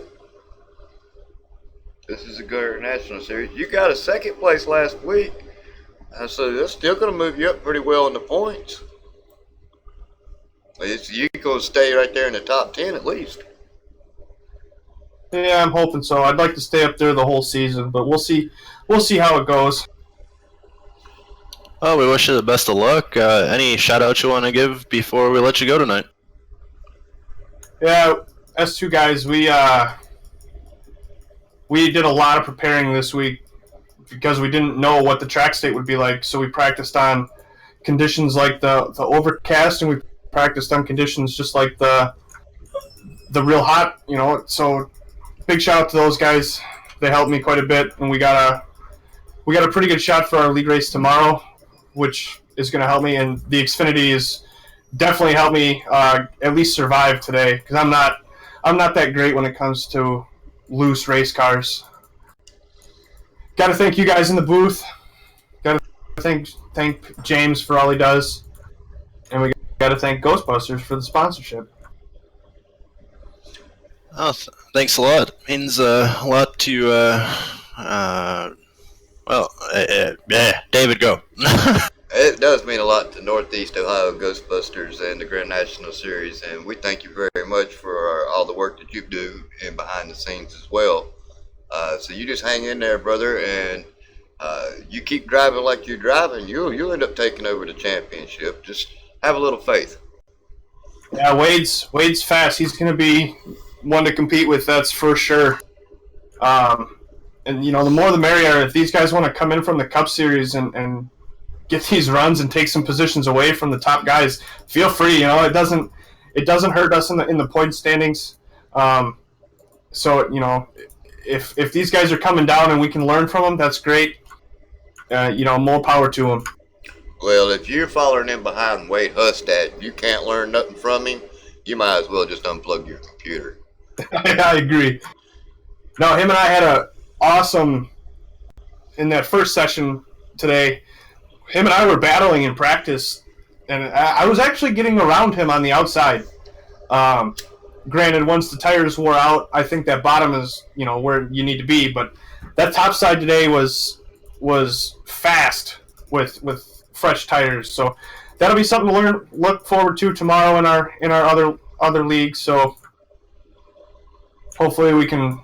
S1: this is a good national series. You got a 2nd place last week, so that's still going to move you up pretty well in the points. You're going to stay right there in the top 10 at least.
S12: Yeah, I'm hoping so. I'd like to stay up there the whole season, but we'll see. We'll see how it goes.
S3: Well, we wish you the best of luck. Any shout-outs you want to give before we let you go tonight?
S12: Yeah, S2 guys, we did a lot of preparing this week because we didn't know what the track state would be like, so we practiced on conditions like the overcast, and we practiced on conditions just like the real hot, so big shout out to those guys. They helped me quite a bit, and we got a pretty good shot for our league race tomorrow, which is going to help me, and the Xfinity is definitely helped me at least survive today, because I'm not that great when it comes to loose race cars. Got to thank you guys in the booth. Got to thank James for all he does, and we got to thank Ghostbusters for the sponsorship.
S3: Oh, thanks a lot. It means a lot to, David, go.
S1: It does mean a lot to Northeast Ohio Ghostbusters and the Grand National Series, and we thank you very much for all the work that you do in behind the scenes as well. So you just hang in there, brother, and you keep driving like you're driving, you'll end up taking over the championship. Just have a little faith.
S12: Yeah, Wade's fast. He's gonna be one to compete with, that's for sure. And the more the merrier. If these guys want to come in from the Cup Series and get these runs and take some positions away from the top guys, feel free. It doesn't hurt us in the point standings. So if these guys are coming down and we can learn from them, that's great. More power to them.
S1: Well, if you're following in behind Wade Hustat, you can't learn nothing from him. You might as well just unplug your computer.
S12: I agree. No, him and I had a awesome in that first session today. Him and I were battling in practice, and I was actually getting around him on the outside. Granted, once the tires wore out, I think that bottom is where you need to be. But that top side today was fast with fresh tires. So that'll be something to look forward to tomorrow in our other leagues. So hopefully we can,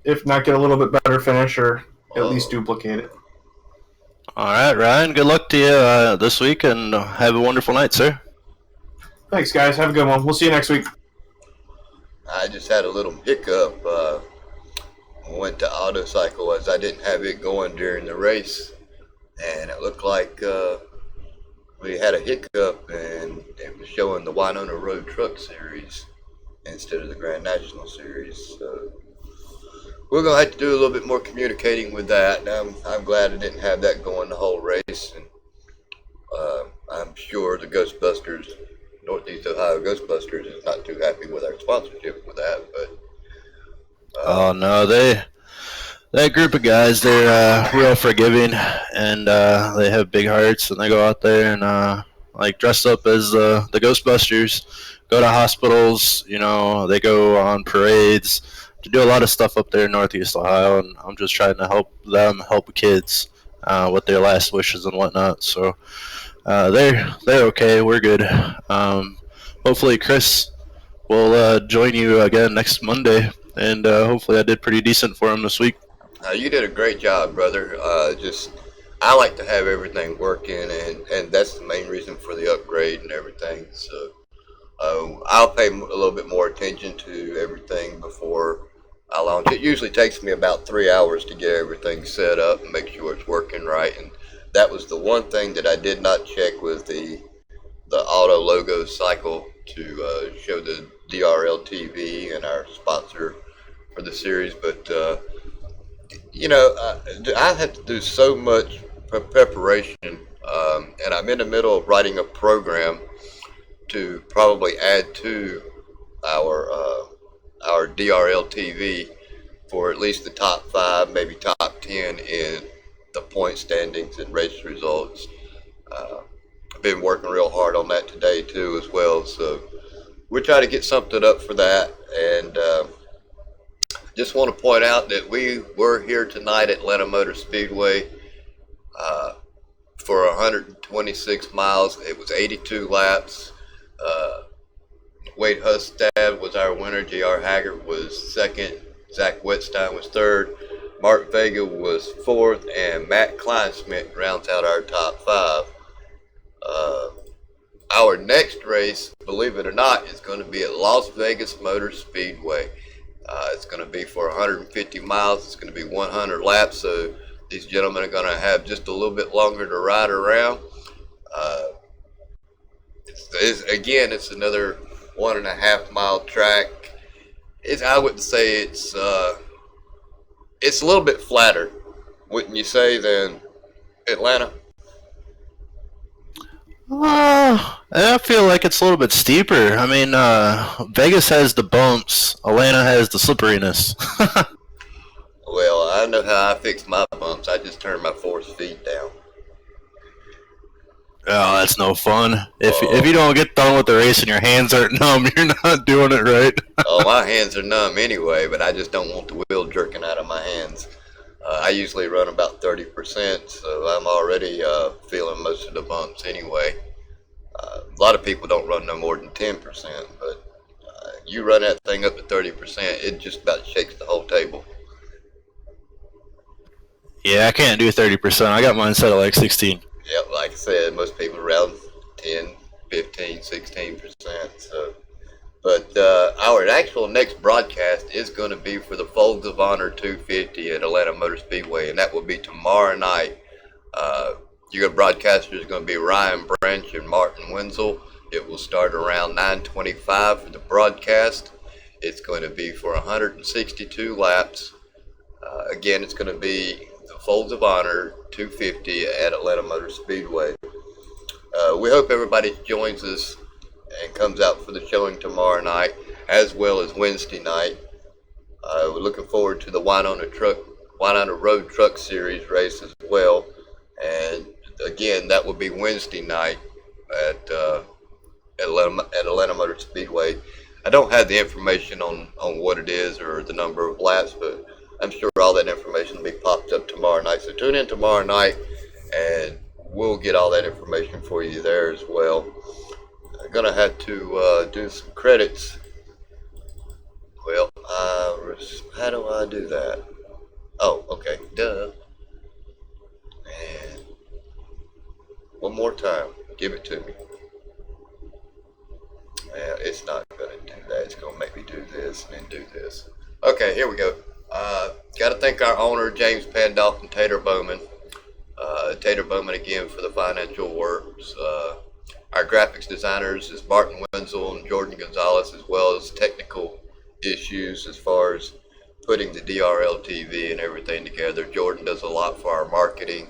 S12: if not get a little bit better finish, or at least duplicate it.
S3: All right, Ryan. Good luck to you this week, and have a wonderful night, sir.
S12: Thanks, guys. Have a good one. We'll see you next week.
S1: I just had a little hiccup. I went to Autocycle as I didn't have it going during the race, and it looked like we had a hiccup, and it was showing the Winona Road Truck Series instead of the Grand National Series. So we're going to have to do a little bit more communicating with that. I'm glad I didn't have that going the whole race, and I'm sure the Ghostbusters, Northeast Ohio Ghostbusters, is not too happy with our sponsorship with that. But
S3: oh no, that group of guys, they're real forgiving, and they have big hearts, and they go out there and dress up as the Ghostbusters, go to hospitals, they go on parades, to do a lot of stuff up there in Northeast Ohio, and I'm just trying to help them help kids with their last wishes and whatnot. So they're okay. We're good. Hopefully Chris will join you again next Monday, and hopefully I did pretty decent for him this week.
S1: You did a great job, brother. I like to have everything working, and that's the main reason for the upgrade and everything. So I'll pay a little bit more attention to everything before I launch. It usually takes me about 3 hours to get everything set up and make sure it's working right. And that was the one thing that I did not check with the auto logo cycle to show the DRL TV and our sponsor for the series. But I have to do so much preparation, and I'm in the middle of writing a program to probably add to our DRL TV for at least the top 5, maybe top 10 in the point standings and race results. I've been working real hard on that today too as well, so we'll try to get something up for that. And just want to point out that we were here tonight at Atlanta Motor Speedway for 126 miles. It was 82 laps. Wade Hustad was our winner. J.R. Haggart was second. Zach Wetstein was third. Mark Vega was fourth. And Matt Kleinsmith rounds out our top 5. Our next race, believe it or not, is going to be at Las Vegas Motor Speedway. It's going to be for 150 miles. It's going to be 100 laps. So these gentlemen are going to have just a little bit longer to ride around. It's another 1.5 mile track. I wouldn't say it's a little bit flatter, wouldn't you say, than Atlanta?
S3: I feel like it's a little bit steeper. I mean, Vegas has the bumps. Atlanta has the slipperiness.
S1: Well, I know how I fix my bumps. I just turn my force feet down.
S3: Oh, that's no fun. If you don't get done with the race and your hands aren't numb, you're not doing it right.
S1: Oh, my hands are numb anyway, but I just don't want the wheel jerking out of my hands. I usually run about 30%, so I'm already feeling most of the bumps anyway. A lot of people don't run no more than 10%, but you run that thing up to 30%, it just about shakes the whole table.
S3: Yeah, I can't do 30%. I got mine set at like 16.
S1: Yep, like I said, most people around 10, 15, 16%. So But our actual next broadcast is going to be for the Folds of Honor 250 at Atlanta Motor Speedway, and that will be tomorrow night. Your broadcasters are going to be Ryan Branch and Martin Wenzel. It will start around 9:25 for the broadcast. It's going to be for 162 laps. Again, it's going to be the Folds of Honor 250 at Atlanta Motor Speedway. We hope everybody joins us and comes out for the showing tomorrow night, as well as Wednesday night. We're looking forward to the Winona Road Truck Series race as well. And again, that will be Wednesday night at Atlanta Motor Speedway. I don't have the information on what it is or the number of laps, but I'm sure all that information will be popped up tomorrow night. So tune in tomorrow night, and we'll get all that information for you there as well. I'm going to have to do some credits. Well, how do I do that? Oh, okay. Duh. And one more time. Give it to me. Well, it's not going to do that. It's going to make me do this and then do this. Okay, here we go. Got to thank our owner, James Pandolph and Tater Bowman. Tater Bowman again for the financial works. Our graphics designers is Martin Wenzel and Jordan Gonzalez, as well as technical issues as far as putting the DRL TV and everything together. Jordan does a lot for our marketing.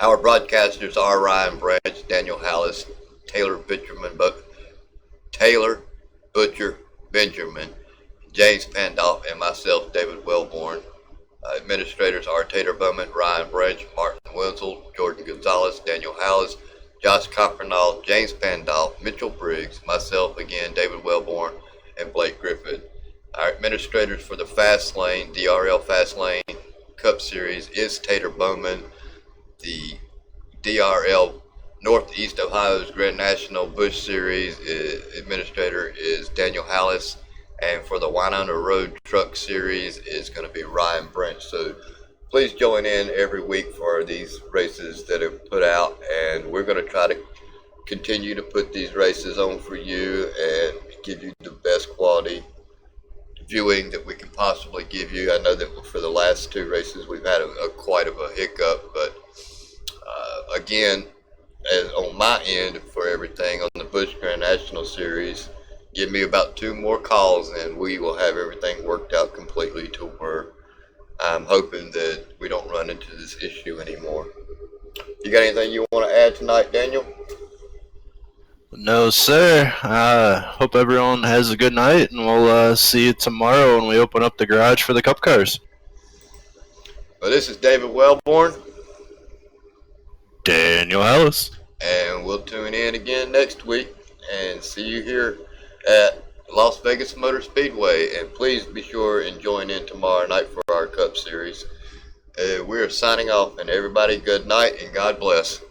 S1: Our broadcasters are Ryan Branch, Daniel Hallis, Taylor Butcher Benjamin, James Pandolph, and myself, David Wellborn. Administrators are Tater Bowman, Ryan Branch, Martin Wenzel, Jordan Gonzalez, Daniel Hallis, Josh Coppernall, James Pandolph, Mitchell Briggs, myself again, David Wellborn, and Blake Griffin. Our administrators for the Fast Lane, DRL Fast Lane Cup Series is Tater Bowman. The DRL Northeast Ohio's Grand National Bush Series administrator is Daniel Hallis. And for the Winona Road Truck Series is going to be Ryan Branch. So please join in every week for these races that are put out. And we're going to try to continue to put these races on for you and give you the best quality viewing that we can possibly give you. I know that for the last two races we've had quite of a hiccup. But again, as on my end for everything on the Busch Grand National Series, give me about 2 more calls and we will have everything worked out completely to where I'm hoping that we don't run into this issue anymore. You got anything you want to add tonight, Daniel?
S3: No, sir. Hope everyone has a good night, and we'll see you tomorrow when we open up the garage for the Cup cars.
S1: Well, this is David Wellborn.
S3: Daniel Ellis.
S1: And we'll tune in again next week and see you here at Las Vegas Motor Speedway. And please be sure and join in tomorrow night for our Cup Series. We are signing off, and everybody good night and God bless.